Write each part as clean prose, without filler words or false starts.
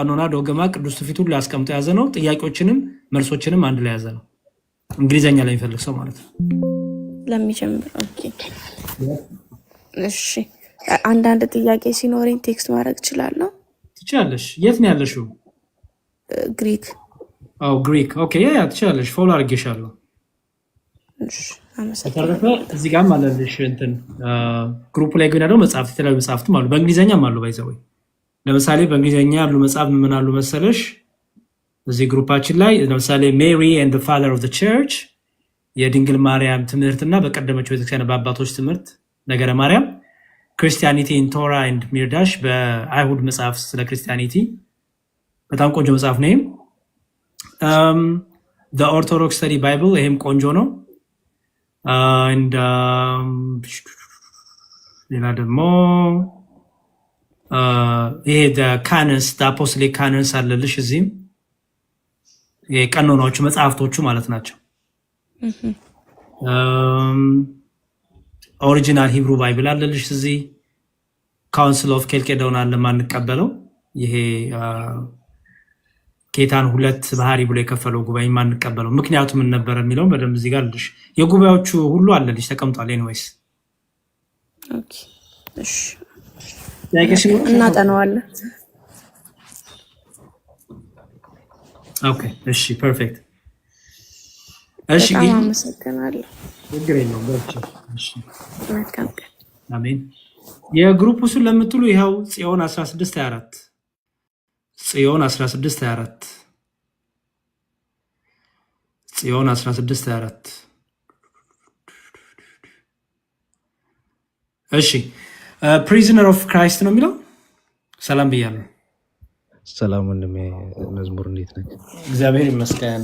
ቀኖና፣ ዶግማ፣ ቅዱስ ትውፊት ሁሉ ያስቀምጦ የያዘ ነው። ጥያቄዎችንም መልሶችንም አንድ ላይ የያዘ ነው። እንግሊዘኛ ላይ የሚፈልግ ሰው ማለት ነው ለሚጀምር። ኦኬ እሺ። አንዳንድ ጥያቄ ሲኖረኝ ቴክስት ማድረግ እችላለሁ? ትችላለሽ። የት ነው ያለሽው? ግሪክ። አዎ ግሪክ። ኦኬ ያ ትችላለሽ። ፎሎ አድርጌሻለሁ። እሺ አመሰግናለሁ። እዚህ ጋርም አለልሽ እንትን ግሩፕ ላይ ግን ያለው መጽሐፍት የተለያዩ መጽሐፍትም አሉ፣ በእንግሊዘኛም አሉ። ባይዘወይ ለምሳሌ በእንግሊዘኛ ያሉ መጽሐፍ ምን አሉ መሰለሽ? እዚህ ግሩፓችን ላይ ለምሳሌ ሜሪ ኤንድ ዘ ፋዘር ኦፍ ዘ ቸርች የድንግል ማርያም ትምህርትና በቀደመችው ቤተክርስቲያን በአባቶች ትምህርት ነገረ ማርያም፣ ክርስቲያኒቲ ኢን ቶራ ኤንድ ሚርዳሽ በአይሁድ መጽሐፍ ስለ ክርስቲያኒቲ በጣም ቆንጆ መጽሐፍ ነው። ዘ ኦርቶዶክስ ስተዲ ባይብል ይሄም ቆንጆ ነው። ሌላ ደግሞ ይሄ ካነንስ አፖስቶሊክ ካነንስ አለልሽ። እዚህም የቀኖናዎቹ መጽሐፍቶቹ ማለት ናቸው። ኦሪጂናል ሂብሩ ባይብል አለልሽ እዚህ። ካውንስል ኦፍ ኬልቄዶን አለ ማንቀበለው። ይሄ ጌታን ሁለት ባህሪ ብሎ የከፈለው ጉባኤ ማንቀበለው ምክንያቱ ምን ነበር የሚለውን በደንብ እዚህ ጋር አለልሽ። የጉባኤዎቹ ሁሉ አለልሽ ተቀምጧል። ኤኒዌይስ ኦኬ እሺ እናጠናዋለን። ኦኬ እሺ ፐርፌክት። እሺ አመሰግናለሁ። ችግር የለውም። እሺ መልካም ቀን። አሜን። የግሩፕ ስም ለምትሉ ይኸው ጽዮን 1624 ጽዮን 1624 ጽዮን 1624 እሺ ፕሪዝነር ኦፍ ክራይስት ነው የሚለው። ሰላም ብያለሁ። ሰላም ወንድሜ፣ መዝሙር እንዴት ነህ? እግዚአብሔር ይመስገን።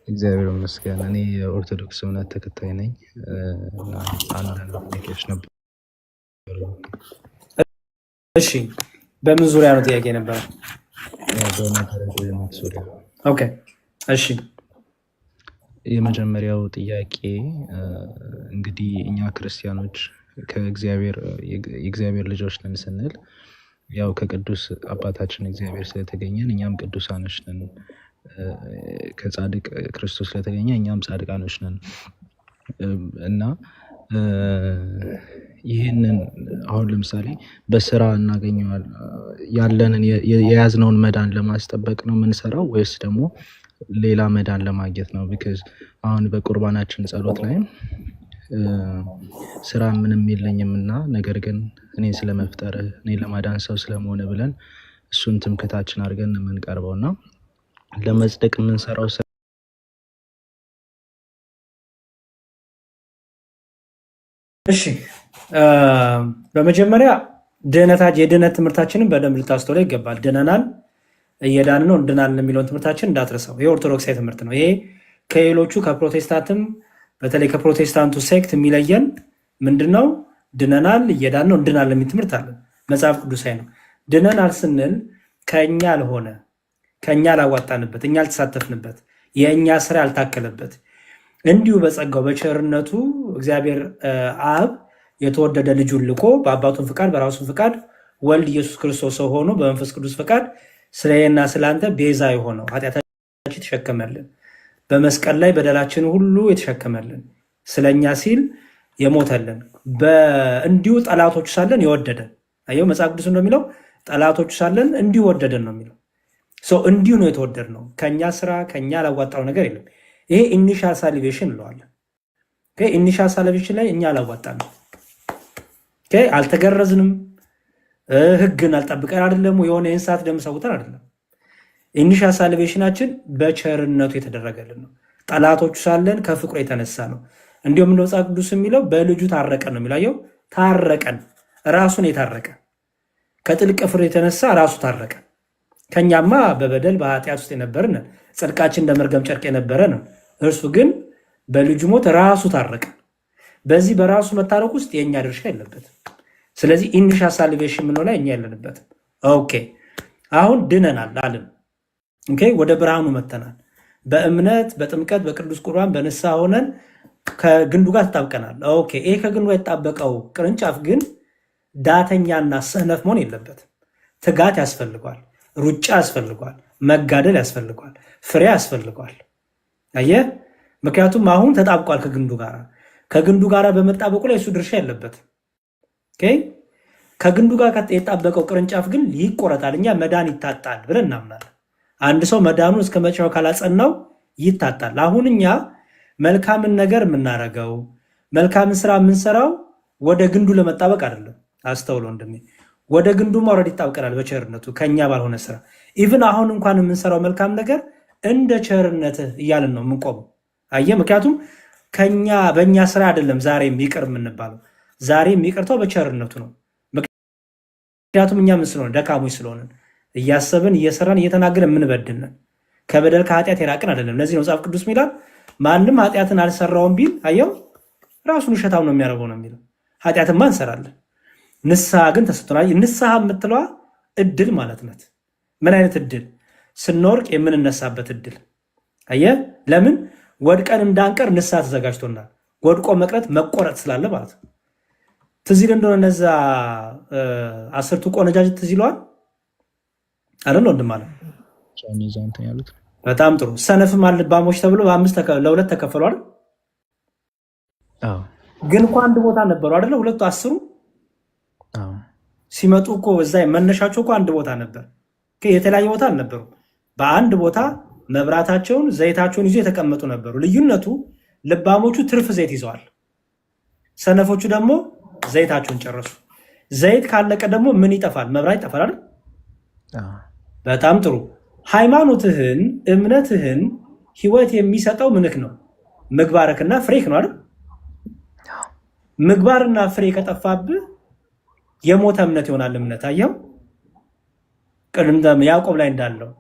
እግዚአብሔር ይመስገን። እኔ የኦርቶዶክስ እምነት ተከታይ ነኝ። አንዳንድ ጥያቄዎች ነበሩ። እሺ በምን ዙሪያ ነው ጥያቄ ነበረ? በመሰረተ ዙሪያ። ኦኬ እሺ። የመጀመሪያው ጥያቄ እንግዲህ እኛ ክርስቲያኖች የእግዚአብሔር ልጆች ነን ስንል ያው ከቅዱስ አባታችን እግዚአብሔር ስለተገኘን እኛም ቅዱሳኖች ነን። ከጻድቅ ክርስቶስ ስለተገኘ እኛም ጻድቃኖች ነን እና ይህንን አሁን ለምሳሌ በስራ እናገኘዋል ያለንን የያዝነውን መዳን ለማስጠበቅ ነው የምንሰራው ወይስ ደግሞ ሌላ መዳን ለማግኘት ነው? ቢካዝ አሁን በቁርባናችን ጸሎት ላይ ስራ ምንም የለኝም እና ነገር ግን እኔ ስለመፍጠር እኔ ለማዳን ሰው ስለመሆነ ብለን እሱን ትምክህታችን አድርገን የምንቀርበው እና ለመጽደቅ የምንሰራው ስራ። እሺ በመጀመሪያ የድህነት ትምህርታችንን በደንብ ልታስተውለው ይገባል። ድነናል፣ እየዳን ነው፣ እንድናለን የሚለውን ትምህርታችን እንዳትረሳው። ይሄ ኦርቶዶክሳዊ ትምህርት ነው። ይሄ ከሌሎቹ ከፕሮቴስታንትም በተለይ ከፕሮቴስታንቱ ሴክት የሚለየን ምንድነው? ድነናል፣ እየዳን ነው፣ እንድናለን የሚል ትምህርት አለ። መጽሐፍ ቅዱሳዊ ነው። ድነናል ስንል ከእኛ ያልሆነ ከእኛ ያላዋጣንበት እኛ ያልተሳተፍንበት የእኛ ስራ ያልታከለበት እንዲሁ በጸጋው በቸርነቱ እግዚአብሔር አብ የተወደደ ልጁን ልኮ በአባቱን ፍቃድ በራሱን ፍቃድ ወልድ ኢየሱስ ክርስቶስ ሰው ሆኖ በመንፈስ ቅዱስ ፍቃድ ስለየና ስለአንተ ቤዛ የሆነው ኃጢአታችን የተሸከመልን በመስቀል ላይ በደላችን ሁሉ የተሸከመልን ስለኛ ሲል የሞተልን እንዲሁ ጠላቶቹ ሳለን የወደደን። አየው መጽሐፍ ቅዱስ እንደሚለው ጠላቶቹ ሳለን እንዲሁ ወደደን ነው የሚለው። እንዲሁ ነው የተወደድ ነው። ከኛ ስራ ከኛ ያላዋጣው ነገር የለም። ይሄ ኢኒሻል ሳሊቬሽን እንለዋለን። ኢኒሻል ሳሊቬሽን ላይ እኛ አላዋጣንም፣ አልተገረዝንም፣ ህግን አልጠብቀን አይደለም፣ የሆነ የእንስሳት ደም ሰውተን አይደለም። ኢኒሻል ሳሊቬሽናችን በቸርነቱ የተደረገልን ነው። ጠላቶቹ ሳለን ከፍቅሩ የተነሳ ነው። እንዲሁም እንደ መጽሐፍ ቅዱስ የሚለው በልጁ ታረቀን ነው የሚለው። ታረቀን፣ ራሱን የታረቀ ከጥልቅ ፍቅር የተነሳ ራሱ ታረቀን። ከኛማ በበደል በኃጢአት ውስጥ የነበርን ጽድቃችን እንደ መርገም ጨርቅ የነበረ ነው። እርሱ ግን በልጁ ሞት ራሱ ታረቀን። በዚህ በራሱ መታረቅ ውስጥ የእኛ ድርሻ የለበትም። ስለዚህ ኢኒሻል ሳሊቬሽን ምነው ላይ እኛ የለንበትም። ኦኬ አሁን ድነናል አልን። ወደ ብርሃኑ መተናል። በእምነት በጥምቀት በቅዱስ ቁርባን በንስሐ ሆነን ከግንዱ ጋር ተጣብቀናል። ኦኬ ይሄ ከግንዱ የጣበቀው ቅርንጫፍ ግን ዳተኛና ሰነፍ መሆን የለበትም። ትጋት ያስፈልገዋል። ሩጫ ያስፈልጓል፣ መጋደል ያስፈልጓል፣ ፍሬ ያስፈልጓል። አየህ፣ ምክንያቱም አሁን ተጣብቋል ከግንዱ ጋር በመጣበቁ ላይ እሱ ድርሻ የለበትም። ከግንዱ ጋር የጣበቀው ቅርንጫፍ ግን ይቆረጣል። እኛ መዳን ይታጣል ብለን እናምናለን። አንድ ሰው መዳኑን እስከ መጨረሻው ካላጸናው ይታጣል። አሁን እኛ መልካምን ነገር የምናደርገው መልካምን ስራ የምንሰራው ወደ ግንዱ ለመጣበቅ አይደለም። አስተውሎ እንደሚ ወደ ግንዱ ማውረድ ይጣብቀናል በቸርነቱ ከኛ ባልሆነ ስራ። ኢቭን አሁን እንኳን የምንሰራው መልካም ነገር እንደ ቸርነትህ እያልን ነው የምንቆመው። አየህ፣ ምክንያቱም በእኛ ስራ አይደለም ዛሬም ይቅር የምንባለው። ዛሬም ይቅርታው በቸርነቱ ነው። ምክንያቱም እኛ ምን ስለሆነ ደካሞች ስለሆንን እያሰብን እየሰራን እየተናገርን የምንበድልን ከበደል ከኃጢአት የራቅን አይደለም። ለዚህ ነው መጽሐፍ ቅዱስ ሚላል ማንም ኃጢአትን አልሰራውም ቢል አየው ራሱን ውሸታም ነው የሚያደርገው ነው የሚለው። ኃጢአትማ እንሰራለን፣ ንስሐ ግን ተሰጥቶናል። ንስሐ የምትለዋ እድል ማለት ናት። ምን አይነት እድል? ስንወርቅ የምንነሳበት እድል። አየህ፣ ለምን ወድቀን እንዳንቀር ንስሐ ተዘጋጅቶናል። ወድቆ መቅረት መቆረጥ ስላለ ማለት ነው። ትዝ ይል እንደሆነ እነዛ 10ቱ ቆነጃጅት ትዝ ይለዋል አይደል? ወንድም አለ በጣም ጥሩ። ሰነፍም ልባሞች ተብሎ ለሁለት ተከፈሉ አይደል? ግን እኮ አንድ ቦታ ነበሩ አይደለ? ሁለቱ 10ሩ ሲመጡ እኮ እዛ መነሻቸው እኮ አንድ ቦታ ነበር። የተለያየ ቦታ አልነበሩ። በአንድ ቦታ መብራታቸውን ዘይታቸውን ይዞ የተቀመጡ ነበሩ። ልዩነቱ ልባሞቹ ትርፍ ዘይት ይዘዋል፣ ሰነፎቹ ደግሞ ዘይታቸውን ጨረሱ። ዘይት ካለቀ ደግሞ ምን ይጠፋል? መብራት ይጠፋል አይደል? በጣም ጥሩ። ሃይማኖትህን፣ እምነትህን፣ ህይወት የሚሰጠው ምንክ ነው? ምግባርክና ፍሬክ ነው አይደል? ምግባርና ፍሬ ከጠፋብህ የሞተ እምነት ይሆናል። እምነት አየው፣ ቅድም ያዕቆብ ላይ እንዳለው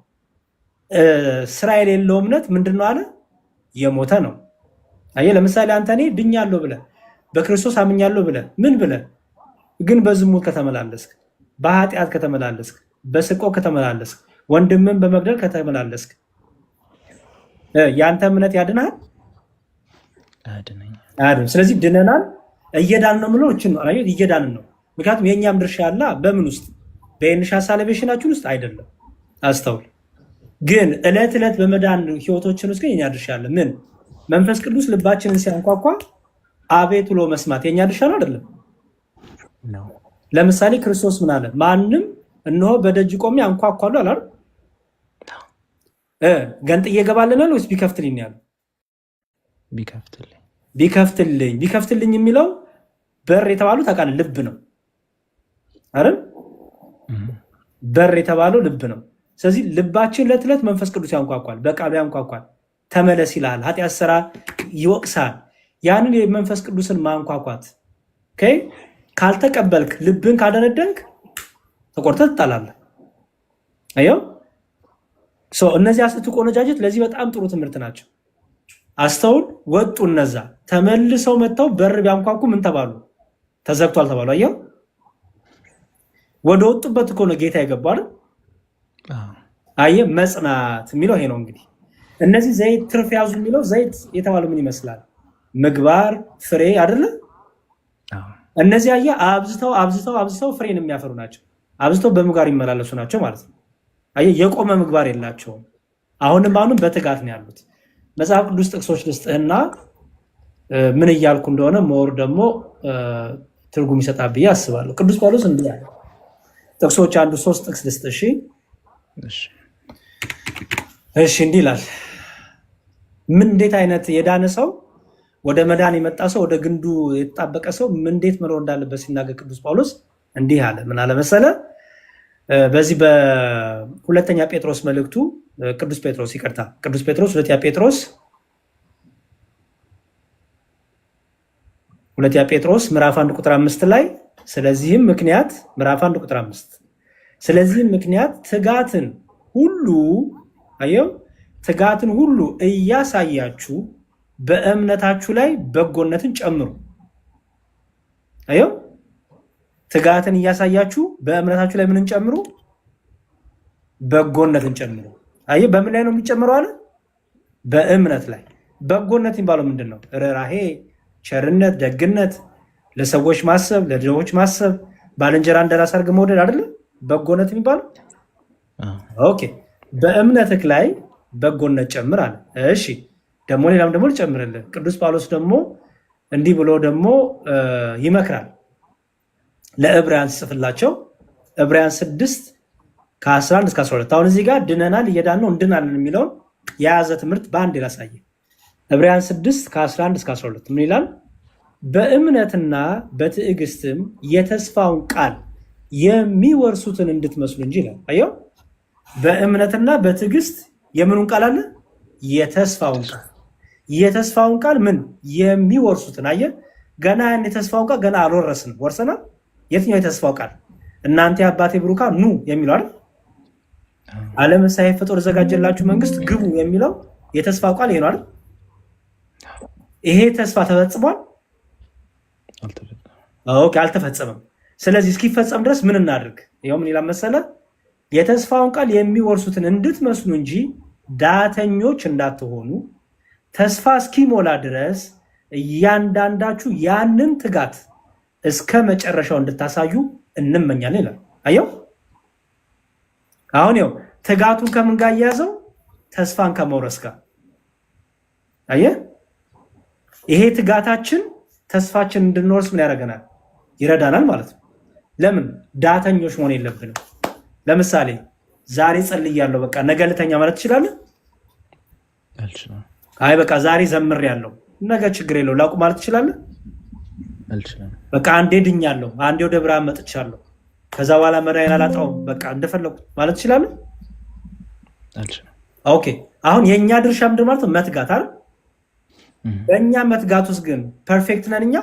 ስራ የሌለው እምነት ምንድን ነው አለ? የሞተ ነው። አየህ፣ ለምሳሌ አንተ እኔ ድኛለሁ ብለህ በክርስቶስ አምኛለሁ ብለህ ምን ብለህ ግን በዝሙት ከተመላለስክ፣ በኃጢአት ከተመላለስክ፣ በስቆ ከተመላለስክ፣ ወንድምን በመግደል ከተመላለስክ ያንተ እምነት ያድናል? ስለዚህ ድነናል። እየዳን ነው ምለው እችን ነው እየዳንን ነው። ምክንያቱም የእኛም ድርሻ ያለ በምን ውስጥ? በኢኒሻ ሳልቬሽናችን ውስጥ አይደለም። አስተውል። ግን ዕለት ዕለት በመዳን ህይወቶችን ውስጥ ግን የኛ ድርሻ አለ። ምን? መንፈስ ቅዱስ ልባችንን ሲያንኳኳ አቤት ብሎ መስማት የኛ ድርሻ ነው አይደለም? ለምሳሌ ክርስቶስ ምን አለ? ማንም እነሆ በደጅ ቆሜ አንኳኳለሁ አላል? ገንጥዬ እገባለሁ ወይስ ቢከፍትልኝ ያለው? ቢከፍትልኝ የሚለው በር የተባለው ታውቃለህ፣ ልብ ነው አይደል? በር የተባለው ልብ ነው። ስለዚህ ልባችን ዕለት ዕለት መንፈስ ቅዱስ ያንኳኳል፣ በቃሉ ያንኳኳል። ተመለስ ይልሃል፣ ኃጢአት ስራ ይወቅሳል። ያንን የመንፈስ ቅዱስን ማንኳኳት ካልተቀበልክ፣ ልብን ካደነደንክ ተቆርጠህ ትጣላለህ። አየው፣ እነዚህ 10ቱ ቆነጃጅት ለዚህ በጣም ጥሩ ትምህርት ናቸው። አስተውል። ወጡ። እነዛ ተመልሰው መጥተው በር ቢያንኳኩ ምን ተባሉ? ተዘግቷል ተባሉ። አየው፣ ወደ ወጡበት እኮ ነው ጌታ የገባው። አየህ፣ መጽናት የሚለው ይሄ ነው። እንግዲህ እነዚህ ዘይት ትርፍ ያዙ የሚለው ዘይት የተባለው ምን ይመስላል? ምግባር ፍሬ አይደለ? እነዚህ አየህ አብዝተው ፍሬን የሚያፈሩ ናቸው። አብዝተው በምግባር ይመላለሱ ናቸው ማለት ነው። አየህ፣ የቆመ ምግባር የላቸውም። አሁንም በትጋት ነው ያሉት። መጽሐፍ ቅዱስ ጥቅሶች ልስጥህና ምን እያልኩ እንደሆነ ሞር ደግሞ ትርጉም ይሰጣል ብዬ አስባለሁ። ቅዱስ ጳውሎስ እንዲህ ያለ ጥቅሶች አንዱ 3 ጥቅስ ልስጥ። እሺ እንዲህ ይላል። ምን እንዴት አይነት የዳነ ሰው ወደ መዳን የመጣ ሰው ወደ ግንዱ የተጣበቀ ሰው እንዴት መኖር እንዳለበት ሲናገር ቅዱስ ጳውሎስ እንዲህ አለ። ምን አለ መሰለ? በዚህ በሁለተኛ ጴጥሮስ መልእክቱ ቅዱስ ጴጥሮስ ሁለተኛ ጴጥሮስ ምዕራፍ 1 ቁጥር 5 ላይ ስለዚህም ምክንያት ምዕራፍ 1 ቁጥር 5 ስለዚህም ምክንያት ትጋትን ሁሉ እያሳያችሁ በእምነታችሁ ላይ በጎነትን ጨምሩ። ትጋትን እያሳያችሁ በእምነታችሁ ላይ ምንን ጨምሩ? በጎነትን ጨምሩ። በምን ላይ ነው የሚጨምረው አለ? በእምነት ላይ። በጎነት የሚባለው ምንድን ነው? ርኅራኄ፣ ቸርነት፣ ደግነት፣ ለሰዎች ማሰብ፣ ለድሆች ማሰብ፣ ባልንጀራ እንደራስ አድርገህ መውደድ አይደለም በጎነት የሚባለው። ኦኬ በእምነትህ ላይ በጎነት ጨምር አለ። እሺ ደግሞ ሌላም ደግሞ ልጨምርልህ። ቅዱስ ጳውሎስ ደግሞ እንዲህ ብሎ ደግሞ ይመክራል ለዕብራውያን ሲጽፍላቸው ዕብራውያን 6 ከ11 እስከ 12 አሁን እዚህ ጋር ድነናል እየዳን ነው እንድናለን የሚለውን የያዘ ትምህርት በአንድ ላሳየ። ዕብራውያን 6 ከ11 እስከ 12 ምን ይላል? በእምነትና በትዕግስትም የተስፋውን ቃል የሚወርሱትን እንድትመስሉ እንጂ ይላል። አየው በእምነትና በትዕግስት የምኑን ቃል አለ? የተስፋውን ቃል። የተስፋውን ቃል ምን የሚወርሱትን አየ። ገና ያን የተስፋውን ቃል ገና አልወረስንም፣ ወርሰናል። የትኛው የተስፋው ቃል? እናንተ የአባቴ ብሩካን ኑ የሚለው አይደል? ዓለም ሳይፈጠር ዘጋጀላችሁ መንግስት ግቡ የሚለው የተስፋው ቃል ይሄ ነው አይደል? ይሄ ተስፋ ተፈጽሟል? ኦኬ አልተፈጸመም። ስለዚህ እስኪፈጸም ድረስ ምን እናድርግ? ይኸው ምን ይላል መሰለ? የተስፋውን ቃል የሚወርሱትን እንድትመስሉ እንጂ ዳተኞች እንዳትሆኑ ተስፋ እስኪሞላ ድረስ እያንዳንዳችሁ ያንን ትጋት እስከ መጨረሻው እንድታሳዩ እንመኛለን ይላል። አየው አሁን ይኸው ትጋቱን ከምን ጋር እያያዘው? ተስፋን ከመውረስ ጋር። አየህ ይሄ ትጋታችን ተስፋችን እንድንወርስ ምን ያደርገናል? ይረዳናል ማለት ነው። ለምን ዳተኞች መሆን የለብንም። ለምሳሌ ዛሬ ጸልያለሁ በቃ ነገ ልተኛ ማለት ትችላለህ? አይ በቃ ዛሬ ዘምሬያለሁ ነገ ችግር የለው ላቁም ማለት ትችላለህ? በቃ አንዴ ድኛለሁ አንዴ ወደ ብርሃን መጥቻለሁ ከዛ በኋላ መዳይን አላጣውም በቃ እንደፈለኩት ማለት ትችላለህ? ኦኬ አሁን የእኛ ድርሻ ምንድን ማለት ነው? መትጋት አይደል? በእኛ መትጋት ውስጥ ግን ፐርፌክት ነን እኛ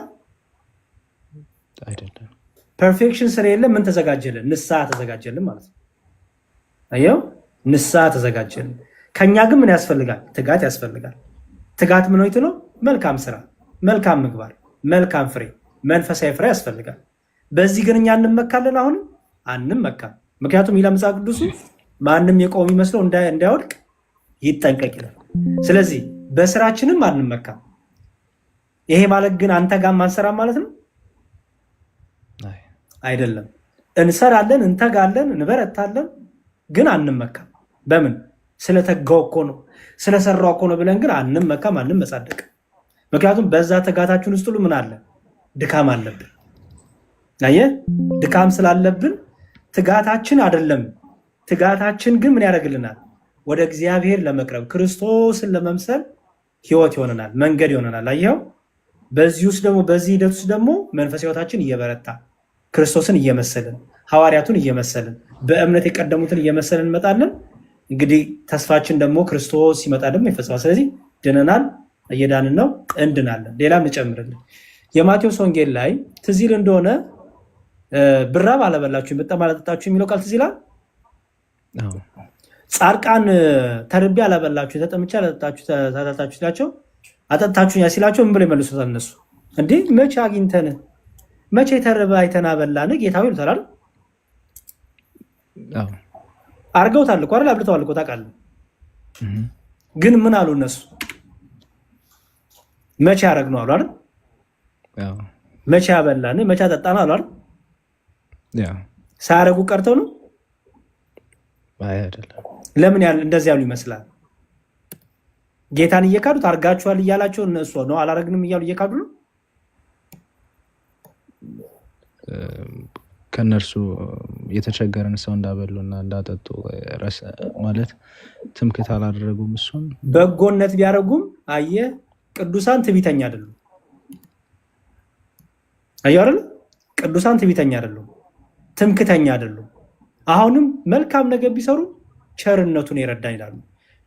አይደለም። ፐርፌክሽን ስለሌለ ምን ተዘጋጀልን? ንስሐ ተዘጋጀልን ማለት ነው። አየው ንስሐ ተዘጋጀልን። ከኛ ግን ምን ያስፈልጋል? ትጋት ያስፈልጋል። ትጋት ምን ነው? መልካም ስራ፣ መልካም ምግባር፣ መልካም ፍሬ፣ መንፈሳዊ ፍሬ ያስፈልጋል። በዚህ ግን እኛ እንመካለን? አሁንም አንመካም። ምክንያቱም ይላል መጽሐፍ ቅዱስ ማንም የቆመ ይመስለው እንዳይወድቅ ይጠንቀቅ ይላል። ስለዚህ በስራችንም አንመካም። ይሄ ማለት ግን አንተ ጋር ማንሰራም ማለት ነው አይደለም። እንሰራለን፣ እንተጋለን፣ እንበረታለን ግን አንመካም። በምን ስለተጋው እኮ ነው ስለሰራው እኮ ነው ብለን ግን አንመካም፣ አንመጻደቅ። ምክንያቱም በዛ ትጋታችን ውስጥ ሁሉ ምን አለ? ድካም አለብን። አየህ ድካም ስላለብን ትጋታችን አይደለም። ትጋታችን ግን ምን ያደርግልናል? ወደ እግዚአብሔር ለመቅረብ ክርስቶስን ለመምሰል ህይወት ይሆነናል፣ መንገድ ይሆነናል። አየኸው በዚህ ውስጥ ደግሞ በዚህ ሂደት ውስጥ ደግሞ መንፈሳዊ ህይወታችን እየበረታ ክርስቶስን እየመሰልን ሐዋርያቱን እየመሰልን በእምነት የቀደሙትን እየመሰልን እንመጣለን። እንግዲህ ተስፋችን ደግሞ ክርስቶስ ሲመጣ ደግሞ ይፈጸማል። ስለዚህ ድነናል፣ እየዳንን ነው፣ እንድናለን። ሌላም ልጨምርልን የማቴዎስ ወንጌል ላይ ትዝ ይል እንደሆነ ብራብ አላበላችሁኝ ብጠማ አላጠጣችሁ የሚለው ቃል ትዝ ይላል። ጻድቃን ተርቤ አላበላችሁ ተጠምቼ አላጠጣችሁ ሲላቸው አጠጣችሁኛ ሲላቸው ምን ብለው ይመልሱታል? እነሱ እንዴ መቼ አግኝተን መቼ ተርበህ አይተን አበላን ጌታዊ ይሉታል አይደል? አርገውታል እኮ አይደል? አብልተዋል እኮ ታውቃለህ። ግን ምን አሉ እነሱ? መቼ አረግነው አሉ አይደል? መቼ አበላን መቼ አጠጣን አሉ አይደል? ሳያረጉ ቀርተው ነው? ለምን እንደዚህ ያሉ ይመስላል? ጌታን እየካዱት አርጋችኋል እያላቸው እነሱ ነው አላረግንም እያሉ እየካዱ ነው። ከነርሱ የተቸገረን ሰው እንዳበሉና እንዳጠጡ ማለት ትምክህት አላደረጉም። እሱን በጎነት ቢያደርጉም አየህ ቅዱሳን ትዕቢተኛ አይደሉም። አየህ አይደል? ቅዱሳን ትዕቢተኛ አይደሉም፣ ትምክህተኛ አይደሉም። አሁንም መልካም ነገር ቢሰሩ ቸርነቱን የረዳን ይላሉ።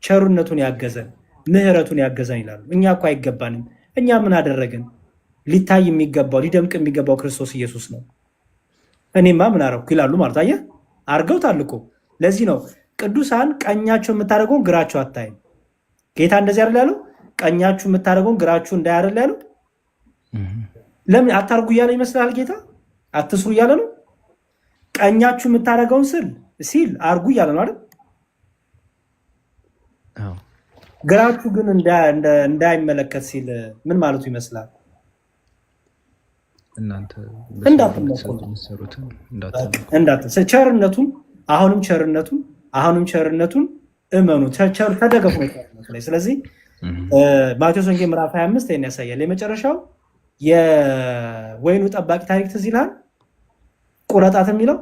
ቸርነቱን ያገዘን ምህረቱን ያገዘን ይላሉ። እኛ እኮ አይገባንም። እኛ ምን አደረግን? ሊታይ የሚገባው ሊደምቅ የሚገባው ክርስቶስ ኢየሱስ ነው። እኔማ ምን አደረኩ ይላሉ ማለት አየህ፣ አርገውታል እኮ። ለዚህ ነው ቅዱሳን ቀኛቸው የምታደርገውን ግራቸው አታይም። ጌታ እንደዚህ አይደል ያለው? ቀኛችሁ የምታደርገውን ግራችሁ እንዳይ አይደል ያለው? ለምን አታርጉ እያለ ይመስላል ጌታ? አትስሩ እያለ ነው? ቀኛችሁ የምታደርገውን ሲል አርጉ እያለ ነው አይደል? ግራችሁ ግን እንዳይመለከት ሲል ምን ማለቱ ይመስላል? ቸርነቱን አሁንም ቸርነቱን አሁንም ቸርነቱን እመኑ፣ ተደገፉ ላይ። ስለዚህ ማቴዎስ ወንጌል ምዕራፍ 25 ይህን ያሳያል። የመጨረሻው የወይኑ ጠባቂ ታሪክ ትዝ ይልሃል? ቁረጣት የሚለው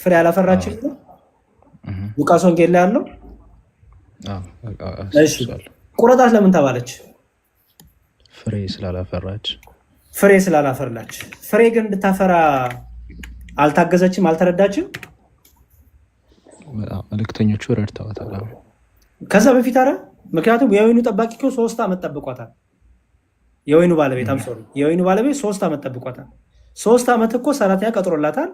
ፍሬ ያላፈራችን ነው። ሉቃስ ወንጌል ላይ ያለው። ቁረጣት ለምን ተባለች? ፍሬ ስላላፈራች። ፍሬ ግን እንድታፈራ አልታገዘችም፣ አልተረዳችም። መልእክተኞቹ ረድተዋታል። ከዛ በፊት አረ ምክንያቱም የወይኑ ጠባቂ እኮ 3 ዓመት ጠብቋታል። የወይኑ ባለቤት 3 ዓመት ጠብቋታል። 3 ዓመት እኮ ሰራተኛ ቀጥሮላታል።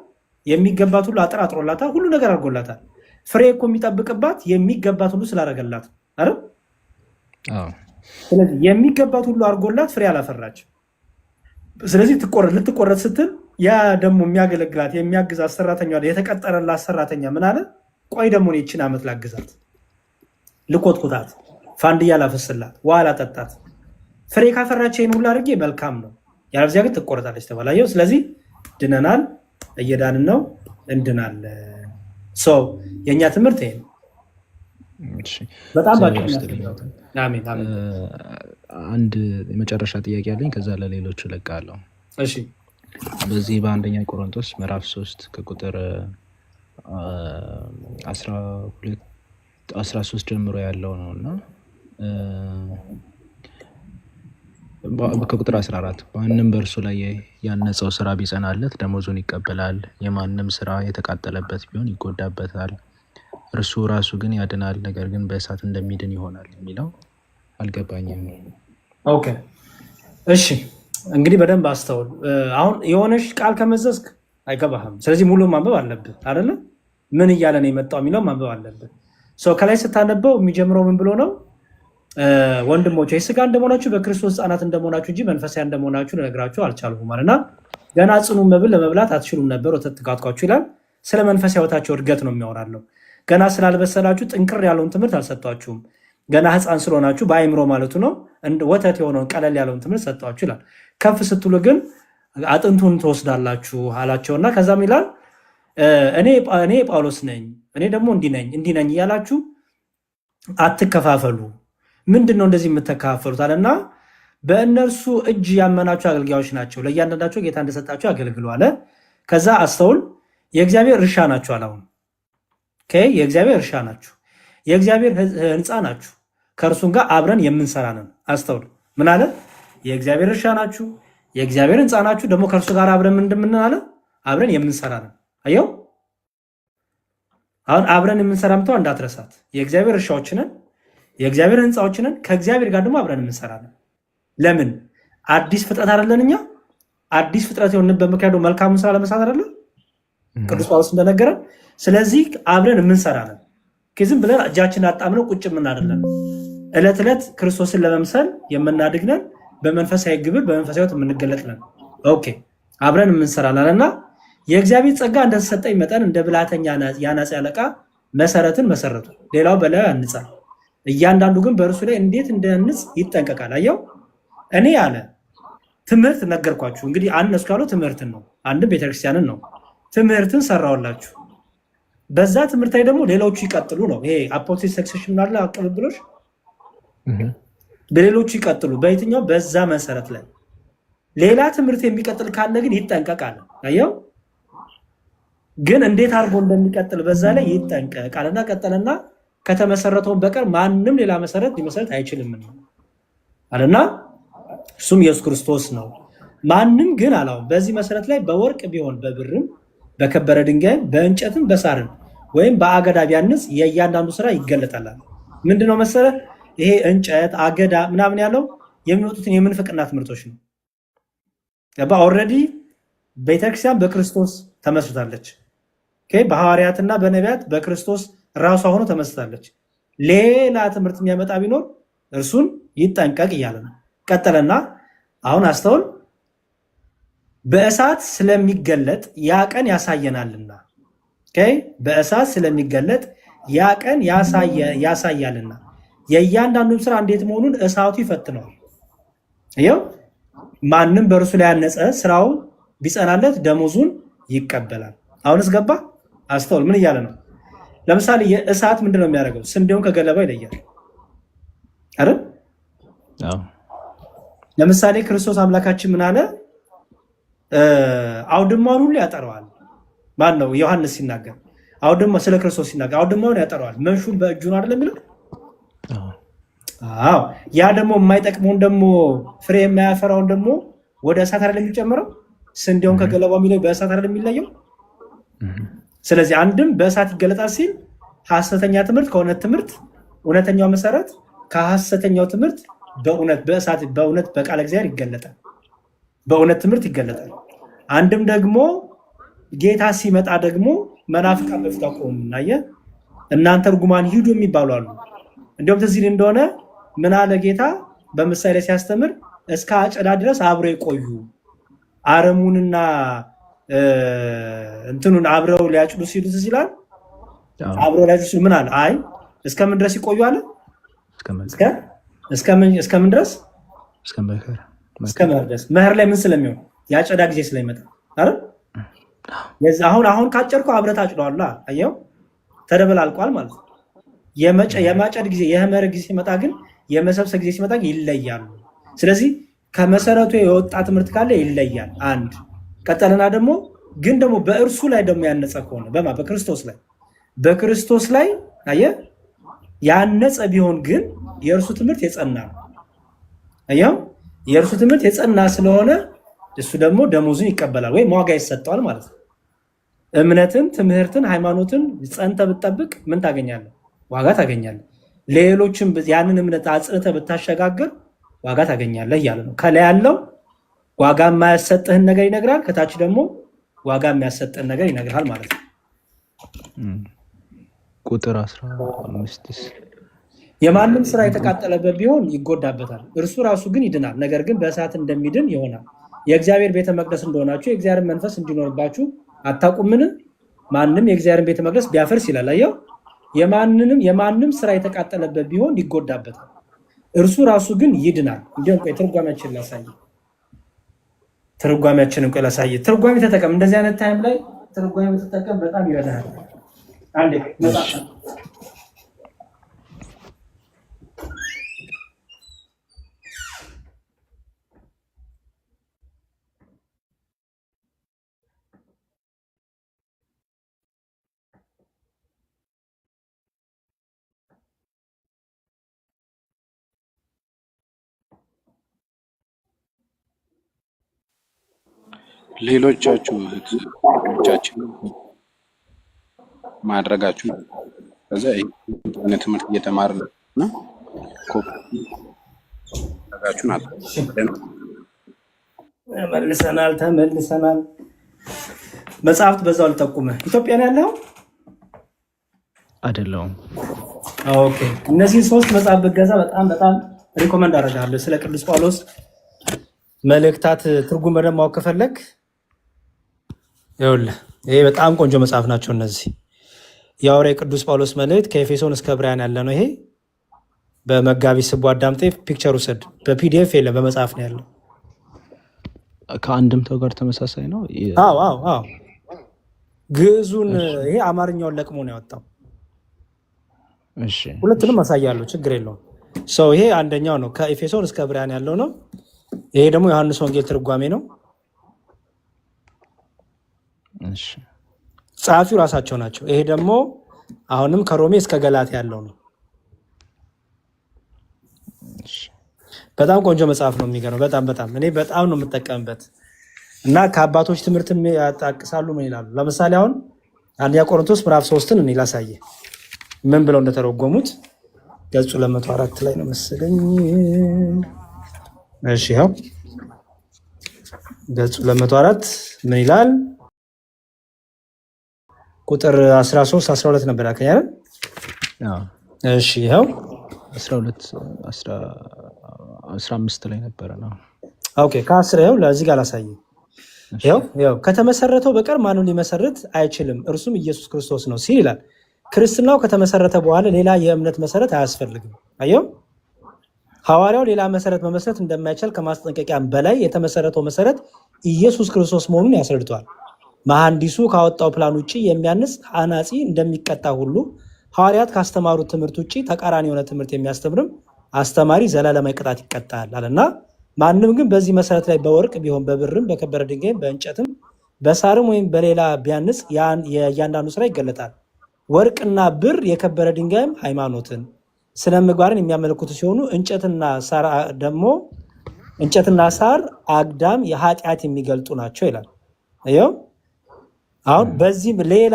የሚገባት ሁሉ አጥር አጥሮላታል። ሁሉ ነገር አድርጎላታል። ፍሬ እኮ የሚጠብቅባት የሚገባት ሁሉ ስላደረገላት አይደል? ስለዚህ የሚገባት ሁሉ አድርጎላት ፍሬ አላፈራች። ስለዚህ ልትቆረጥ ስትል ያ ደግሞ የሚያገለግላት የሚያግዛት ሰራተኛ የተቀጠረላት ሰራተኛ ምን አለ? ቆይ ደግሞ ይህችን ዓመት ላግዛት፣ ልኮትኩታት፣ ፋንድያ ላፈስላት፣ ውሃ ላጠጣት። ፍሬ ካፈራች ይህን ሁሉ አድርጌ መልካም ነው፣ ያለዚያ ግን ትቆረጣለች ተባላየው። ስለዚህ ድነናል፣ እየዳንን ነው፣ እንድናለን። የእኛ ትምህርት ይሄ ነው። በጣም አንድ የመጨረሻ ጥያቄ አለኝ፣ ከዛ ለሌሎቹ እለቃለሁ። በዚህ በአንደኛ ቆሮንቶስ ምዕራፍ 3 ከቁጥር 13 ጀምሮ ያለው ነው እና ከቁጥር 14 ማንም በእርሱ ላይ ያነጸው ስራ ቢጸናለት ደመወዙን ይቀበላል። የማንም ስራ የተቃጠለበት ቢሆን ይጎዳበታል። እርሱ ራሱ ግን ያድናል፣ ነገር ግን በእሳት እንደሚድን ይሆናል የሚለው አልገባኝም። ኦኬ እሺ፣ እንግዲህ በደንብ አስተውል። አሁን የሆነሽ ቃል ከመዘዝክ አይገባህም። ስለዚህ ሙሉ ማንበብ አለብህ አይደለ? ምን እያለ ነው የመጣው የሚለው ማንበብ አለብህ። ከላይ ስታነበው የሚጀምረው ምን ብሎ ነው? ወንድሞች የስጋ እንደመሆናችሁ በክርስቶስ ሕፃናት እንደመሆናችሁ እንጂ መንፈሳዊ እንደመሆናችሁ ልነግራችሁ አልቻልኩም አለና ገና ጽኑ መብል ለመብላት አትችሉም ነበር፣ ወተት ትጋትኳችሁ ይላል። ስለ መንፈሳዊ ሕይወታቸው እድገት ነው የሚያወራለው። ገና ስላልበሰላችሁ ጥንቅር ያለውን ትምህርት አልሰጧችሁም። ገና ሕፃን ስለሆናችሁ በአይምሮ ማለቱ ነው ወተት የሆነውን ቀለል ያለውን ትምህርት ሰጧችሁ ይላል። ከፍ ስትሉ ግን አጥንቱን ትወስዳላችሁ አላቸውና ከዛም ይላል እኔ ጳውሎስ ነኝ፣ እኔ ደግሞ እንዲህ ነኝ እያላችሁ አትከፋፈሉ። ምንድን ነው እንደዚህ የምትከፋፈሉት አለና በእነርሱ እጅ ያመናችሁ አገልጋዮች ናቸው፣ ለእያንዳንዳቸው ጌታ እንደሰጣቸው ያገልግሉ አለ። ከዛ አስተውል፣ የእግዚአብሔር እርሻ ናችሁ አለ። አሁን የእግዚአብሔር እርሻ ናችሁ፣ የእግዚአብሔር ህንፃ ናችሁ፣ ከእርሱም ጋር አብረን የምንሰራ ነን። አስተውል፣ ምን አለ? የእግዚአብሔር እርሻ ናችሁ፣ የእግዚአብሔር ህንፃ ናችሁ፣ ደግሞ ከእርሱ ጋር አብረን እንደምን አለ? አብረን የምንሰራ ነን። አየው፣ አሁን አብረን የምንሰራ ምተው እንዳትረሳት። የእግዚአብሔር እርሻዎች ነን፣ የእግዚአብሔር ህንፃዎች ነን፣ ከእግዚአብሔር ጋር ደግሞ አብረን የምንሰራ ነን። ለምን? አዲስ ፍጥረት አይደለን እኛ? አዲስ ፍጥረት የሆንበት ምክንያቱ መልካሙን ስራ ለመስራት አይደለም ቅዱስ ጳውሎስ እንደነገረን። ስለዚህ አብረን የምንሰራ ነን። ዝም ብለን እጃችን አጣምነው ቁጭ የምናደለን። ዕለት ዕለት ክርስቶስን ለመምሰል የምናድግ ነን። በመንፈሳዊ ግብር በመንፈሳዊ ህይወት የምንገለጥ ነን። ኦኬ አብረን የምንሰራ ነን እና የእግዚአብሔር ጸጋ እንደተሰጠኝ መጠን እንደ ብልሃተኛ የአናጺ አለቃ መሰረትን መሰረቱ፣ ሌላው በላዩ ያንጻል። እያንዳንዱ ግን በእርሱ ላይ እንዴት እንደንጽ ይጠንቀቃል። አየው፣ እኔ ያለ ትምህርት ነገርኳችሁ። እንግዲህ አነስኩ ያለው ትምህርትን ነው፣ አንድም ቤተክርስቲያንን ነው። ትምህርትን ሰራውላችሁ። በዛ ትምህርት ላይ ደግሞ ሌሎቹ ይቀጥሉ ነው። ይሄ አፖስቶሊክ ሰክሴሽን አለ፣ አቀባበሎች በሌሎቹ ይቀጥሉ። በየትኛው? በዛ መሰረት ላይ ሌላ ትምህርት የሚቀጥል ካለ ግን ይጠንቀቃል። አየው፣ ግን እንዴት አድርጎ እንደሚቀጥል በዛ ላይ ይጠንቀቃልና ቀጠለና ከተመሰረተውን በቀር ማንም ሌላ መሰረት ሊመሰረት አይችልም አለና እሱም ኢየሱስ ክርስቶስ ነው። ማንም ግን አላው በዚህ መሰረት ላይ በወርቅ ቢሆን በብርም በከበረ ድንጋይም በእንጨትም በሳርም ወይም በአገዳ ቢያንጽ የእያንዳንዱ ስራ ይገለጣል። ምንድነው መሰለ? ይሄ እንጨት አገዳ ምናምን ያለው የሚወጡትን የምንፍቅና ትምህርቶች ነው። ኦልሬዲ ቤተክርስቲያን በክርስቶስ ተመስርታለች። በሐዋርያትና በነቢያት በክርስቶስ ራሷ ሆኖ ተመስርታለች። ሌላ ትምህርት የሚያመጣ ቢኖር እርሱን ይጠንቀቅ እያለ ነው። ቀጠለና አሁን አስተውል፣ በእሳት ስለሚገለጥ ያ ቀን ያሳየናልና። በእሳት ስለሚገለጥ ያ ቀን ያሳያልና የእያንዳንዱን ስራ እንዴት መሆኑን እሳቱ ይፈትነዋል። ይኸው ማንም በእርሱ ላይ ያነጸ ስራው ቢጸናለት ደሞዙን ይቀበላል። አሁንስ ገባ? አስተውል፣ ምን እያለ ነው? ለምሳሌ የእሳት ምንድነው የሚያደርገው? ስንዴውን ከገለባው ይለያል አይደል? ለምሳሌ ክርስቶስ አምላካችን ምን አለ? አውድማውን ሁሉ ያጠረዋል። ማን ነው? ዮሐንስ ሲናገር አውድማ ስለ ክርስቶስ ሲናገር አውድማውን ያጠረዋል። መንሹን በእጁ ነው አይደል የሚለው? አዎ። ያ ደግሞ የማይጠቅመውን ደግሞ ፍሬ የማያፈራውን ደግሞ ወደ እሳት አይደል የሚጨምረው? ስንዴውን ከገለባው የሚለው በእሳት አይደል የሚለየው? ስለዚህ አንድም በእሳት ይገለጣል ሲል ሐሰተኛ ትምህርት ከእውነት ትምህርት፣ እውነተኛው መሰረት ከሐሰተኛው ትምህርት በእውነት በእሳት በእውነት በቃለ እግዚአብሔር ይገለጣል፣ በእውነት ትምህርት ይገለጣል። አንድም ደግሞ ጌታ ሲመጣ ደግሞ መናፍቃን በፊቱ አቆሙ። እናየ እናንተ ርጉማን ሂዱ የሚባሉ አሉ። እንዲሁም ትዝ ይል እንደሆነ ምን አለ ጌታ በምሳሌ ሲያስተምር እስከ አጨዳ ድረስ አብረው የቆዩ አረሙንና እንትኑን አብረው ሊያጭዱ ሲሉ ትዝ ይላል። አብረው ሊያጭዱ ሲሉ ምን አለ? አይ እስከምን ድረስ ይቆዩ አለ? እስከምን ድረስ? እስከ መኸር ድረስ። መኸር ላይ ምን ስለሚሆን? የአጨዳ ጊዜ ስለሚመጣ አይደል? አሁን ካጨድኩ አብረህ ታጭደዋል። አየው፣ ተደበላልቋል ማለት ነው። የማጨድ ጊዜ የመኸር ጊዜ ሲመጣ ግን የመሰብሰብ ጊዜ ሲመጣ ይለያሉ። ስለዚህ ከመሰረቱ የወጣ ትምህርት ካለ ይለያል። አንድ ቀጠልና ደግሞ ግን ደግሞ በእርሱ ላይ ደግሞ ያነጸ ከሆነ በክርስቶስ ላይ አየህ ያነጸ ቢሆን ግን የእርሱ ትምህርት የጸና ነው። አየው የእርሱ ትምህርት የጸና ስለሆነ እሱ ደግሞ ደሞዙን ይቀበላል ወይም ዋጋ ይሰጠዋል ማለት ነው። እምነትን፣ ትምህርትን፣ ሃይማኖትን ጸንተህ ብትጠብቅ ምን ታገኛለህ? ዋጋ ታገኛለህ። ሌሎችም ያንን እምነት አጽንተህ ብታሸጋግር ዋጋ ታገኛለህ እያለ ነው። ከላይ ያለው ዋጋ የማያሰጥህን ነገር ይነግራል፣ ከታች ደግሞ ዋጋ የሚያሰጥህን ነገር ይነግራል ማለት ነው። ቁጥር 15 የማንም ስራ የተቃጠለበት ቢሆን ይጎዳበታል፣ እርሱ ራሱ ግን ይድናል። ነገር ግን በእሳት እንደሚድን ይሆናል። የእግዚአብሔር ቤተ መቅደስ እንደሆናችሁ የእግዚአብሔር መንፈስ እንዲኖርባችሁ አታውቁምን? ማንም የእግዚአብሔር ቤተ መቅደስ ቢያፈርስ ይላል። አየው የማንም ስራ የተቃጠለበት ቢሆን ይጎዳበታል፣ እርሱ ራሱ ግን ይድናል። እንዲሁም ቆይ ትርጓሜያችንን ላሳይ። ትርጓሜ ተጠቀም። እንደዚህ አይነት ታይም ላይ ትርጓሜ ተጠቀም፣ በጣም ይረዳል። አንዴ ሌሎቻችሁ እህቶቻችን ማድረጋችሁ ከዛ ይሄ ትምህርት እየተማርን ነው ኮፒ ተመልሰናል። መጽሐፍት በዛው ልጠቁምህ። ኢትዮጵያ ነው ያለው አይደለሁም? ኦኬ። እነዚህ 3 መጽሐፍ ብትገዛ በጣም ሪኮመንድ አደርጋለሁ። ስለ ቅዱስ ጳውሎስ መልእክታት ትርጉም በደንብ ማወቅ ከፈለግ ይኸውልህ ይሄ በጣም ቆንጆ መጽሐፍ ናቸው። እነዚህ የሐዋርያው ቅዱስ ጳውሎስ መልእክት ከኤፌሶን እስከ ዕብራውያን ያለ ነው። ይሄ በመጋቢ ስቡ አዳምጤ ፒክቸር ውሰድ። በፒዲኤፍ የለም፣ በመጽሐፍ ነው ያለው። ከአንድምታው ጋር ተመሳሳይ ነው። አዎ ግዕዙን ይሄ አማርኛውን ለቅሞ ነው ያወጣው። እሺ ሁለቱንም አሳያለሁ፣ ችግር የለውም። ሰው ይሄ አንደኛው ነው፣ ከኤፌሶን እስከ ዕብራውያን ያለው ነው። ይሄ ደግሞ ዮሐንስ ወንጌል ትርጓሜ ነው። እሺ ጸሐፊው ራሳቸው ናቸው። ይሄ ደግሞ አሁንም ከሮሜ እስከ ገላትያ ያለው ነው። በጣም ቆንጆ መጽሐፍ ነው። የሚገርም በጣም እኔ በጣም ነው የምጠቀምበት እና ከአባቶች ትምህርትም ያጣቅሳሉ። ምን ይላሉ? ለምሳሌ አሁን አንደኛ ቆሮንቶስ ምዕራፍ 3ን እኔ ላሳየ ምን ብለው እንደተረጎሙት ገጹ 204 ላይ ነው መሰለኝ። እሺ ያው ገጹ 204 ምን ይላል? ቁጥር 13 12 ነበር አከኛለ። እሺ ይሄው 12 15 ላይ ነበር ነው። ኦኬ ከ10 ይሄው ለዚህ ጋር ላሳይ። ይሄው ከተመሰረተው በቀር ማንም ሊመሰርት አይችልም፣ እርሱም ኢየሱስ ክርስቶስ ነው ሲል ይላል። ክርስትናው ከተመሰረተ በኋላ ሌላ የእምነት መሰረት አያስፈልግም። አየው ሐዋርያው ሌላ መሰረት መመስረት እንደማይቻል ከማስጠንቀቂያም በላይ የተመሰረተው መሰረት ኢየሱስ ክርስቶስ መሆኑን ያስረድቷል። መሐንዲሱ ካወጣው ፕላን ውጪ የሚያንስ አናጺ እንደሚቀጣ ሁሉ ሐዋርያት ካስተማሩት ትምህርት ውጪ ተቃራኒ የሆነ ትምህርት የሚያስተምርም አስተማሪ ዘላለማዊ ቅጣት ይቀጣል አለና ማንም ግን በዚህ መሰረት ላይ በወርቅ ቢሆን በብርም በከበረ ድንጋይም በእንጨትም በሳርም ወይም በሌላ ቢያንስ የእያንዳንዱ ስራ ይገለጣል። ወርቅና ብር የከበረ ድንጋይም ሃይማኖትን ስነ ምግባርን የሚያመለክቱ ሲሆኑ እንጨትና ሳር አግዳም የኃጢአት የሚገልጡ ናቸው ይላል። አየው አሁን በዚህ ሌላ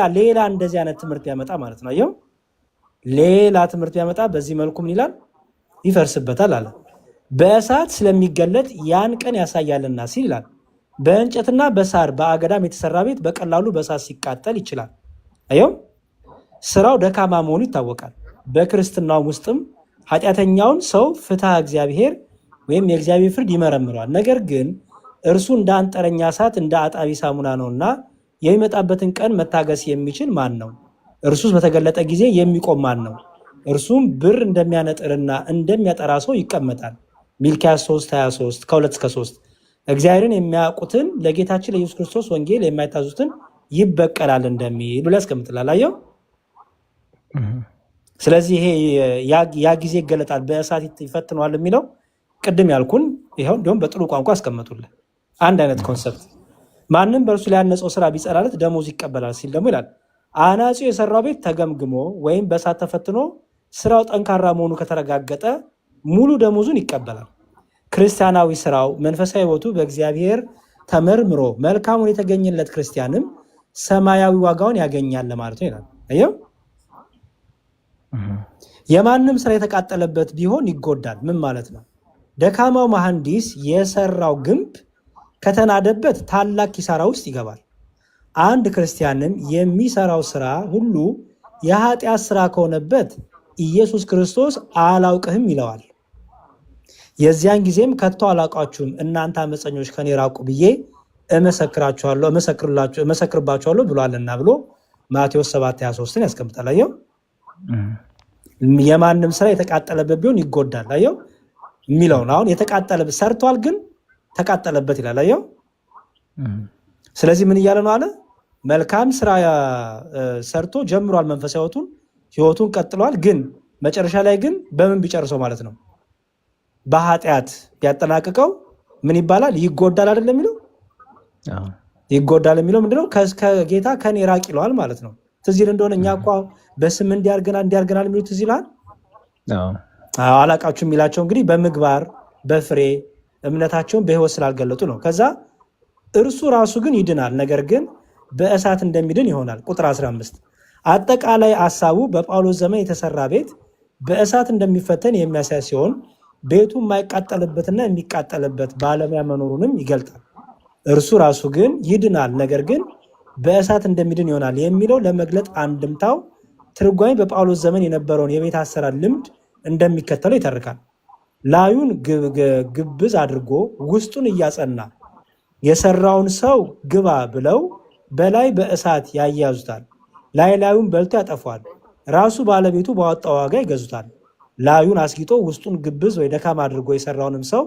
እንደዚህ አይነት ትምህርት ቢያመጣ ማለት ነው። አየው ሌላ ትምህርት ቢያመጣ በዚህ መልኩ ምን ይላል? ይፈርስበታል አለ። በእሳት ስለሚገለጥ ያን ቀን ያሳያልና ሲል ይላል። በእንጨትና በሳር በአገዳም የተሰራ ቤት በቀላሉ በእሳት ሲቃጠል ይችላል። አየው ስራው ደካማ መሆኑ ይታወቃል። በክርስትናው ውስጥም ኃጢአተኛውን ሰው ፍትሐ እግዚአብሔር ወይም የእግዚአብሔር ፍርድ ይመረምረዋል። ነገር ግን እርሱ እንደ አንጥረኛ እሳት እንደ አጣቢ ሳሙና ነውና የሚመጣበትን ቀን መታገስ የሚችል ማን ነው? እርሱስ በተገለጠ ጊዜ የሚቆም ማን ነው? እርሱም ብር እንደሚያነጥርና እንደሚያጠራ ሰው ይቀመጣል። ሚልክያስ 3:23 ከ2-3 እግዚአብሔርን የሚያውቁትን ለጌታችን ለኢየሱስ ክርስቶስ ወንጌል የማይታዙትን ይበቀላል እንደሚል ብሎ ያስቀምጥላል። አየው ስለዚህ ይሄ ያ ጊዜ ይገለጣል በእሳት ይፈትነዋል የሚለው ቅድም ያልኩን ይኸው እንዲሁም በጥሩ ቋንቋ አስቀመጡልን። አንድ አይነት ኮንሰፕት ማንም በእርሱ ላይ ያነጸው ስራ ቢጸናለት ደሞዝ ይቀበላል ሲል ደግሞ ይላል አናጺው የሰራው ቤት ተገምግሞ ወይም በእሳት ተፈትኖ ስራው ጠንካራ መሆኑ ከተረጋገጠ ሙሉ ደሞዙን ይቀበላል። ክርስቲያናዊ ስራው መንፈሳዊ ሕይወቱ በእግዚአብሔር ተመርምሮ መልካሙን የተገኘለት ክርስቲያንም ሰማያዊ ዋጋውን ያገኛል ለማለት ነው ይላል። አየው የማንም ስራ የተቃጠለበት ቢሆን ይጎዳል። ምን ማለት ነው? ደካማው መሐንዲስ የሰራው ግንብ ከተናደበት ታላቅ ኪሳራ ውስጥ ይገባል። አንድ ክርስቲያንም የሚሰራው ስራ ሁሉ የኃጢአት ስራ ከሆነበት ኢየሱስ ክርስቶስ አላውቅህም ይለዋል። የዚያን ጊዜም ከቶ አላውቃችሁም እናንተ አመፀኞች ከኔ ራቁ ብዬ እመሰክርባችኋለሁ ብሏልና ብሎ ማቴዎስ 7:23 ያስቀምጣል። አየው የማንም ስራ የተቃጠለበት ቢሆን ይጎዳል። አየው የሚለውን አሁን የተቃጠለበት ሰርቷል ግን ተቃጠለበት ይላል። አየው ስለዚህ ምን እያለ ነው አለ? መልካም ስራ ሰርቶ ጀምሯል፣ መንፈሳዊ ህይወቱን ቀጥሏል። ግን መጨረሻ ላይ ግን በምን ቢጨርሰው ማለት ነው? በኃጢአት ቢያጠናቅቀው ምን ይባላል? ይጎዳል አይደለም የሚለው? ይጎዳል የሚለው ምንድነው? ከጌታ ከኔ ራቅ ይለዋል ማለት ነው። ትዝ ይል እንደሆነ እኛ እኮ በስም እንዲያርገናል የሚሉት ትዝ ይልሃል? አላቃችሁ የሚላቸው እንግዲህ በምግባር በፍሬ እምነታቸውን በህይወት ስላልገለጡ ነው። ከዛ እርሱ ራሱ ግን ይድናል፣ ነገር ግን በእሳት እንደሚድን ይሆናል። ቁጥር 15 አጠቃላይ ሐሳቡ በጳውሎስ ዘመን የተሰራ ቤት በእሳት እንደሚፈተን የሚያሳይ ሲሆን ቤቱ የማይቃጠልበትና የሚቃጠልበት ባለሙያ መኖሩንም ይገልጣል። እርሱ ራሱ ግን ይድናል፣ ነገር ግን በእሳት እንደሚድን ይሆናል የሚለው ለመግለጥ አንድምታው ትርጓሜ በጳውሎስ ዘመን የነበረውን የቤት አሰራር ልምድ እንደሚከተለው ይተርካል። ላዩን ግብዝ አድርጎ ውስጡን እያጸና የሰራውን ሰው ግባ ብለው በላይ በእሳት ያያዙታል። ላዩን በልቶ ያጠፏል። ራሱ ባለቤቱ ባወጣው ዋጋ ይገዙታል። ላዩን አስጊጦ ውስጡን ግብዝ ወይ ደካማ አድርጎ የሰራውንም ሰው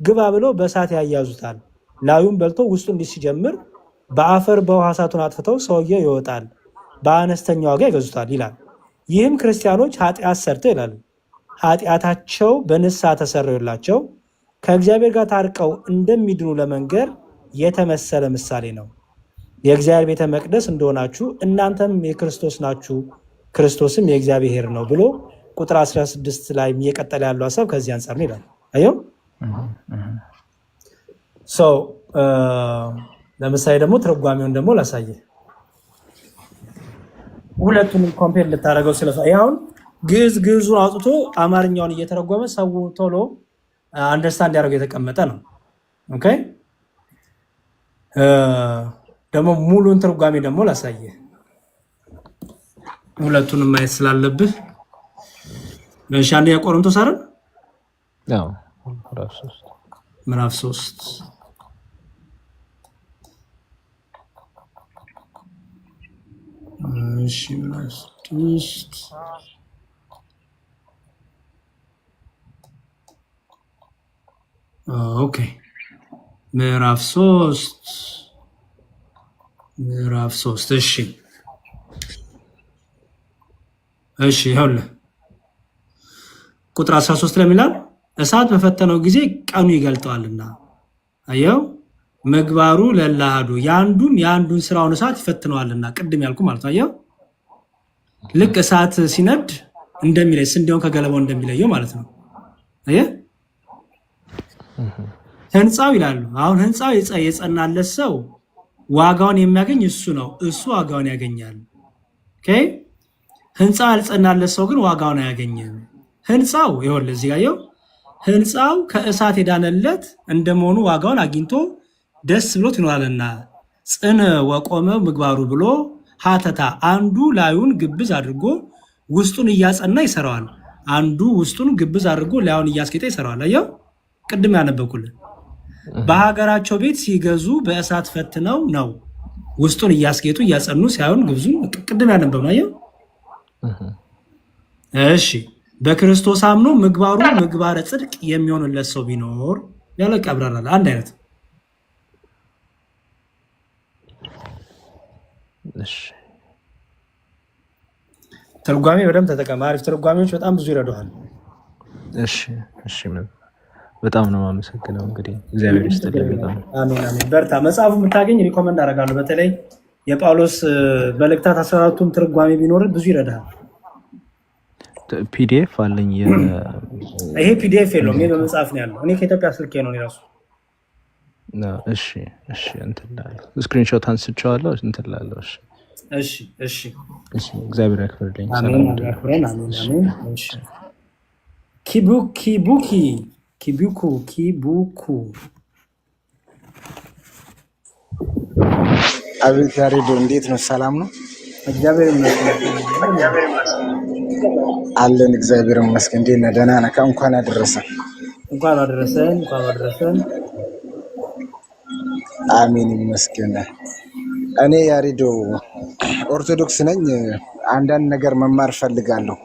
ግባ ብለው በእሳት ያያዙታል። ላዩን በልቶ ውስጡ እንዲህ ሲጀምር በአፈር በውሃ እሳቱን አጥፍተው ሰውየው ይወጣል፣ በአነስተኛ ዋጋ ይገዙታል ይላል። ይህም ክርስቲያኖች ኃጢአት ሰርተው ይላል ኃጢአታቸው በንስሐ ተሰረዩላቸው ከእግዚአብሔር ጋር ታርቀው እንደሚድኑ ለመንገር የተመሰለ ምሳሌ ነው። የእግዚአብሔር ቤተ መቅደስ እንደሆናችሁ እናንተም የክርስቶስ ናችሁ፣ ክርስቶስም የእግዚአብሔር ነው ብሎ ቁጥር 16 ላይ እየቀጠለ ያለው ሀሳብ ከዚህ አንጻር ነው ይላል። አየው ለምሳሌ ደግሞ ትርጓሜውን ደግሞ ላሳየ ሁለቱንም ኮምፔር ልታደርገው ስለፋ አሁን ግዕዙን አውጥቶ አማርኛውን እየተረጎመ ሰው ቶሎ አንደርስታንድ ያደርገው የተቀመጠ ነው። ኦኬ ደግሞ ሙሉን ትርጓሜ ደግሞ ላሳየ ሁለቱንም ማየት ስላለብህ እሺ። አንደኛ ቆሮንቶስ አይደል? አዎ ምዕራፍ 3 እሺ ምዕራፍ 3 ኦኬ ምዕራፍ 3 ምዕራፍ 3 እሺ እሺ ይኸውልህ ቁጥር 13 ላይ ይላል እሳት በፈተነው ጊዜ ቀኑ ይገልጠዋልና አየው ምግባሩ ለላሃዱ ያንዱን ስራውን እሳት ይፈትነዋልና ቅድም ያልኩ ማለት ነው። አየው ልክ እሳት ሲነድ እንደሚለይ ስንዴውን ከገለባው እንደሚለየው ማለት ነው። አየህ ህንፃው ይላሉ። አሁን ህንፃው የጸናለት ሰው ዋጋውን የሚያገኝ እሱ ነው። እሱ ዋጋውን ያገኛል። ኦኬ ህንፃው ያልጸናለት ሰው ግን ዋጋውን አያገኝም። ህንፃው ይኸውልህ እዚህ ጋር ይኸው ህንፃው ከእሳት የዳነለት እንደመሆኑ ዋጋውን አግኝቶ ደስ ብሎት ይኖራልና ጽን ወቆመ ምግባሩ ብሎ ሀተታ አንዱ ላዩን ግብዝ አድርጎ ውስጡን እያጸና ይሰራዋል። አንዱ ውስጡን ግብዝ አድርጎ ላዩን እያስጌጠ ይሰራዋል። አየው ቅድም ያነበብኩልህ በሀገራቸው ቤት ሲገዙ በእሳት ፈትነው ነው ውስጡን እያስጌጡ እያጸኑ ሳይሆን ግብዙን ቅድም ያነበብነው አየው። እሺ በክርስቶስ አምኖ ምግባሩ ምግባረ ጽድቅ የሚሆንለት ሰው ቢኖር ያለ ቀብራራል አንድ አይነት ትርጓሜ በደንብ ተጠቀም። አሪፍ ትርጓሜዎች በጣም ብዙ ይረዳዋል። እሺ በጣም ነው የማመሰግነው። እንግዲህ እግዚአብሔር ይስጥልኝ። በጣም አሜን። በርታ። መጽሐፉ የምታገኝ ሪኮመንድ አደርጋለሁ። በተለይ የጳውሎስ መልእክታት 14ቱም ትርጓሜ ቢኖር ብዙ ይረዳል። ፒዲኤፍ አለኝ። ይሄ ፒዲኤፍ የለውም፣ ይሄ በመጽሐፍ ነው ያለው። እኔ ከኢትዮጵያ ስልኬ ነው ራሱ። እሺ እንትን እላለሁ፣ ስክሪንሾት አንስቼዋለሁ። እንትን እላለሁ። እሺ እግዚአብሔር ያክብርልኝ። አሜን። እሺ ኪቡኩ አቤት ያሬዶ እንዴት ነው? ሰላም ነው? እግዚአብሔር ይመስገን አለን። እግዚአብሔር ይመስገን። እንዴት ነህ? ደህና ነህ? እንኳን አደረሰን። እንኳን አደረሰን። አሜን ይመስገን። እኔ ያሬዶ ኦርቶዶክስ ነኝ። አንዳንድ ነገር መማር ፈልጋለሁ።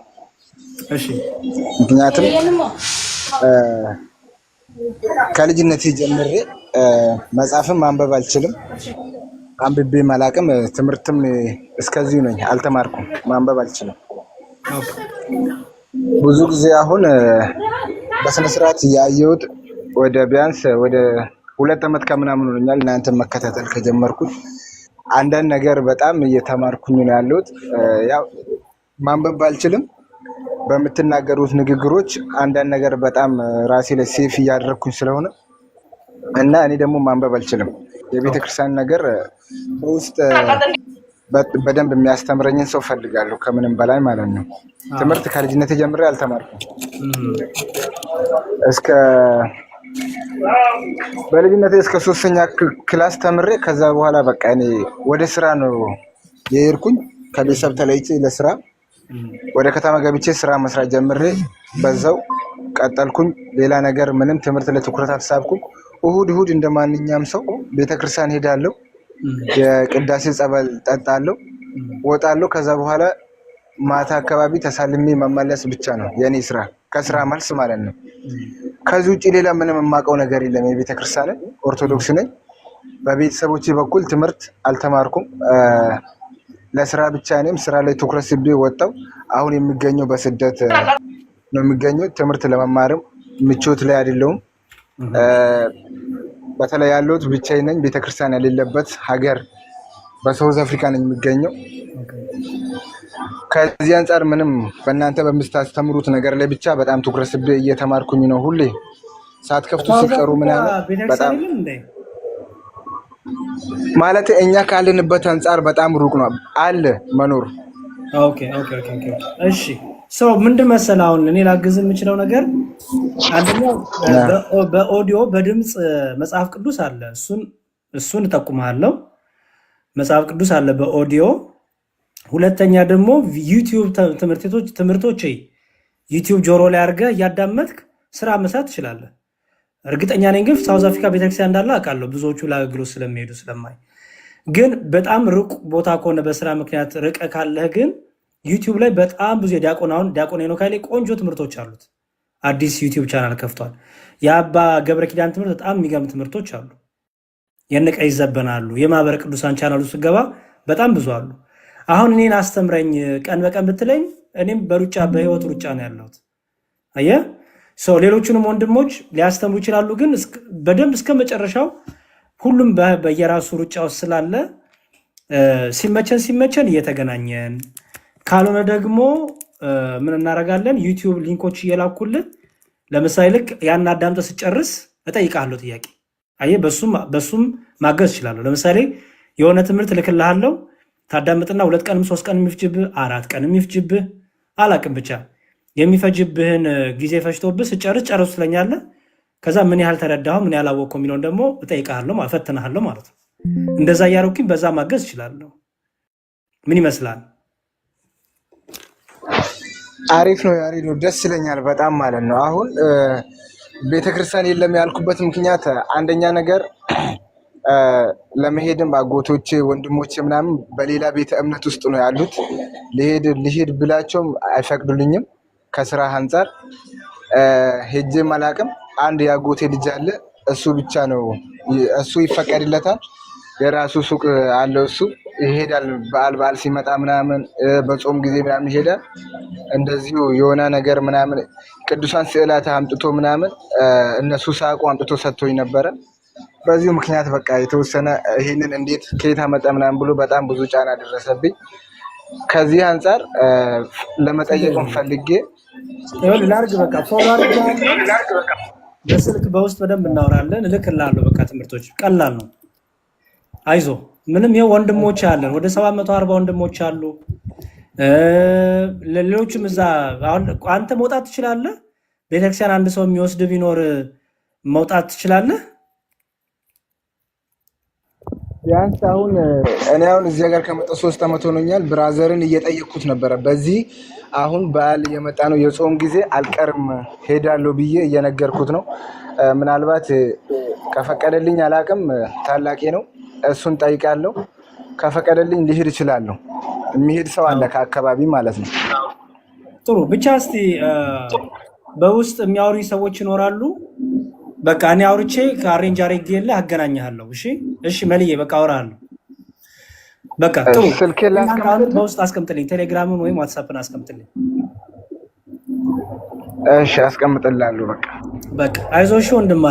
እሺ ምክንያቱም ከልጅነቴ ጀምሬ መጽሐፍም ማንበብ አልችልም፣ አንብቤም አላቅም። ትምህርትም እስከዚሁ ነኝ፣ አልተማርኩም፣ ማንበብ አልችልም። ብዙ ጊዜ አሁን በስነስርዓት ያየሁት ቢያንስ ወደ 2 ዓመት ከምናምን ሆኖኛል እናንተን መከታተል ከጀመርኩት። አንዳንድ ነገር በጣም እየተማርኩኝ ነው ያለሁት። ያው ማንበብ ባልችልም በምትናገሩት ንግግሮች አንዳንድ ነገር በጣም ራሴ ላይ ሴፍ እያደረግኩኝ ስለሆነ እና እኔ ደግሞ ማንበብ አልችልም። የቤተክርስቲያን ነገር በውስጥ በደንብ የሚያስተምረኝን ሰው ፈልጋለሁ፣ ከምንም በላይ ማለት ነው። ትምህርት ከልጅነት ጀምሬ አልተማርኩም። በልጅነት እስከ 3ኛ ክላስ ተምሬ ከዛ በኋላ በቃ እኔ ወደ ስራ ነው የሄድኩኝ። ከቤተሰብ ተለይቼ ለስራ ወደ ከተማ ገብቼ ስራ መስራት ጀምሬ በዛው ቀጠልኩኝ። ሌላ ነገር ምንም ትምህርት ላይ ትኩረት አልሳብኩም። እሁድ እንደማንኛውም ሰው ቤተክርስቲያን ሄዳለሁ፣ የቅዳሴ ጸበል ጠጣለሁ፣ ወጣለሁ። ከዛ በኋላ ማታ አካባቢ ተሳልሜ መመለስ ብቻ ነው የኔ ስራ፣ ከስራ መልስ ማለት ነው። ከዚህ ውጭ ሌላ ምንም የማውቀው ነገር የለም። የቤተክርስቲያን ኦርቶዶክስ ነኝ። በቤተሰቦቼ በኩል ትምህርት አልተማርኩም። ለስራ ብቻ እኔም ስራ ላይ ትኩረት ስቤ ወጣው። አሁን የሚገኘው በስደት ነው የሚገኘው። ትምህርት ለመማርም ምቾት ላይ አይደለሁም። በተለይ ያለሁት ብቻዬን ነኝ። ቤተክርስቲያን የሌለበት ሀገር በሳውዝ አፍሪካ ነኝ የሚገኘው። ከዚህ አንጻር ምንም በእናንተ በምታስተምሩት ነገር ላይ ብቻ በጣም ትኩረት ስቤ እየተማርኩኝ ነው። ሁሌ ሳትከፍቱ ሲቀሩ ምናምን በጣም ማለት እኛ ካለንበት አንጻር በጣም ሩቅ ነው አለ መኖር። ኦኬ እሺ ሰው ምንድን መሰለህ አሁን እኔ ላግዝ የምችለው ነገር አንደኛው በኦዲዮ በድምፅ መጽሐፍ ቅዱስ አለ። እሱን እጠቁምሃለሁ። መጽሐፍ ቅዱስ አለ በኦዲዮ። ሁለተኛ ደግሞ ዩቲዩብ ትምህርቶች ዩቲዩብ ጆሮ ላይ አድርገህ እያዳመጥክ ስራ መስራት ትችላለህ። እርግጠኛ ነኝ ግን ሳውዝ አፍሪካ ቤተክርስቲያን እንዳለ አውቃለሁ። ብዙዎቹ ለአገልግሎት ስለሚሄዱ ስለማይ ግን በጣም ሩቅ ቦታ ከሆነ በስራ ምክንያት ርቀህ ካለህ ግን ዩቲዩብ ላይ በጣም ብዙ ዲያቆን ሄኖክ ኃይሌ ቆንጆ ትምህርቶች አሉት። አዲስ ዩቲዩብ ቻናል ከፍቷል። የአባ ገብረ ኪዳን ትምህርት በጣም የሚገርም ትምህርቶች አሉ። የነቀይ ይዘበናሉ። የማህበረ ቅዱሳን ቻናሉ ስገባ በጣም ብዙ አሉ። አሁን እኔን አስተምረኝ ቀን በቀን ብትለኝ እኔም በሩጫ በህይወት ሩጫ ነው ያለሁት። አየህ ሰው ሌሎቹንም ወንድሞች ሊያስተምሩ ይችላሉ፣ ግን በደንብ እስከ መጨረሻው ሁሉም በየራሱ ሩጫ ውስጥ ስላለ ሲመቸን እየተገናኘን ካልሆነ ደግሞ ምን እናደርጋለን? ዩቲዩብ ሊንኮች እየላኩልን ለምሳሌ ልክ ያን አዳምጠህ ስጨርስ እጠይቃለሁ ጥያቄ። አየህ በሱም ማገዝ እችላለሁ። ለምሳሌ የሆነ ትምህርት ልክልሃለሁ ታዳምጥና 2 ቀንም 3 ቀንም የሚፍጅብህ 4 ቀንም የሚፍጅብህ አላቅም ብቻ የሚፈጅብህን ጊዜ ፈጅቶብህ ስጨርስ ጨርሱ ትለኛለህ። ከዛ ምን ያህል ተረዳኸው ምን ያህል አወቅኸው የሚለውን ደግሞ እጠይቅሃለሁ፣ እፈትንሃለሁ ማለት ነው። እንደዛ እያደረኩኝ በዛ ማገዝ እችላለሁ። ምን ይመስላል? አሪፍ ነው ያሬድ ነው፣ ደስ ይለኛል በጣም ማለት ነው። አሁን ቤተክርስቲያን የለም ያልኩበት ምክንያት አንደኛ ነገር ለመሄድም አጎቶቼ ወንድሞቼ ምናምን በሌላ ቤተ እምነት ውስጥ ነው ያሉት። ልሄድ ብላቸውም አይፈቅዱልኝም ከስራ አንጻር። ሄጄም አላቅም። አንድ የአጎቴ ልጅ አለ፣ እሱ ብቻ ነው እሱ ይፈቀድለታል። የራሱ ሱቅ አለው፣ እሱ ይሄዳል። በዓል ሲመጣ ምናምን በጾም ጊዜ ምናምን ይሄዳል። እንደዚሁ የሆነ ነገር ምናምን ቅዱሳን ስዕላት አምጥቶ ምናምን እነሱ ሳቁ አምጥቶ ሰጥቶኝ ነበረ። በዚሁ ምክንያት በቃ የተወሰነ ይሄንን እንዴት ከየት አመጣ ምናምን ብሎ በጣም ብዙ ጫና ደረሰብኝ። ከዚህ አንጻር ለመጠየቅም ፈልጌ ላርግ በቃ ፎሎ አድርገው በስልክ በውስጥ በደንብ እናወራለን። እልክልሃለሁ። በቃ ትምህርቶች ቀላል ነው። አይዞ ምንም ይኸው ወንድሞች አለን፣ ወደ 740 ወንድሞች አሉ። ሌሎችም እዛ አሁን አንተ መውጣት ትችላለህ። ቤተክርስቲያን አንድ ሰው የሚወስድ ቢኖር መውጣት ትችላለህ። ቢያንስ አሁን እኔ እዚህ ሀገር ከመጣሁ 3 ዓመት ሆኖኛል። ብራዘርን እየጠየቅኩት ነበረ። በዚህ አሁን በዓል እየመጣ ነው፣ የጾም ጊዜ አልቀርም ሄዳለሁ ብዬ እየነገርኩት ነው። ምናልባት ከፈቀደልኝ አላቅም፣ ታላቄ ነው፣ እሱን ጠይቃለሁ። ከፈቀደልኝ ሊሄድ እችላለሁ። የሚሄድ ሰው አለ ከአካባቢ ማለት ነው። ጥሩ ብቻ እስቲ በውስጥ የሚያወሩ ሰዎች ይኖራሉ። በቃ እኔ አውርቼ ከአሬንጅ አድርጌልህ አገናኝሃለሁ። እሺ መልዬ በቃ አወራለሁ። በቃ ጥሩ ስልኬን ላስቀምጥ፣ በውስጥ አስቀምጥልኝ፣ ቴሌግራምን ወይም ዋትስአፕን አስቀምጥልኝ። እሺ አስቀምጥልሃለሁ። በቃ አይዞህ። እሺ ወንድም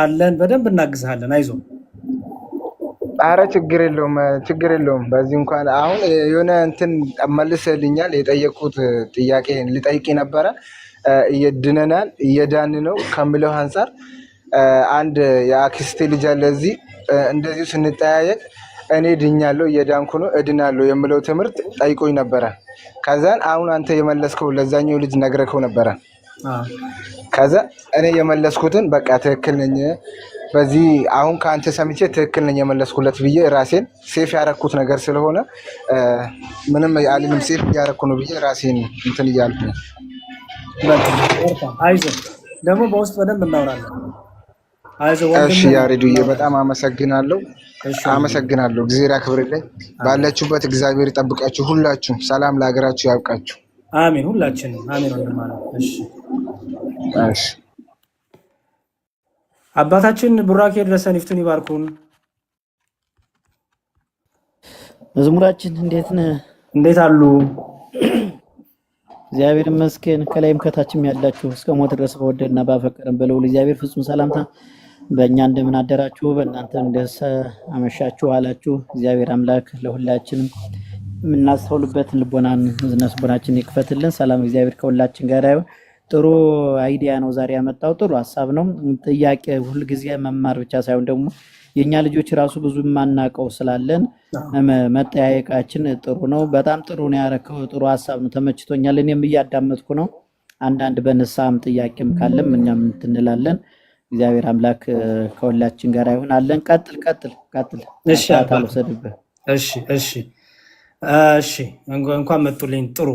አለን በደንብ እናግዝሃለን። አይዞህ። አረ ችግር የለውም። በዚህ እንኳን አሁን የሆነ እንትን መልሰልኛል። የጠየቁት ጥያቄ ልጠይቅ ነበረ። እየዳን ነው ከምለው አንጻር አንድ የአክስቴ ልጅ አለ እዚህ። እንደዚሁ ስንጠያየቅ እኔ ድኛለሁ፣ እየዳንኩ ነው፣ እድናለሁ የምለው ትምህርት ጠይቆኝ ነበረ። ከዛን አሁን አንተ የመለስከው ለዛኛው ልጅ ነግረከው ነበረ። ከዛ እኔ የመለስኩትን በቃ ትክክል ነኝ፣ በዚህ አሁን ከአንተ ሰምቼ ትክክል ነኝ የመለስኩለት ብዬ ራሴን ሴፍ ያረኩት ነገር ስለሆነ ምንም አልልም። ሴፍ እያረኩ ነው ብዬ ራሴን እንትን እያልኩ ነው። አይዞህ ደግሞ በውስጥ በደንብ እናወራለን። እሺ ያሬዱዬ በጣም አመሰግናለሁ። እግዚአብሔር ያክብርልኝ። ባላችሁበት እግዚአብሔር ይጠብቃችሁ። ሁላችሁም ሰላም ለሀገራችሁ ያብቃችሁ። አሜን። ሁላችንም አሜን። ወንድማለን። እሺ አባታችን ቡራኬ ድረሰን ይፍቱን ይባርኩን። መዝሙራችን እንዴት አሉ? እግዚአብሔር ይመስገን። ከላይም ከታችም ያላችሁ እስከ ሞት ድረስ በወደድና ባፈቀረን በልዑል እግዚአብሔር ፍጹም ሰላምታ በእኛ እንደምን አደራችሁ፣ በእናንተ እንደስ አመሻችሁ አላችሁ። እግዚአብሔር አምላክ ለሁላችንም የምናስተውልበትን ልቦናን ዝነስቦናችን ይክፈትልን። ሰላም እግዚአብሔር ከሁላችን ጋር ይሁን። ጥሩ አይዲያ ነው ዛሬ ያመጣው፣ ጥሩ ሀሳብ ነው። ጥያቄ ሁልጊዜ መማር ብቻ ሳይሆን ደግሞ የኛ ልጆች ራሱ ብዙ የማናውቀው ስላለን መጠያየቃችን ጥሩ ነው። በጣም ጥሩ ነው ያረከው፣ ጥሩ ሀሳብ ነው፣ ተመችቶኛል። እኔም እያዳመጥኩ ነው። አንዳንድ በንስሐም ጥያቄም ካለም እኛም እንላለን። እግዚአብሔር አምላክ ከሁላችን ጋር ይሁን። አለን። ቀጥል። እሺ አልወሰድብህ። እሺ እንኳን መጡልኝ። ጥሩ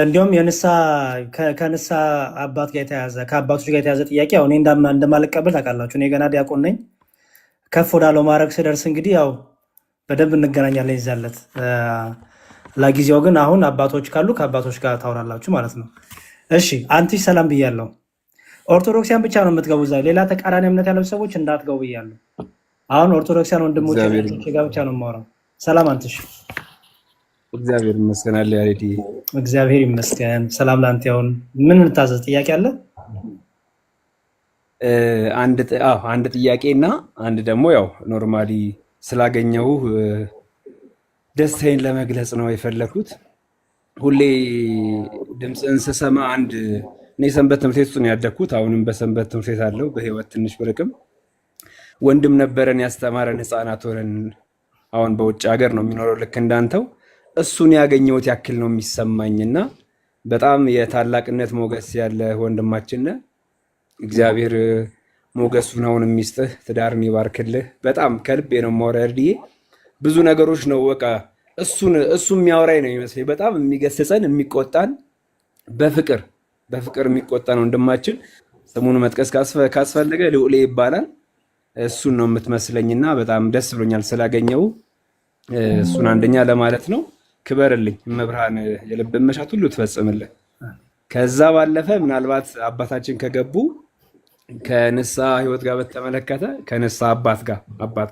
እንዲሁም ከንሳ አባት ጋር የተያዘ ከአባቶች ጋር የተያዘ ጥያቄ ያው እኔ እንደማልቀበል ታውቃላችሁ። እኔ ገና ዲያቆን ነኝ። ከፍ ወዳለው ማድረግ ስደርስ እንግዲህ ያው በደንብ እንገናኛለን ይዛለት። ለጊዜው ግን አሁን አባቶች ካሉ ከአባቶች ጋር ታወራላችሁ ማለት ነው። እሺ አንቺ ሰላም ብያለሁ። ኦርቶዶክሲያን ብቻ ነው የምትገቡ እዛ። ሌላ ተቃራኒ እምነት ያለው ሰዎች እንዳትገቡ ብያለሁ። አሁን ኦርቶዶክሳን ወንድሞቼ እግዚአብሔር ጋር ብቻ ነው የማወራው። ሰላም አንተሽ? እግዚአብሔር ይመስገን አለ ያሬዲ። እግዚአብሔር ይመስገን። ሰላም ላንተ ይሁን። ምን እንታዘዝ? ጥያቄ አለ? አንድ ጥያቄ እና አንድ ደግሞ ያው ኖርማሊ ስላገኘው ደስታዬን ለመግለጽ ነው የፈለኩት። ሁሌ ድምፅህን ስሰማ እኔ ሰንበት ትምህርት ቤት ውስጥ ነው ያደግኩት። አሁንም በሰንበት ትምህርት ቤት አለው። በህይወት ትንሽ ብርቅም ወንድም ነበረን ያስተማረን ህፃናት ሆነን። አሁን በውጭ ሀገር ነው የሚኖረው ልክ እንዳንተው። እሱን ያገኘሁት ያክል ነው የሚሰማኝና በጣም የታላቅነት ሞገስ ያለ ወንድማችን ነህ። እግዚአብሔር ሞገሱን አሁን የሚስጥህ፣ ትዳርን ይባርክልህ። በጣም ከልቤ ነው የማወራህ። ብዙ ነገሮች ነው በቃ እሱ የሚያወራኝ ነው የሚመስለኝ። በጣም የሚገስጸን የሚቆጣን፣ በፍቅር የሚቆጣን ወንድማችን። ስሙን መጥቀስ ካስፈለገ ልዑሌ ይባላል። እሱን ነው የምትመስለኝና በጣም ደስ ብሎኛል ስላገኘው። እሱን አንደኛ ለማለት ነው። ክበርልኝ። መብርሃን የልብን መሻት ሁሉ ትፈጽምልህ። ከዛ ባለፈ ምናልባት አባታችን ከገቡ ከንስሐ ህይወት ጋር በተመለከተ ከንስሐ አባት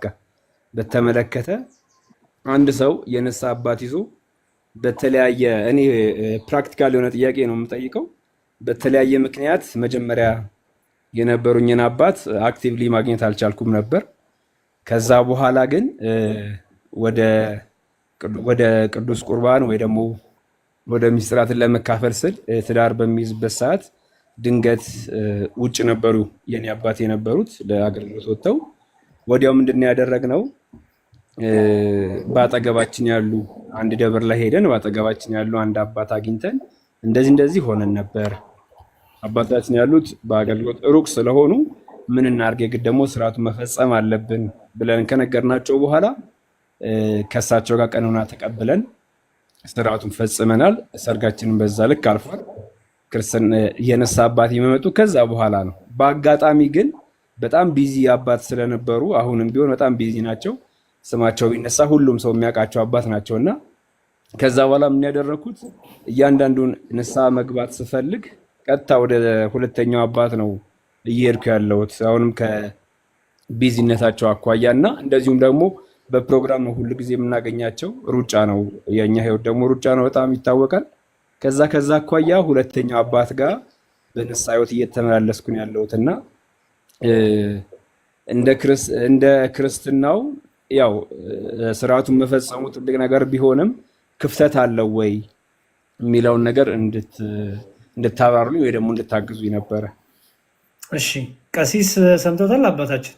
ጋር በተመለከተ አንድ ሰው የንስሐ አባት ይዞ በተለያየ እኔ ፕራክቲካል የሆነ ጥያቄ ነው የምጠይቀው። በተለያየ ምክንያት መጀመሪያ የነበሩኝን አባት አክቲቭሊ ማግኘት አልቻልኩም ነበር። ከዛ በኋላ ግን ወደ ቅዱስ ቁርባን ወይ ደግሞ ወደ ሚስጥራትን ለመካፈል ስል ትዳር በሚይዝበት ሰዓት ድንገት ውጭ ነበሩ የኔ አባት የነበሩት ለአገልግሎት ወጥተው። ወዲያው ምንድን ነው ያደረግነው? በአጠገባችን ያሉ አንድ ደብር ላይ ሄደን በአጠገባችን ያሉ አንድ አባት አግኝተን እንደዚህ ሆነን ነበር። አባታችን ያሉት በአገልግሎት ሩቅ ስለሆኑ ምን እናድርግ፣ የግድ ደግሞ ስርዓቱን መፈጸም አለብን ብለን ከነገርናቸው በኋላ ከእሳቸው ጋር ቀኖና ተቀብለን ስርዓቱን ፈጽመናል። ሰርጋችንን በዛ ልክ አልፏል። ክርስትና የነሳ አባት የሚመጡ ከዛ በኋላ ነው። በአጋጣሚ ግን በጣም ቢዚ አባት ስለነበሩ አሁንም ቢሆን በጣም ቢዚ ናቸው። ስማቸው ቢነሳ ሁሉም ሰው የሚያውቃቸው አባት ናቸውና ከዛ በኋላ ምን ያደረኩት እያንዳንዱን ንስሐ መግባት ስፈልግ ቀጥታ ወደ ሁለተኛው አባት ነው እየሄድኩ ያለሁት። አሁንም ከቢዚነታቸው አኳያና እንደዚሁም ደግሞ በፕሮግራም ነው ሁሉ ጊዜ የምናገኛቸው። ሩጫ ነው የኛ ህይወት ደግሞ ሩጫ ነው፣ በጣም ይታወቃል። ከዛ አኳያ ሁለተኛው አባት ጋር በንስሐ ህይወት እየተመላለስኩ ነው ያለሁትና እንደ ክርስትናው ያው ስርዓቱን መፈጸሙ ትልቅ ነገር ቢሆንም ክፍተት አለው ወይ የሚለውን ነገር እንድታብራሩልኝ ወይ ደግሞ እንድታግዙኝ ነበረ። እሺ ቀሲስ ሰምቶታል አባታችን?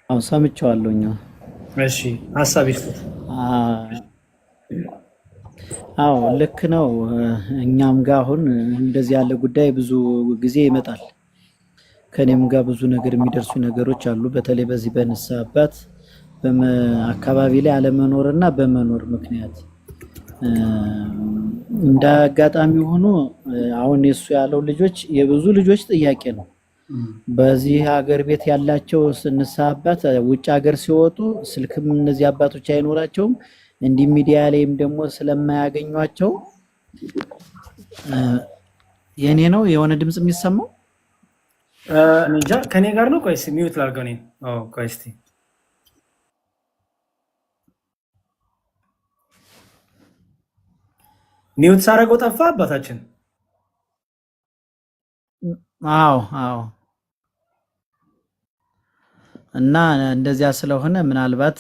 አዎ ሰምቼዋለሁኝ። እሺ ሀሳብ ይስጡት። አዎ ልክ ነው። እኛም ጋር አሁን እንደዚህ ያለ ጉዳይ ብዙ ጊዜ ይመጣል። ከኔም ጋር ብዙ ነገር የሚደርሱ ነገሮች አሉ። በተለይ በዚህ በንስሐ አባት አካባቢ ላይ አለመኖርና በመኖር ምክንያት እንደ አጋጣሚ ሆኖ አሁን የሱ ያለው ልጆች የብዙ ልጆች ጥያቄ ነው። በዚህ ሀገር ቤት ያላቸው ንስሐ አባት ውጭ ሀገር ሲወጡ ስልክም እነዚህ አባቶች አይኖራቸውም። እንዲህ ሚዲያ ላይም ደግሞ ስለማያገኟቸው የኔ ነው የሆነ ድምጽ የሚሰማው እንጃ ከኔ ጋር ነው። ቆይስ ሚውት ላድርገው እኔ። ቆይ እስኪ ሚውት ሳደርገው ጠፋ አባታችን። አዎ እና እንደዚያ ስለሆነ ምናልባት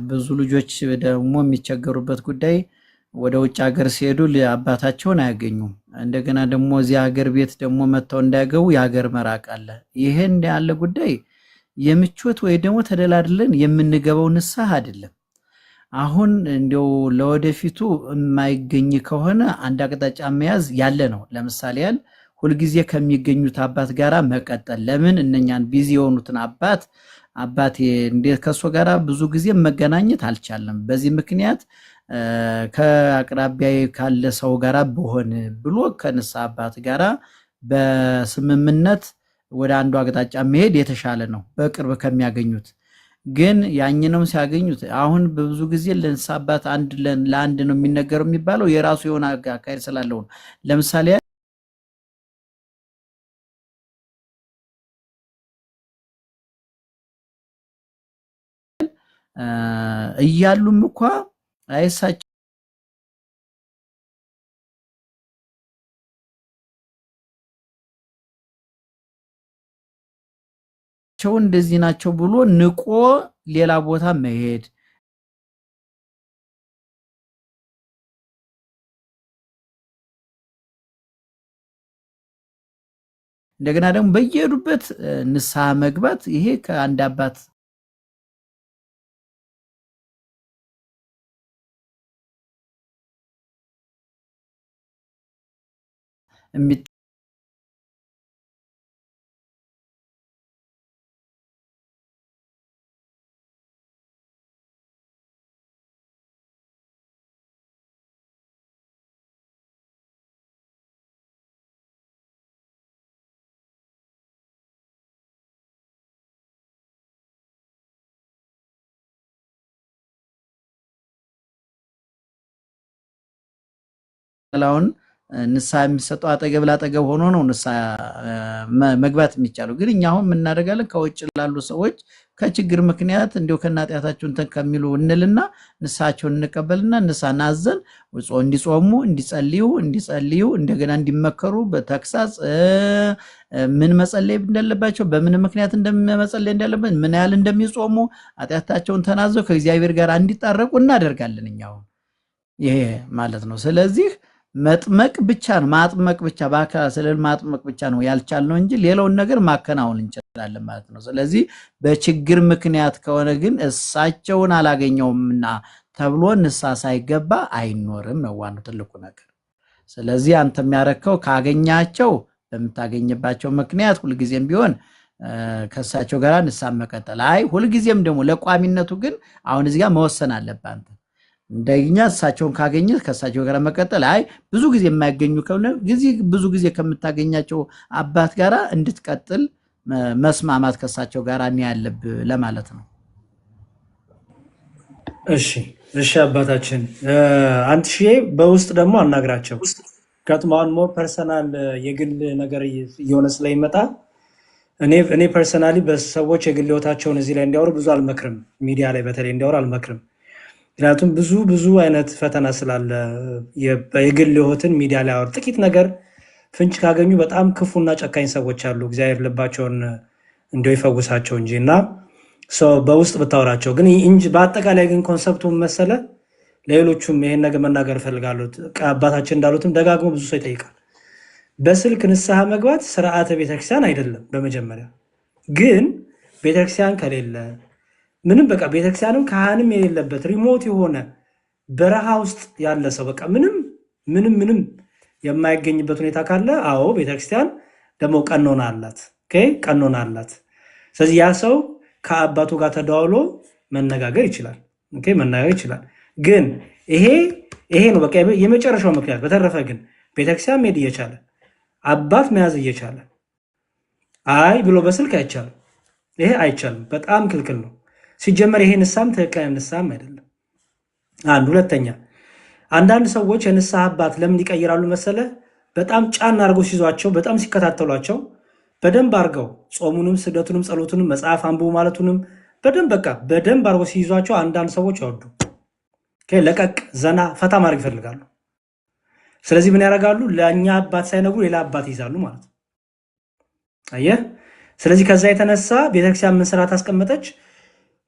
ብዙ ልጆች ደግሞ የሚቸገሩበት ጉዳይ ወደ ውጭ ሀገር ሲሄዱ አባታቸውን አያገኙም። እንደገና ደግሞ እዚህ ሀገር ቤት ደግሞ መጥተው እንዳያገቡ የሀገር መራቅ አለ። ይሄን ያለ ጉዳይ የምቾት ወይ ደግሞ ተደላድለን የምንገባው ንስሐ አይደለም። አሁን እንደው ለወደፊቱ የማይገኝ ከሆነ አንድ አቅጣጫ መያዝ ያለ ነው። ለምሳሌ ያህል ሁልጊዜ ከሚገኙት አባት ጋራ መቀጠል። ለምን እነኛን ቢዚ የሆኑትን አባቴ እንዴት ከሱ ጋራ ብዙ ጊዜ መገናኘት አልቻለም፣ በዚህ ምክንያት ከአቅራቢያ ካለ ሰው ጋራ በሆነ ብሎ ከንስሐ አባት ጋራ በስምምነት ወደ አንዱ አቅጣጫ መሄድ የተሻለ ነው በቅርብ ከሚያገኙት። ግን ያንንም ሲያገኙት አሁን በብዙ ጊዜ ለንስሐ አባት ለአንድ ነው የሚነገረው የሚባለው የራሱ የሆነ አካሄድ ስላለው ነው። ለምሳሌ እያሉም እኮ አይሳቸው እንደዚህ ናቸው ብሎ ንቆ ሌላ ቦታ መሄድ እንደገና ደግሞ በየሄዱበት ንስሐ መግባት ይሄ ከአንድ አባት የሚጠላውን ንስሐ የሚሰጠው አጠገብ ላጠገብ ሆኖ ነው ንስሐ መግባት የሚቻለው። ግን እኛ አሁን የምናደርጋለን ከውጭ ላሉ ሰዎች ከችግር ምክንያት እንዲሁ ከናጢያታቸው እንትን ከሚሉ እንልና ንስሐቸውን እንቀበልና ንስሐ ናዘን እንዲጾሙ እንዲጸልዩ እንደገና እንዲመከሩ በተግሳጽ ምን መጸለይ እንዳለባቸው በምን ምክንያት እንደመጸለይ እንዳለበት ምን ያህል እንደሚጾሙ ኃጢአታቸውን ተናዘው ከእግዚአብሔር ጋር እንዲጣረቁ እናደርጋለን እኛው ይሄ ማለት ነው። ስለዚህ መጥመቅ ብቻ ነው ማጥመቅ ብቻ በአካል ስለል ማጥመቅ ብቻ ነው ያልቻልነው እንጂ ሌላውን ነገር ማከናወን እንችላለን ማለት ነው። ስለዚህ በችግር ምክንያት ከሆነ ግን እሳቸውን አላገኘውምና ተብሎ ንስሐ ሳይገባ አይኖርም ነው ዋናው ትልቁ ነገር። ስለዚህ አንተ የሚያረከው ካገኛቸው በምታገኝባቸው ምክንያት ሁልጊዜም ቢሆን ከእሳቸው ጋር ንስሐ መቀጠል ሁልጊዜም ደግሞ ለቋሚነቱ ግን አሁን እዚህ ጋር መወሰን አለብህ አንተ እንደኛ እሳቸውን ካገኘ ከእሳቸው ጋር መቀጠል ብዙ ጊዜ የማይገኙ ከሆነ ብዙ ጊዜ ከምታገኛቸው አባት ጋር እንድትቀጥል መስማማት ከእሳቸው ጋር ያለብህ ለማለት ነው። እሺ አባታችን አንተ በውስጥ ደግሞ አናግራቸው ከጥማን ሞር ፐርሰናል የግል ነገር የሆነ ስለይመጣ እኔ ፐርሰናሊ በሰዎች የግል ህይወታቸውን እዚህ ላይ እንዲያወሩ ብዙ አልመክርም። ሚዲያ ላይ በተለይ እንዲያወሩ አልመክርም። ምክንያቱም ብዙ አይነት ፈተና ስላለ የግል ህይወትን ሚዲያ ላይ አወር ጥቂት ነገር ፍንጭ ካገኙ በጣም ክፉና ጨካኝ ሰዎች አሉ። እግዚአብሔር ልባቸውን እንደው ይፈውሳቸው እንጂ እና በውስጥ ብታወራቸው ግን እንጂ በአጠቃላይ ግን ኮንሰፕቱን መሰለ ለሌሎቹም ይሄን ነገር መናገር ፈልጋለሁ። አባታችን እንዳሉትም ደጋግሞ ብዙ ሰው ይጠይቃል። በስልክ ንስሐ መግባት ስርዓተ ቤተክርስቲያን አይደለም። በመጀመሪያ ግን ቤተክርስቲያን ከሌለ ምንም በቃ ቤተክርስቲያንም ካህንም የሌለበት ሪሞት የሆነ በረሃ ውስጥ ያለ ሰው በቃ ምንም የማይገኝበት ሁኔታ ካለ ቤተክርስቲያን ደግሞ ቀኖና አላት። ቀኖና አላት። ስለዚህ ያ ሰው ከአባቱ ጋር ተደዋውሎ መነጋገር ይችላል። መነጋገር ይችላል። ግን ይሄ ነው በቃ የመጨረሻው ምክንያት። በተረፈ ግን ቤተክርስቲያን መሄድ እየቻለ አባት መያዝ እየቻለ ብሎ በስልክ አይቻልም። ይሄ አይቻልም። በጣም ክልክል ነው። ሲጀመር ይሄ ንስሐም ትክክለኛ ንስሐም አይደለም። ሁለተኛ አንዳንድ ሰዎች የንስሐ አባት ለምን ይቀይራሉ መሰለ? በጣም ጫና አድርገው ሲይዟቸው፣ በጣም ሲከታተሏቸው፣ በደንብ አድርገው ጾሙንም ስግደቱንም ጸሎቱንም መጽሐፍ አንብቡ ማለቱንም በደንብ አድርገው ሲይዟቸው አንዳንድ ሰዎች ያወዱ ለቀቅ ዘና ፈታ ማድረግ ይፈልጋሉ። ስለዚህ ምን ያደርጋሉ? ለእኛ አባት ሳይነግሩ ሌላ አባት ይይዛሉ ማለት ነው። አየህ። ስለዚህ ከዛ የተነሳ ቤተክርስቲያን ምን ስርዓት አስቀመጠች?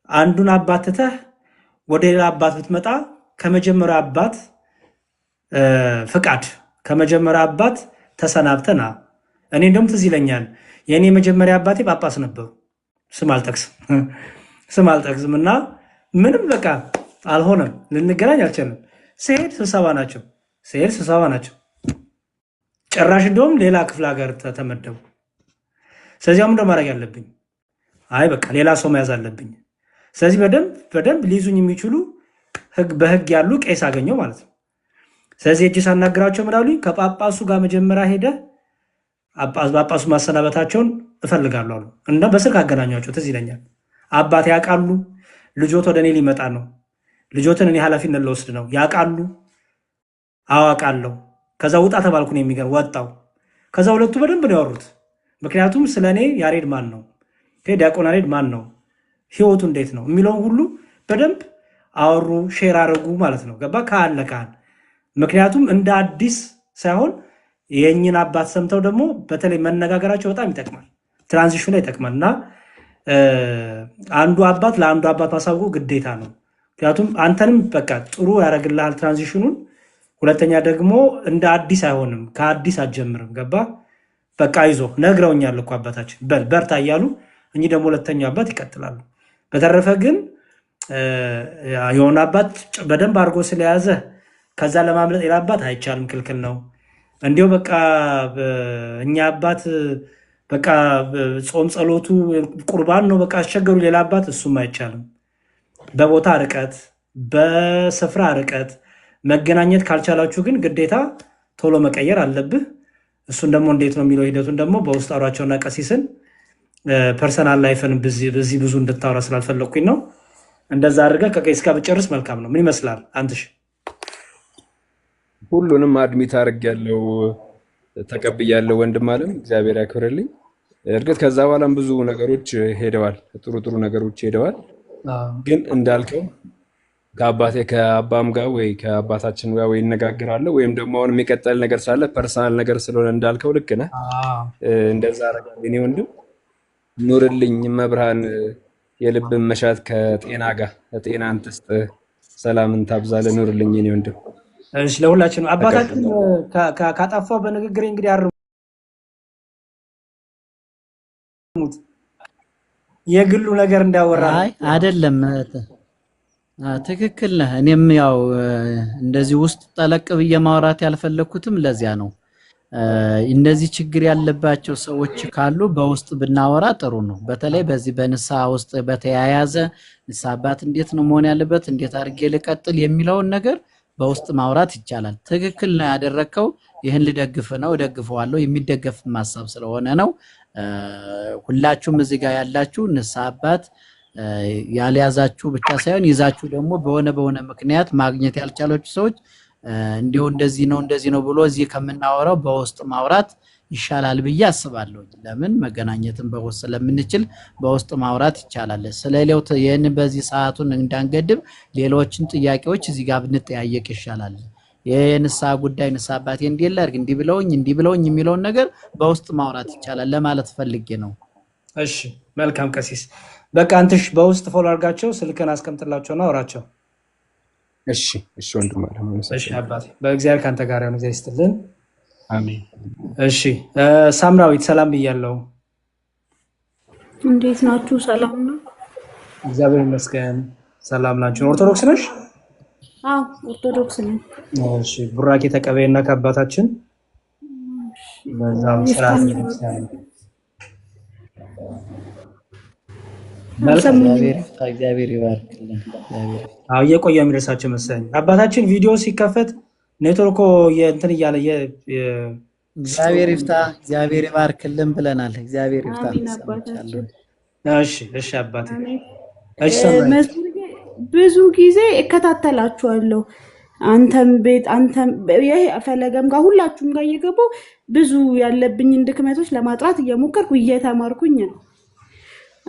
አንዱን አባት ትተህ ወደ ሌላ አባት ብትመጣ ከመጀመሪያ አባት ፍቃድ ከመጀመሪያ አባት ተሰናብተና እኔ እንደውም ትዝ ይለኛል የኔ መጀመሪያ አባቴ ጳጳስ ነበሩ። ስም አልጠቅስም እና ምንም በቃ አልሆነም። ልንገናኝ አልቻለም። ስሄድ ስብሰባ ናቸው። ጭራሽ እንደውም ሌላ ክፍለ ሀገር ተመደቡ። ስለዚህ ምንድን ማድረግ ያለብኝ? በቃ ሌላ ሰው መያዝ አለብኝ። ስለዚህ በደንብ ሊይዙኝ የሚችሉ በህግ ያሉ ቄስ አገኘው ማለት ነው። ስለዚህ እጅ ሳናግራቸው ምናሉኝ ከጳጳሱ ጋር መጀመሪያ ሄደ ጳጳሱ ማሰናበታቸውን እፈልጋለሁ አሉ እና በስልክ አገናኟቸው። ትዝ ይለኛል። አባት ያውቃሉ፣ ልጆት ወደ እኔ ሊመጣ ነው፣ ልጆትን እኔ ኃላፊነት ልወስድ ነው ያውቃሉ። አዋቃለሁ። ከዛ ውጣ ተባልኩን። የሚገርም ወጣው። ከዛ ሁለቱ በደንብ ነው ያወሩት። ምክንያቱም ስለ እኔ ያሬድ ማን ነው፣ ዲያቆን ያሬድ ማን ነው፣ ህይወቱ እንዴት ነው የሚለውን ሁሉ በደንብ አወሩ፣ ሼር አረጉ ማለት ነው። ገባ ካህን ለካህን ምክንያቱም እንደ አዲስ ሳይሆን የእኝን አባት ሰምተው ደግሞ በተለይ መነጋገራቸው በጣም ይጠቅማል፣ ትራንዚሽኑ ላይ ይጠቅማል እና አንዱ አባት ለአንዱ አባት ማሳወቁ ግዴታ ነው። ምክንያቱም አንተንም በቃ ጥሩ ያደርግልሃል ትራንዚሽኑን፣ ሁለተኛ ደግሞ እንደ አዲስ አይሆንም፣ ከአዲስ አትጀምርም። ገባ በቃ ይዞ ነግረውኛል እኮ አባታችን በል በርታ እያሉ እኚህ ደግሞ ሁለተኛው አባት ይቀጥላሉ። በተረፈ ግን የሆነ አባት በደንብ አድርጎ ስለያዘ ከዛ ለማምለጥ ሌላ አባት አይቻልም፣ ክልክል ነው። እንዲሁ በቃ እኛ አባት በቃ ጾም ጸሎቱ ቁርባን ነው በቃ አስቸገሩ ሌላ አባት፣ እሱም አይቻልም። በቦታ ርቀት፣ በስፍራ ርቀት መገናኘት ካልቻላችሁ ግን ግዴታ ቶሎ መቀየር አለብህ። እሱን ደግሞ እንዴት ነው የሚለው ሂደቱን ደግሞ በውስጥ አውራቸውና ቀሲስን ፐርሰናል ላይፍን በዚህ ብዙ እንድታወራ ስላልፈለግኩኝ ነው። እንደዛ አድርገህ ከቀሲስ ጋር ብጨርስ መልካም ነው። ምን ይመስላል አንትሽ? ሁሉንም አድሚት አድርጌያለሁ፣ ተቀብያለሁ። ወንድም አለም እግዚአብሔር ያክብርልኝ። እርግጥ ከዛ በኋላም ብዙ ነገሮች ሄደዋል፣ ጥሩ ጥሩ ነገሮች ሄደዋል። ግን እንዳልከው ከአባቴ ከአባም ጋር ወይ ከአባታችን ጋር ወይ እነጋግራለሁ ወይም ደግሞ አሁን የሚቀጠል ነገር ሳለ ፐርሰናል ነገር ስለሆነ እንዳልከው ልክ ነህ። እንደዛ አደርጋለሁ። እኔ ወንድም ኑርልኝ፣ መብርሃን የልብን መሻት ከጤና ጋር ጤናን ትስጥ፣ ሰላምን ታብዛለ። ኑርልኝ እኔ ወንድም። እሺ ለሁላችንም አባታችን ካጠፋው በንግግር እንግዲህ አርሙት፣ የግሉ ነገር እንዳወራ አይደለም። ትክክል ነህ። እኔም ያው እንደዚህ ውስጥ ጠለቅ ብዬ ማውራት ያልፈለኩትም ለዚያ ነው። እንደዚህ ችግር ያለባቸው ሰዎች ካሉ በውስጥ ብናወራ ጥሩ ነው። በተለይ በዚህ በንስሐ ውስጥ በተያያዘ ንስሐ አባት እንዴት ነው መሆን ያለበት፣ እንዴት አድርጌ ልቀጥል የሚለውን ነገር በውስጥ ማውራት ይቻላል። ትክክል ነው ያደረከው። ይህን ልደግፍ ነው እደግፈዋለሁ፣ የሚደገፍ ማሳብ ስለሆነ ነው። ሁላችሁም እዚህ ጋር ያላችሁ ንስሐ አባት ያልያዛችሁ ብቻ ሳይሆን ይዛችሁ ደግሞ በሆነ ምክንያት ማግኘት ያልቻላችሁ ሰዎች እንዲሁ እንደዚህ ነው ብሎ እዚህ ከምናወራው በውስጥ ማውራት ይሻላል ብዬ አስባለሁ። ለምን መገናኘትን በውስጥ ስለምንችል በውስጥ ማውራት ይቻላል። ስለሌው ይሄን በዚህ ሰዓቱን እንዳንገድብ ሌሎችን ጥያቄዎች እዚህ ጋር ብንጠያየቅ ይሻላል። የንስሐ ጉዳይ ንስሐ አባቴ እንዲላርግ እንዲህ ብለውኝ የሚለውን ነገር በውስጥ ማውራት ይቻላል ለማለት ፈልጌ ነው። እሺ መልካም ቀሲስ፣ በቃ አንተሽ በውስጥ ፎሎ አድርጋቸው፣ ስልክን አስቀምጥላቸውና አውራቸው። እሺ ወንድም አለ። እሺ አባቴ በእግዚአብሔር ካንተ ጋር ይሁን፣ እግዚአብሔር ይስጥልን። አሜን። እሺ ሳምራዊት ሰላም ብያለሁ። እንዴት ናችሁ? ሰላም ነው? እግዚአብሔር ይመስገን። ሰላም ናችሁ? ኦርቶዶክስ ነሽ? አዎ ኦርቶዶክስ ነኝ። እሺ ቡራኬ ተቀበይና ከአባታችን በዛም ስርዓት ነው። እግዚአብሔር ይባርክልን። እየቆየ የሚደርሳቸው መሰለኝ። አባታችን ቪዲዮ ሲከፈት ኔትወርኮ የእንትን እያለ እግዚአብሔር ይባርክልን ብለናል። እግዚአብሔር ይፍታ። እሺ አባቴ። ብዙ ጊዜ እከታተላችኋለሁ። አንተም ቤት ይሄ ፈለገም ጋር ሁላችሁም ጋር እየገባሁ ብዙ ያለብኝን ድክመቶች ለማጥራት እየሞከርኩ እየተማርኩኝ ነው።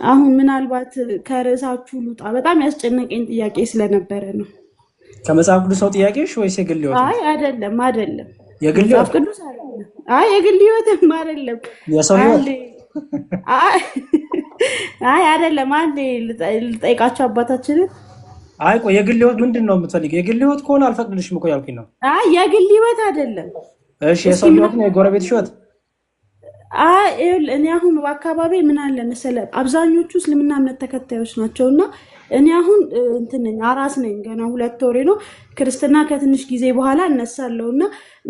አሁን ምናልባት ከርዕሳችሁ ልውጣ። በጣም ያስጨነቀኝ ጥያቄ ስለነበረ ነው። ከመጽሐፍ ቅዱስ ነው ጥያቄሽ ወይስ የግል ህይወት? አይ አይደለም። የግል መጽሐፍ ቅዱስ አይደለም። አይ የግል ህይወትም አይደለም። የሰው ህይወት? አይ አይደለም። አንዴ ልጠይቃቸው አባታችንን። አይ ቆይ የግል ህይወት ምንድን ነው የምትፈልጊው? የግል ህይወት ከሆነ አልፈቅድልሽም እኮ ያልኩኝ ነው። አይ የግል ህይወት አይደለም። እሺ የሰው ህይወት ነው? የጎረቤትሽ ህይወት? እኔ አሁን በአካባቢ ምን አለ መሰለህ፣ አብዛኞቹ እስልምና እምነት ተከታዮች ናቸው እና እኔ አሁን አራስ ነኝ፣ ገና 2 ወሬ ነው። ክርስትና ከትንሽ ጊዜ በኋላ እነሳለሁ እና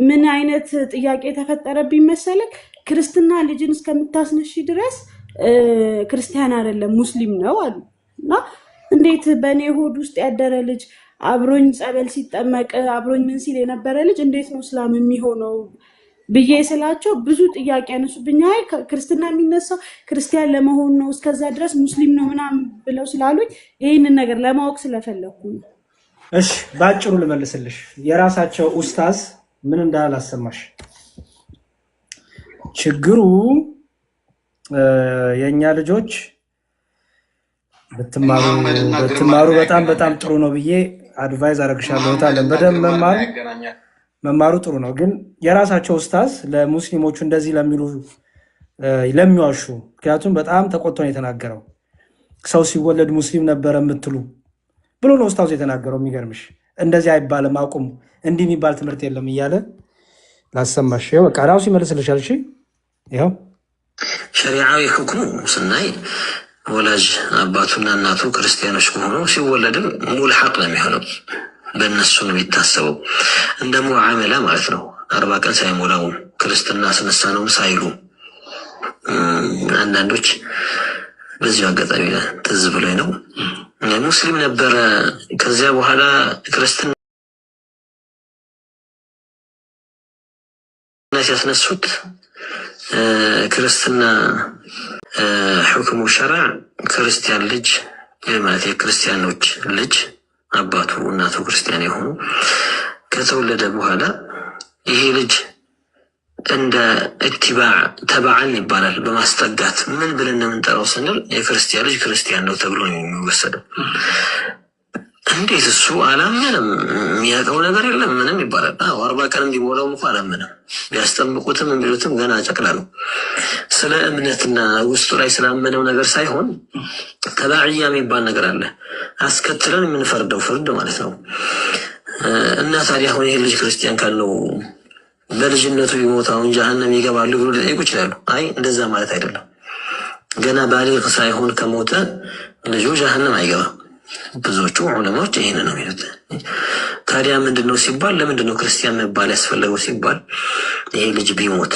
ምን አይነት ጥያቄ ተፈጠረብኝ መሰለህ፣ ክርስትና ልጅን እስከምታስነሺ ድረስ ክርስቲያን አይደለም ሙስሊም ነው አሉ እና እንዴት በእኔ ሆድ ውስጥ ያደረ ልጅ አብሮኝ ጸበል ሲጠመቅ አብሮኝ ምን ሲል የነበረ ልጅ እንዴት ነው እስላም የሚሆነው ብዬ ስላቸው ብዙ ጥያቄ ያነሱብኝ። አይ ክርስትና የሚነሳው ክርስቲያን ለመሆን ነው፣ እስከዛ ድረስ ሙስሊም ነው ምናምን ብለው ስላሉኝ ይህንን ነገር ለማወቅ ስለፈለኩ ነው። እሺ በአጭሩ ልመልስልሽ። የራሳቸው ኡስታዝ ምን እንዳል አሰማሽ። ችግሩ የእኛ ልጆች ብትማሩ በጣም ጥሩ ነው ብዬ አድቫይዝ አደርግሻለሁ። ታለን በደንብ መማሩ ጥሩ ነው። ግን የራሳቸው ኡስታዝ ለሙስሊሞቹ እንደዚህ ለሚዋሹ ምክንያቱም በጣም ተቆጥቶ ነው የተናገረው። ሰው ሲወለድ ሙስሊም ነበረ የምትሉ ብሎ ነው ኡስታዙ የተናገረው። የሚገርምሽ እንደዚህ አይባልም፣ አቁሙ፣ እንዲህ የሚባል ትምህርት የለም እያለ ላሰማሽ። በቃ ራሱ ይመልስልሻል። እሺ ይኸው ሸሪዓዊ ሕክሙ ስናይ ወላጅ አባቱና እናቱ ክርስቲያኖች ከሆኑ ሲወለድም ሙልሐቅ ነው የሚሆነው። በእነሱ ነው የሚታሰበው፣ እንደ ሙዓመላ ማለት ነው። 40 ቀን ሳይሞላው ክርስትና አስነሳ ነው ሳይሉ አንዳንዶች በዚሁ አጋጣሚ ትዝ ብሎኝ ነው ሙስሊም ነበረ ከዚያ በኋላ ክርስትና ሲያስነሱት ክርስትና ሕክሙ ሸርዕ ክርስቲያን ልጅ ማለት የክርስቲያኖች ልጅ አባቱ እናቱ ክርስቲያን የሆኑ ከተወለደ በኋላ ይሄ ልጅ እንደ ኢትባዕ ተባዓን ይባላል። በማስጠጋት ምን ብለን ነው የምንጠራው ስንል የክርስቲያን ልጅ ክርስቲያን ነው ተብሎ ነው የሚወሰደው። እንዴት እሱ አላመነም የሚያውቀው ነገር የለም ምንም ይባላል። 40 ቀን እንዲሞላው እንኳ አላመነም። ቢያስጠምቁትም የሚሉትም ገና ጨቅላ ነው። ስለ እምነትና ውስጡ ላይ ስላመነው ነገር ሳይሆን ተባዕያ የሚባል ነገር አለ፣ አስከትለን የምንፈርደው ፍርድ ማለት ነው። እና ታዲያ አሁን ይህ ልጅ ክርስቲያን ካልነው በልጅነቱ ይሞታውን ጀሃነም ይገባሉ ብሎ ሊጠይቁ ይችላሉ። አይ እንደዛ ማለት አይደለም። ገና ባሊግ ሳይሆን ከሞተ ልጁ ጀሃነም አይገባም። ብዙዎቹ ዑለማዎች ይሄን ነው የሚሉት። ታዲያ ምንድነው ሲባል ለምንድነው ክርስቲያን መባል ያስፈለገው ሲባል ይሄ ልጅ ቢሞት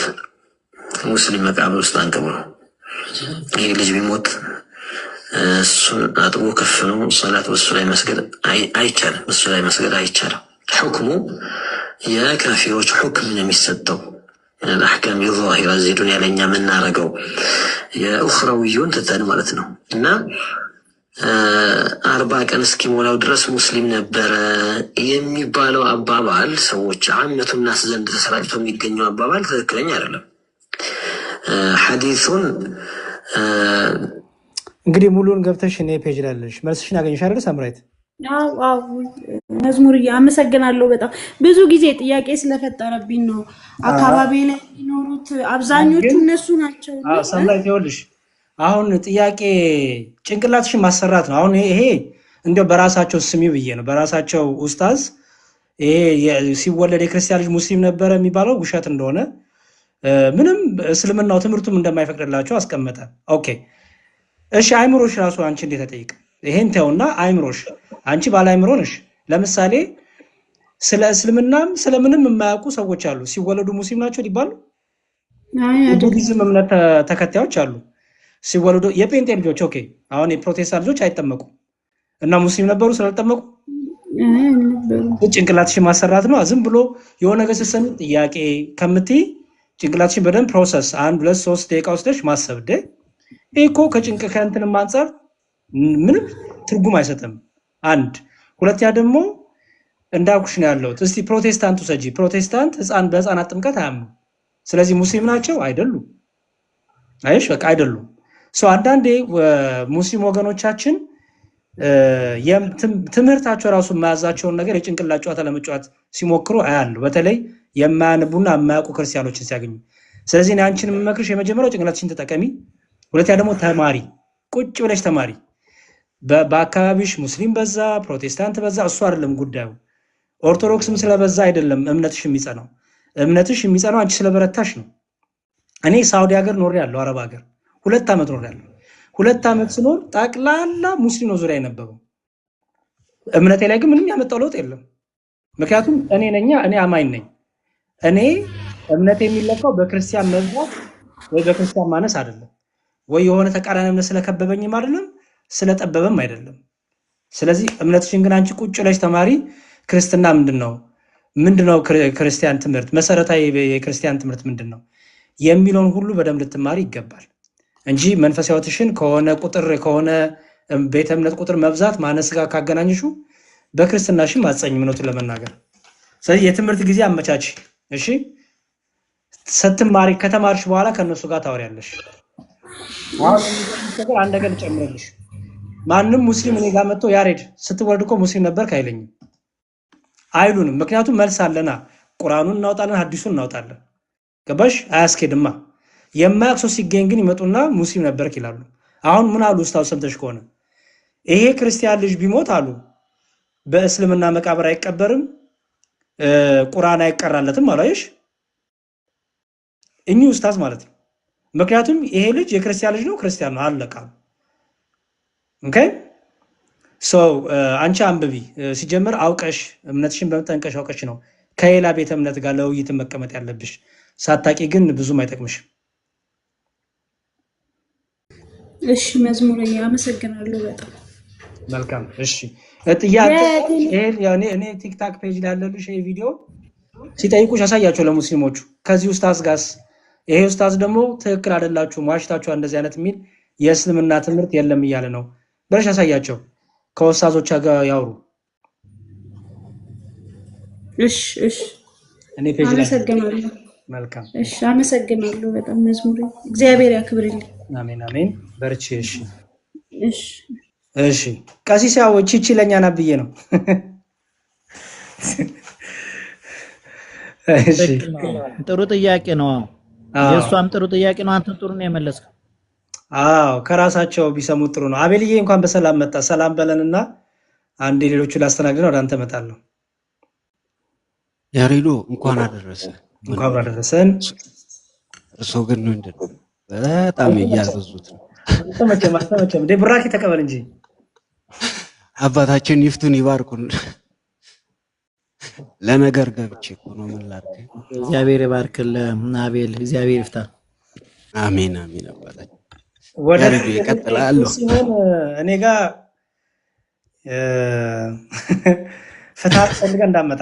ሙስሊም መቃብር ውስጥ አንቀብሮ ይሄ ልጅ ቢሞት እሱን አጥቦ ከፍኖ ሰላት በሱ ላይ መስገድ አይቻልም። እሱ ላይ መስገድ አይቻልም። ሕክሙ የካፊሮች ሕክም ነው የሚሰጠው። አሕካም የዛሂራ እዚህ ዱንያ ላይ እኛ የምናረገው የኡኽረዊዩን ትተን ማለት ነው። እና 40 ቀን እስኪሞላው ድረስ ሙስሊም ነበረ የሚባለው አባባል ሰዎች ዓመቱ ናስ ዘንድ ተሰራጭቶ የሚገኘው አባባል ትክክለኛ አይደለም። ሐዲሱን እንግዲህ ሙሉን ገብተሽ እኔ ፔጅ ላይ አለሽ መልስሽን አገኘሽ አይደል ሳምራይት? አዎ መዝሙርዬ አመሰግናለሁ። በጣም ብዙ ጊዜ ጥያቄ ስለፈጠረብኝ ነው። አካባቢ ላይ የሚኖሩት አብዛኞቹ እነሱ ናቸው። ሳምራይት ይኸውልሽ አሁን ጥያቄ ጭንቅላትሽን ማሰራት ነው። አሁን ይሄ እንዲያው በራሳቸው ስሚ ብዬ ነው በራሳቸው ኡስታዝ ይሄ ሲወለድ የክርስቲያን ልጅ ሙስሊም ነበረ የሚባለው ውሸት እንደሆነ ምንም እስልምናው ትምህርቱም እንደማይፈቅድላቸው አስቀመጠ። ኦኬ እሺ አይምሮሽ ራሱ አንቺ እንዴት ተጠይቅ? ይሄን ተውና አይምሮሽ አንቺ ባለ አይምሮ ነሽ። ለምሳሌ ስለ እስልምናም ስለምንም የማያውቁ ሰዎች አሉ። ሲወለዱ ሙስሊም ናቸው ሊባሉ ቡዲዝም እምነት ተከታዮች አሉ። ሲወለዱ የጴንጤ ልጆች ኦኬ አሁን የፕሮቴስታንት ልጆች አይጠመቁ እና ሙስሊም ነበሩ ስላልጠመቁ ጭንቅላትሽን ማሰራት ነው። ዝም ብሎ የሆነ ነገር ስትሰሚ ጥያቄ ከምትይ ጭንቅላትሽን በደንብ ፕሮሰስ 1 2 3 ደቂቃ ወስደሽ ማሰብ ይሄ እኮ ከጭንቅ ከእንትንም አንፃር ምንም ትርጉም አይሰጥም። አንድ ሁለተኛ ደግሞ እንዳልኩሽ ነው ያለሁት። እስቲ ፕሮቴስታንቱ ሰጂ ፕሮቴስታንት በህፃናት ጥምቀት አያምኑ። ስለዚህ ሙስሊም ናቸው አይደሉም? አይሽ በቃ አይደሉም። አንዳንዴ ሙስሊም ወገኖቻችን ትምህርታቸው ራሱ የማያዛቸውን ነገር የጭንቅላት ጨዋታ ለመጫወት ሲሞክሩ አያለሁ። በተለይ የማያነቡና የማያውቁ ክርስቲያኖችን ሲያገኙ። ስለዚህ እኔ አንቺን የምመክርሽ የመጀመሪያው ጭንቅላትሽን ተጠቀሚ። ሁለተኛ ደግሞ ተማሪ፣ ቁጭ ብለሽ ተማሪ። በአካባቢሽ ሙስሊም በዛ ፕሮቴስታንት በዛ እሱ አይደለም ጉዳዩ። ኦርቶዶክስም ስለበዛ አይደለም እምነትሽ የሚጸናው። እምነትሽ የሚጸናው አንቺ ስለበረታሽ ነው። እኔ ሳውዲ ሀገር ኖሬያለሁ፣ አረብ ሀገር 2 ዓመት ኖሬያለሁ። 2 ዓመት ስኖር ጠቅላላ ሙስሊም ነው ዙሪያ የነበረው። እምነቴ ላይ ግን ምንም ያመጣው ለውጥ የለም። ምክንያቱም እኔ አማኝ ነኝ። እኔ እምነቴ የሚለካው በክርስቲያን መብዛት ወይ በክርስቲያን ማነስ አይደለም፣ ወይ የሆነ ተቃራኒ እምነት ስለከበበኝም አይደለም ስለጠበበም አይደለም። ስለዚህ እምነትሽን ግን አንቺ ቁጭ ብለሽ ተማሪ። ክርስትና ምንድነው ክርስቲያን ትምህርት መሰረታዊ የክርስቲያን ትምህርት ምንድነው የሚለውን ሁሉ በደንብ ልትማሪ ይገባል እንጂ መንፈሳዊ ሕይወትሽን ከሆነ ቤተ እምነት ቁጥር መብዛት ማነስ ጋር ካገናኝሹ በክርስትናሽም አጸኝ ምኖትን ለመናገር። ስለዚህ የትምህርት ጊዜ አመቻች። እሺ ስትማሪ ከተማርሽ በኋላ ከነሱ ጋር ታወሪያለሽ። አሁን አንድ ነገር ልጨምርልሽ። ማንም ሙስሊም እኔ ጋር መጥቶ ያሬድ ስትወልድ እኮ ሙስሊም ነበርክ አይለኝም አይሉንም። ምክንያቱም መልስ አለና ቁርአኑን እናውጣለን፣ ሐዲሱን እናውጣለን። ገባሽ? አያስኬድማ። የማያውቅ ሰው ሲገኝ ግን ይመጡና ሙስሊም ነበርክ ይላሉ። አሁን ምን አሉ ኡስታዝ ሰምተሽ ከሆነ ይሄ ክርስቲያን ልጅ ቢሞት አሉ በእስልምና መቃብር አይቀበርም፣ ቁርአን አይቀራለትም አላየሽ? እኚህ ኡስታዝ ማለት ነው። ምክንያቱም ይሄ ልጅ የክርስቲያን ልጅ ነው፣ ክርስቲያን ነው፣ አለቃ። ኦኬ ሰው አንቺ አንብቢ። ሲጀምር አውቀሽ እምነትሽን በመጠንቀሽ አውቀሽ ነው ከሌላ ቤተ እምነት ጋር ለውይይት መቀመጥ ያለብሽ። ሳታቂ ግን ብዙም አይጠቅምሽም። እሺ መዝሙር አመሰግናለሁ በጣም መልካም። እሺ ጥያቄ እኔ ቲክታክ ፔጅ ላይ ያለልሽ ይሄ ቪዲዮ ሲጠይቁሽ ያሳያቸው ለሙስሊሞቹ ከዚህ ኡስታዝ ጋርስ ይሄ ኡስታዝ ደግሞ ትክክል አይደላችሁም ዋሽታችኋል እንደዚህ አይነት የሚል የእስልምና ትምህርት የለም እያለ ነው ብለሽ ያሳያቸው። ከኡስታዞች ጋር ያውሩ። እሺ እኔ ፔጅ ላይ አመሰግናለሁ። መልካም። እሺ አመሰግናለሁ በጣም መዝሙር እግዚአብሔር ያክብርልኝ። አሜን አሜን። በርቺ። እሺ እሺ ቀሲስ ያው እቺ ለኛ ናብዬ ነው። እሺ ጥሩ ጥያቄ ነው። የእሷም ጥሩ ጥያቄ ነው። አንተ ጥሩ ነው የመለስከው። አዎ ከራሳቸው ቢሰሙት ጥሩ ነው። አቤልዬ እንኳን በሰላም መጣ። ሰላም በለንና አንዴ ሌሎቹ ላስተናግድ ነው። ወደ አንተ እመጣለሁ። ያሬዶ እንኳን አደረሰ። እንኳን አደረሰን። እርሶ ግን ምንድን ነው በጣም እያዘዙት ነው። ተመቸም ቡራኪ ተቀበል እንጂ አባታችን ይፍቱን ይባርኩን። ለነገር ገብቼ እኮ ነው። ምን ላድርግ? እግዚአብሔር ይባርክልህ አቤል፣ እግዚአብሔር ይፍታ። አሜን አሜን። አባታችን ወደ ይቀጥላል። እኔ ጋር ፍታት ፈልገህ እንዳመጣ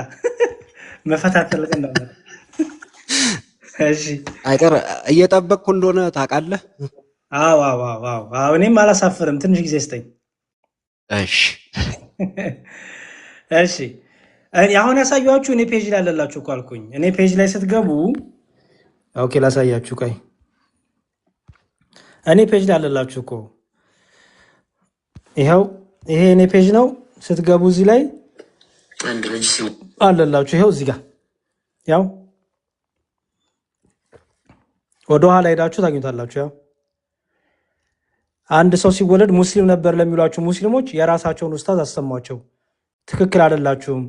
መፈታት ፈልገህ እንዳመጣ። እሺ አይቀር እየጠበቅኩ እንደሆነ ታውቃለህ። አዎ እኔም አላሳፍርም። ትንሽ ጊዜ ስጠኝ። እሺ አሁን ያሳያችሁ እኔ ፔጅ ላይ አለላችሁ እኮ አልኩኝ። እኔ ፔጅ ላይ ስትገቡ ኦኬ ላሳያችሁ። ቆይ እኔ ፔጅ ላይ አለላችሁ እኮ ይሄው፣ ይሄ እኔ ፔጅ ነው። ስትገቡ እዚህ ላይ አለላችሁ። ይሄው እዚህ ጋር ያው ወደ ኋላ ሄዳችሁ ታገኙታላችሁ። ያው አንድ ሰው ሲወለድ ሙስሊም ነበር ለሚሏችሁ ሙስሊሞች የራሳቸውን ኡስታዝ አሰማቸው። ትክክል አይደላችሁም፣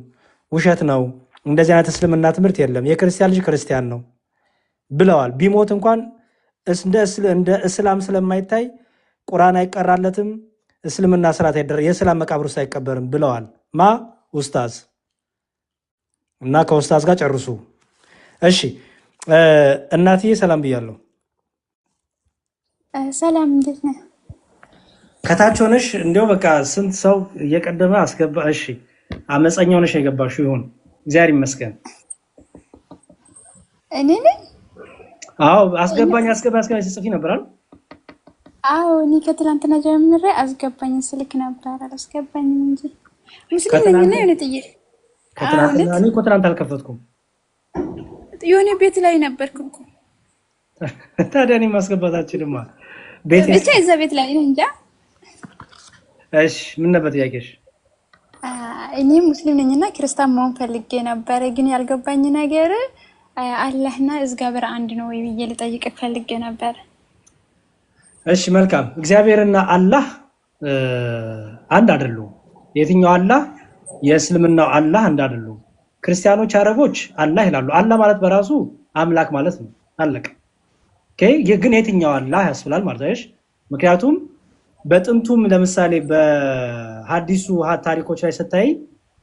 ውሸት ነው፣ እንደዚህ አይነት እስልምና ትምህርት የለም፣ የክርስቲያን ልጅ ክርስቲያን ነው ብለዋል። ቢሞት እንኳን እንደ እስላም ስለማይታይ ቁርአን አይቀራለትም፣ እስልምና ስርዓት አይደረግ፣ የእስላም መቃብር ውስጥ አይቀበርም ብለዋል። ኡስታዝ እና ከኡስታዝ ጋር ጨርሱ። እሺ እናትዬ ሰላም ብያለሁ። ሰላም እንዴት ነህ? ከታች ሆነሽ እንዲያው በቃ ስንት ሰው እየቀደመ አስገባ። እሺ አመፀኛ ሆነሽ የገባሽው ይሁን፣ እግዚአብሔር ይመስገን። እኔ ነኝ? አዎ አስገባኝ ጽፊ ነበር አይደል? አዎ እኔ ከትላንትና ጀምሬ አስገባኝ ስልክ ነበር አላስገባኝም እንጂ ሙስሊም ነኝ እና የሆነ ጥዬ ከትላንትና እኔ እኮ ትላንት አልከፈትኩም። የሆነ ቤት ላይ ነበርኩ እኮ። ታዲያ እኔ ማስገባታችንማ ቤት ብቻ እዛ ቤት ላይ ነው እንጃ። እሺ ምን ነበር ጥያቄሽ? እኔ ሙስሊም ነኝና ክርስቲያን መሆን ፈልጌ ነበር፣ ግን ያልገባኝ ነገር አላህና እግዚአብሔር አንድ ነው ወይ ብዬ ልጠይቅ ፈልጌ ነበር። እሺ መልካም። እግዚአብሔርና አላህ አንድ አይደሉም። የትኛው አላህ? የእስልምናው አላህ አንድ አይደሉም። ክርስቲያኖች፣ አረቦች አላህ ይላሉ። አላህ ማለት በራሱ አምላክ ማለት ነው። አለቀ። ኦኬ ግን የትኛው አላህ ያስብላል ማለት አይሽ? ምክንያቱም በጥንቱም ለምሳሌ በሐዲሱ ታሪኮች ላይ ስታይ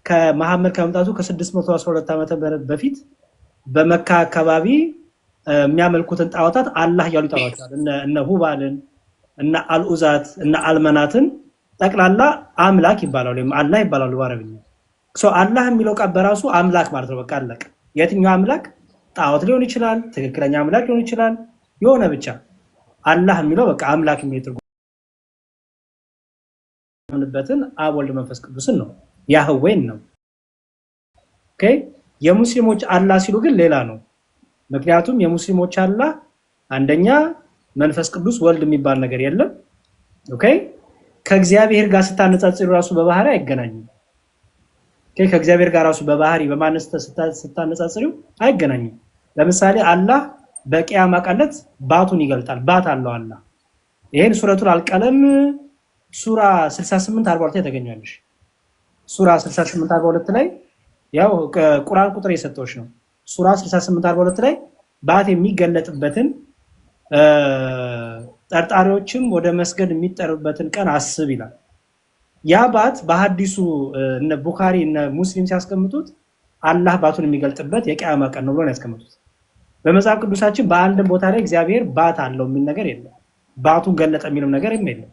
ከመሐመድ ከመምጣቱ ከ612 ዓመተ ምህረት በፊት በመካ አካባቢ የሚያመልኩትን ጣዖታት አላህ እያሉ ይጠሯቸዋል። እነ ሁባልን፣ እነ አልኡዛት፣ እነ አልመናትን ጠቅላላ አምላክ ይባላሉ ወይም አላህ ይባላሉ በአረብኛ። አላህ የሚለው ቃል በራሱ አምላክ ማለት ነው። በቃ አለቀ። የትኛው አምላክ? ጣዖት ሊሆን ይችላል፣ ትክክለኛ አምላክ ሊሆን ይችላል፣ የሆነ ብቻ አላህ የሚለው በቃ አምላክ የሚል ትርጉም በትን አብ ወልድ መንፈስ ቅዱስን ነው፣ ያህዌን ነው። ኦኬ የሙስሊሞች አላህ ሲሉ ግን ሌላ ነው። ምክንያቱም የሙስሊሞች አላህ አንደኛ መንፈስ ቅዱስ ወልድ የሚባል ነገር የለም። ኦኬ ከእግዚአብሔር ጋር ስታነጻጽሩ ራሱ በባህሪ አይገናኝም። ከእግዚአብሔር ጋር ራሱ በባህሪ በማንነት ስታነጻጽሩ አይገናኝም። ለምሳሌ አላህ በቂያማ ቀለት ባቱን ይገልጣል። ባት አለው አላህ። ይሄን ሱረቱል አልቀለም ሱራ 68 42 ላይ ተገኛለሽ። ሱራ 68 42 ላይ ያው ቁርአን ቁጥር የሰጠዎች ነው። ሱራ 68 42 ላይ ባት የሚገለጥበትን ጠርጣሪዎችም ወደ መስገድ የሚጠሩበትን ቀን አስብ ይላል። ያ ባት በሐዲሱ እነ ቡኻሪ እነ ሙስሊም ሲያስቀምጡት አላህ ባቱን የሚገልጥበት የቂያማ ቀን ነው ብሎ ነው ያስቀምጡት። በመጽሐፍ ቅዱሳችን በአንድም ቦታ ላይ እግዚአብሔር ባት አለው የሚል ነገር የለም። ባቱን ገለጠ የሚልም ነገር የለም።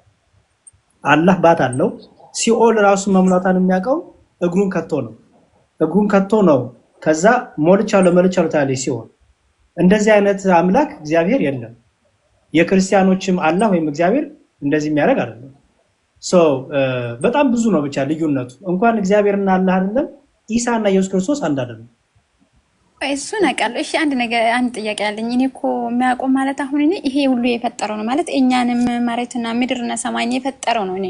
አላህ ባት አለው። ሲኦል ራሱ መሙላታን የሚያውቀው እግሩን ከቶ ነው። ከዛ ሞልቻው ለመልቻው ታዲያ ሲሆን እንደዚህ አይነት አምላክ እግዚአብሔር የለም። የክርስቲያኖችም አላህ ወይም እግዚአብሔር እንደዚህ የሚያደርግ አይደለም። በጣም ብዙ ነው ብቻ ልዩነቱ። እንኳን እግዚአብሔርና አላህ አይደለም ኢሳና ኢየሱስ ክርስቶስ አንድ አይደለም። እሱን አውቃለሁ። እሺ አንድ ጥያቄ አለኝ። እኔ እኮ የሚያውቀው ማለት አሁን እኔ ይሄ ሁሉ የፈጠረው ነው ማለት እኛንም መሬትና ምድርና ሰማይን የፈጠረው ነው እኔ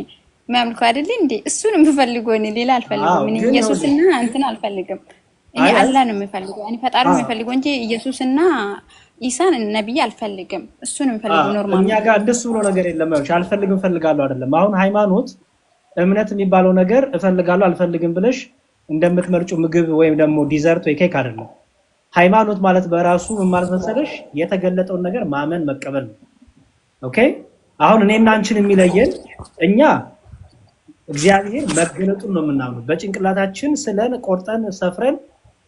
የሚያምልከው አይደል እንዴ? እሱን የምፈልገው እኔ ሌላ አልፈልግም። እኔ ኢየሱስና እንትን አልፈልግም። እኔ አላህ ነው የምፈልገው። እኔ ፈጣሪ ነው የምፈልገው እንጂ ኢየሱስና ኢሳን ነብይ አልፈልግም። እሱን የምፈልገው ኖርማል። እኛ ጋር እንደሱ ብሎ ነገር የለም። አልፈልግም ፈልጋለሁ አይደለም። አሁን ሃይማኖት እምነት የሚባለው ነገር እፈልጋለሁ አልፈልግም ብለሽ እንደምትመርጩ ምግብ ወይም ደግሞ ዲዘርት ወይ ኬክ አይደለም። ሃይማኖት ማለት በራሱ ምን ማለት መሰለሽ የተገለጠውን ነገር ማመን መቀበል ነው። ኦኬ አሁን እኔና አንቺን የሚለየን እኛ እግዚአብሔር መገለጡን ነው የምናምነው። በጭንቅላታችን ስለን ቆርጠን ሰፍረን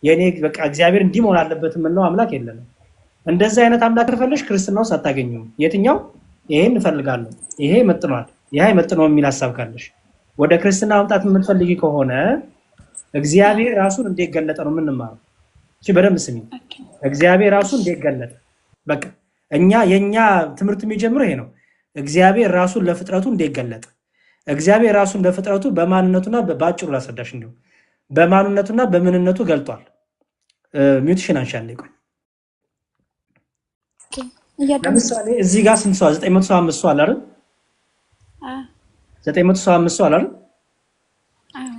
የኔ በቃ እግዚአብሔር እንዲህ መሆን አለበት የምንለው አምላክ የለንም። እንደዚህ አይነት አምላክ ከፈለሽ ክርስትናውስ አታገኙም። የትኛው ይሄን እንፈልጋለሁ ይሄ መጥኗል ይሄ አይመጥነውም የሚል ሐሳብ ካለሽ ወደ ክርስትና መምጣት የምትፈልጊ ከሆነ እግዚአብሔር ራሱን እንዴት ገለጠ ነው የምንማረው። እሺ በደንብ ስሚ። እግዚአብሔር ራሱን እንዴት ገለጠ? በቃ የኛ ትምህርት የሚጀምረው ይሄ ነው። እግዚአብሔር ራሱን ለፍጥረቱ እንዴት ገለጠ? እግዚአብሔር ራሱን ለፍጥረቱ በማንነቱና በአጭሩ ላስረዳሽ እንዲሁ በማንነቱና በምንነቱ ገልጧል። ሚውትሽን አንሻለኝ። ቆይ ለምሳሌ እዚህ ጋር ስንት ሰው 975 ሰው አለ አይደል? 975 ሰው አለ አይደል?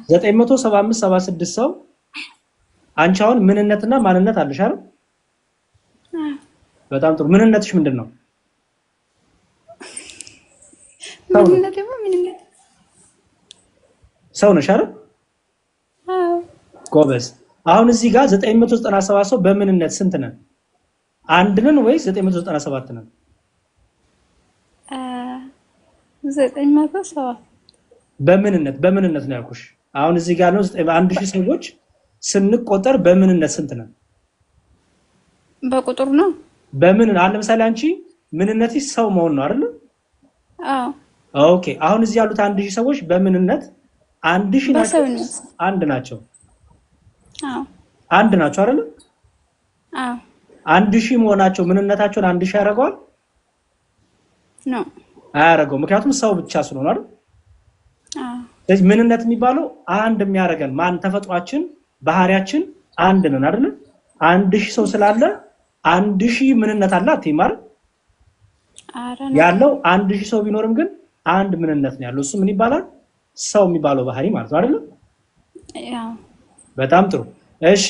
975 76 ሰው አንቺ አሁን ምንነትና ማንነት አለሽ አይደል? በጣም ጥሩ። ምንነትሽ ምንድነው? ምንነት ደግሞ ምንነት ሰው ነሽ አይደል? ጎበዝ። አሁን እዚህ ጋር 997 ሰው በምንነት ስንት ነን? አንድ ነን ወይስ 997 ነን? 907 በምንነት ነው ያልኩሽ። አሁን እዚህ ጋር ነው 1000 ሰዎች ስንቆጠር በምንነት ስንት ነን? በቁጥር ነው። በምን አለ ለምሳሌ አንቺ ምንነትሽ ሰው መሆን ነው አይደል? አዎ። ኦኬ አሁን እዚህ ያሉት 1000 ሰዎች በምንነት 1000 ናቸው። አንድ ናቸው። አዎ አንድ ናቸው አይደል? አዎ 1000 መሆናቸው ምንነታቸውን 1000 ያደርገዋል? ነው አያደርገው። ምክንያቱም ሰው ብቻ ስለሆነ አይደል? አዎ ስለዚህ ምንነት የሚባለው አንድ የሚያደርገን ማን ተፈጥሯችን ባህሪያችን አንድ ነን አይደል? 1000 ሰው ስላለ 1000 ምንነት አለ አትይማር ያለው 1000 ሰው ቢኖርም ግን አንድ ምንነት ነው ያለው። እሱ ምን ይባላል? ሰው የሚባለው ባህሪ ማለት ነው አይደል? ያው በጣም ጥሩ። እሺ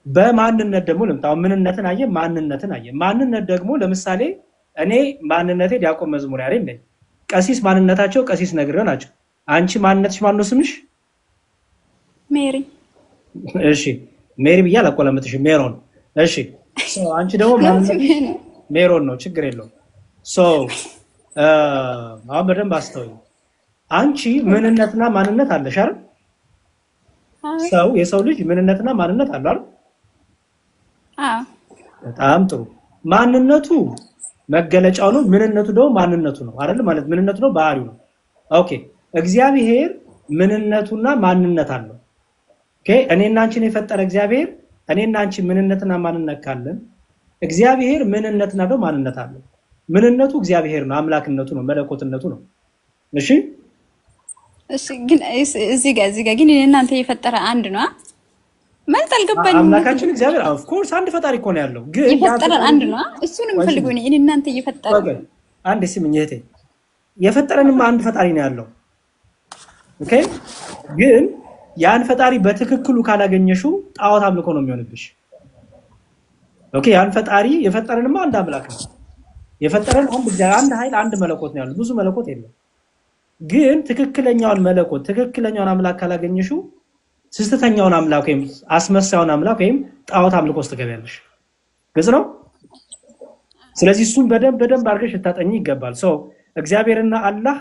በማንነት ደግሞ ለምታው ምንነትን አየ ማንነትን አየ። ማንነት ደግሞ ለምሳሌ እኔ ማንነቴ ዲያቆን መዝሙር ያሬድ ነኝ። ቀሲስ ማንነታቸው ቀሲስ ነግሬው ናቸው። አንቺ ማንነትሽ ማን ነው ስምሽ? ሜሪ። እሺ ሜሪ ብዬ አላቆላመጥሽም፣ ሜሮን። እሺ አንቺ ደግሞ ማንነትሽ ሜሮን ነው፣ ችግር የለውም። አሁን በደንብ አስተውይ። አንቺ ምንነትና ማንነት አለሽ አይደል? የሰው ልጅ ምንነትና ማንነት አለው አይደል? አዎ። በጣም ጥሩ። ማንነቱ መገለጫው ነው፣ ምንነቱ ደግሞ ማንነቱ ነው አይደል? ማለት ምንነቱ ነው ባህሪው ነው። ኦኬ እግዚአብሔር ምንነቱና ማንነት አለው። ኦኬ እኔና አንቺን የፈጠረ እግዚአብሔር እኔና አንቺ ምንነትና ማንነት ካለን እግዚአብሔር ምንነትና ደግሞ ማንነት አለው። ምንነቱ እግዚአብሔር ነው፣ አምላክነቱ ነው፣ መለኮትነቱ ነው። እሺ ግን እዚህ ጋር ግን እናንተ የፈጠረ አንድ ነው ማለት አልገባኝም። አምላካችን እግዚአብሔር ኦፍ ኮርስ አንድ ፈጣሪ እኮ ነው ያለው፣ ግን የፈጠረ አንድ ነው። እሱን የምፈልገው እኔ እናንተ የፈጠረ አንድ ስምኝ እህቴ፣ የፈጠረንም አንድ ፈጣሪ ነው ያለው። ኦኬ ግን ያን ፈጣሪ በትክክሉ ካላገኘሽው ጣዖት አምልኮ ነው የሚሆንብሽ። ኦኬ ያን ፈጣሪ የፈጠረንም አንድ አምላክ ነው የፈጠረን አንድ ኃይል አንድ መለኮት ነው ያለው። ብዙ መለኮት የለም። ግን ትክክለኛውን መለኮት ትክክለኛውን አምላክ ካላገኘሽው ስህተተኛውን አምላክ ወይም አስመሳዩን አምላክ ወይም ጣዖት አምልኮ ውስጥ ትገቢያለሽ። ግልጽ ነው። ስለዚህ እሱን በደንብ አድርገሽ ልታጠኚ ይገባል። እግዚአብሔርና አላህ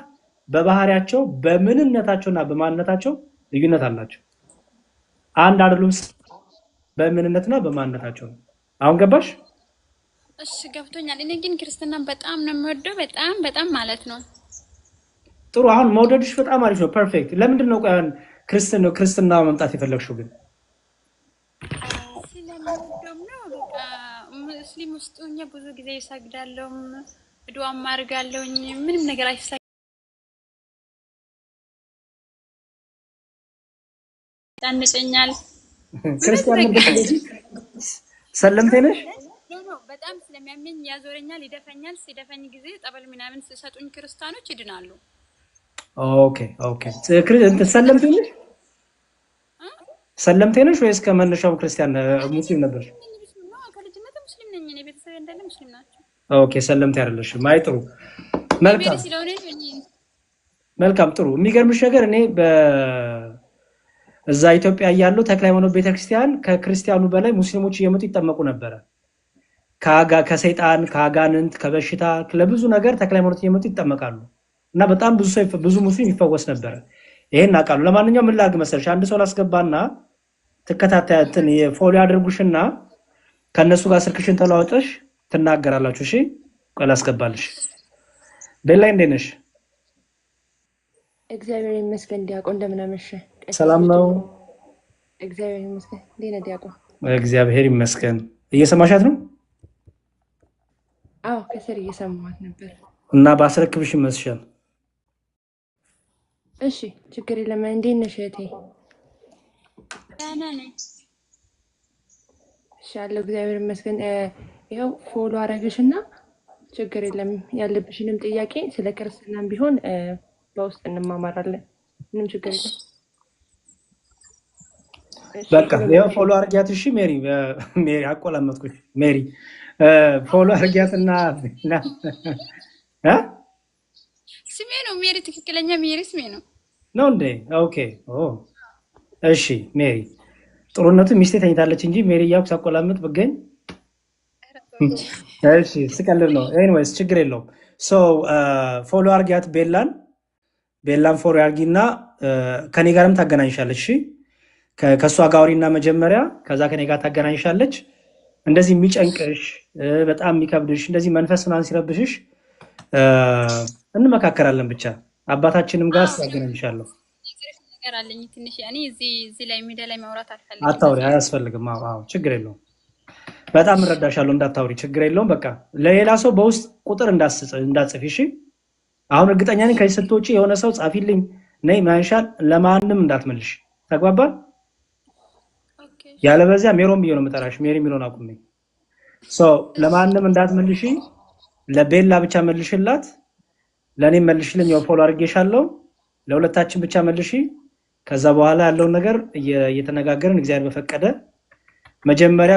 በባህሪያቸው በምንነታቸውና በማንነታቸው ልዩነት አላቸው። አንድ አይደሉም። በምንነትና በማንነታቸው ነው። አሁን ገባሽ? እሺ ገብቶኛል። እኔ ግን ክርስትናን በጣም ነው የምወደው፣ በጣም ማለት ነው። ጥሩ። አሁን መውደድሽ በጣም አሪፍ ነው። ፐርፌክት። ለምንድን ነው ክርስትና መምጣት የፈለግሽው ግን? ስለምወደው ነው። በቃ ሙስሊም ውስጥ ሆኜ ብዙ ጊዜ ይሰግዳለሁ፣ ዱዓም አድርጋለሁ። ምንም ነገር አይሳንጨኛል። ክርስቲያን ነሽ? ሰለምቴ ነሽ? በጣም ስለሚያመኝ ያዞረኛል፣ ይደፈኛል። ሲደፈኝ ጊዜ ጠበል ምናምን ሲሰጡኝ ክርስቲያኖች ይድናሉ። ኦኬ ሰለምቴ ነሽ? ሰለምቴ ነሽ ወይስ ከመነሻው ክርስቲያን ሙስሊም ነበርሽ? ከልጅነት ሙስሊም ነኝ እኔ። ቤተሰብ እንዳለ ሙስሊም ናቸው። ኦኬ ሰለምቴ አይደለሽም። አይ ጥሩ፣ መልካም ጥሩ። የሚገርምሽ ነገር እኔ እዛ ኢትዮጵያ እያለሁ ተክለ ሃይማኖት ቤተክርስቲያን ከክርስቲያኑ በላይ ሙስሊሞች እየመጡ ይጠመቁ ነበረ። ከሰይጣን ከአጋንንት ከበሽታ ለብዙ ነገር ተክለ ሃይማኖት እየመጡ ይጠመቃሉ እና በጣም ብዙ ሙስሊም ይፈወስ ነበረ። ይሄን አውቃለሁ። ለማንኛውም ምን ላድርግ መሰለሽ፣ አንድ ሰው ላስገባና ትከታተያትን የፎሎ ያድርጉሽና ከነሱ ጋር ስልክሽን ተለዋውጠሽ ትናገራላችሁ። እሺ ቆይ ላስገባልሽ። ቤላይ እንዴት ነሽ? እግዚአብሔር ይመስገን። ዲያቆን እንደምን አመሸ? ሰላም ነው? እግዚአብሔር ይመስገን። እንዴት ነህ ዲያቆን? እግዚአብሔር ይመስገን። እየሰማሻት ነው? አዎ ከስር እየሰማኋት ነበር። እና ባስረክብሽ ይመስሻል? እሺ ችግር የለም። እንዴት ነሽ እህቴ? ደህና ነኝ። እሺ አለሁ እግዚአብሔር ይመስገን። ይኸው ፎሎ አረግሽና ችግር የለም። ያለብሽንም ጥያቄ ስለ ክርስትናም ቢሆን በውስጥ እንማማራለን። ምንም ችግር የለም። በቃ ይኸው ፎሎ አርጊያት። እሺ ሜሪ አቆላመጥኩሽ። ሜሪ ፎሎ አርጊያትና ስሜ ነው ሜሪ፣ ትክክለኛ ሜሪ ስሜ ነው እንዴ? ኦኬ እሺ ሜሪ። ጥሩነቱ ሚስቴ ተኝታለች እንጂ ሜሪ እያልኩ ሳቆላመጥ ብገኝ እሺ ስቀልድ ነው። ኤኒዌይስ ችግር የለውም። ፎሎ አርጊያት ቤላን ፎሎ አርጊና ከኔ ጋርም ታገናኝሻለች። እሺ ከእሷ ጋር አውሪና መጀመሪያ፣ ከዛ ከኔ ጋር ታገናኝሻለች። እንደዚህ የሚጨንቅሽ በጣም የሚከብድሽ እንደዚህ መንፈስ ምናምን ሲረብሽሽ እንመካከራለን። ብቻ አባታችንም ጋር ያገናኝሻለሁ። ነገር አለኝ ትንሽ እኔ እዚህ ላይ ሚዲያ ላይ ማውራት አልፈልግም። አታውሪ፣ አያስፈልግም። አዎ ችግር የለውም። በጣም እረዳሻለሁ። እንዳታውሪ ችግር የለውም። በቃ ለሌላ ሰው በውስጥ ቁጥር እንዳትጽፊ እሺ። አሁን እርግጠኛ ነኝ ከዚህ ስትወጪ የሆነ ሰው ጻፊልኝ ነይ ማንሻል ለማንም እንዳትመልሽ። ተግባባን? ያለበዚያ ሜሮን ብዬ ነው የምጠራሽ። ሜሪ የሚለውን አቁሜ ለማንም እንዳትመልሺ። ለቤላ ብቻ መልሽላት፣ ለእኔም መልሽልኝ። ያው ፎሎ አድርጌሻለሁ። ለሁለታችን ብቻ መልሺ። ከዛ በኋላ ያለውን ነገር እየተነጋገርን እግዚአብሔር በፈቀደ መጀመሪያ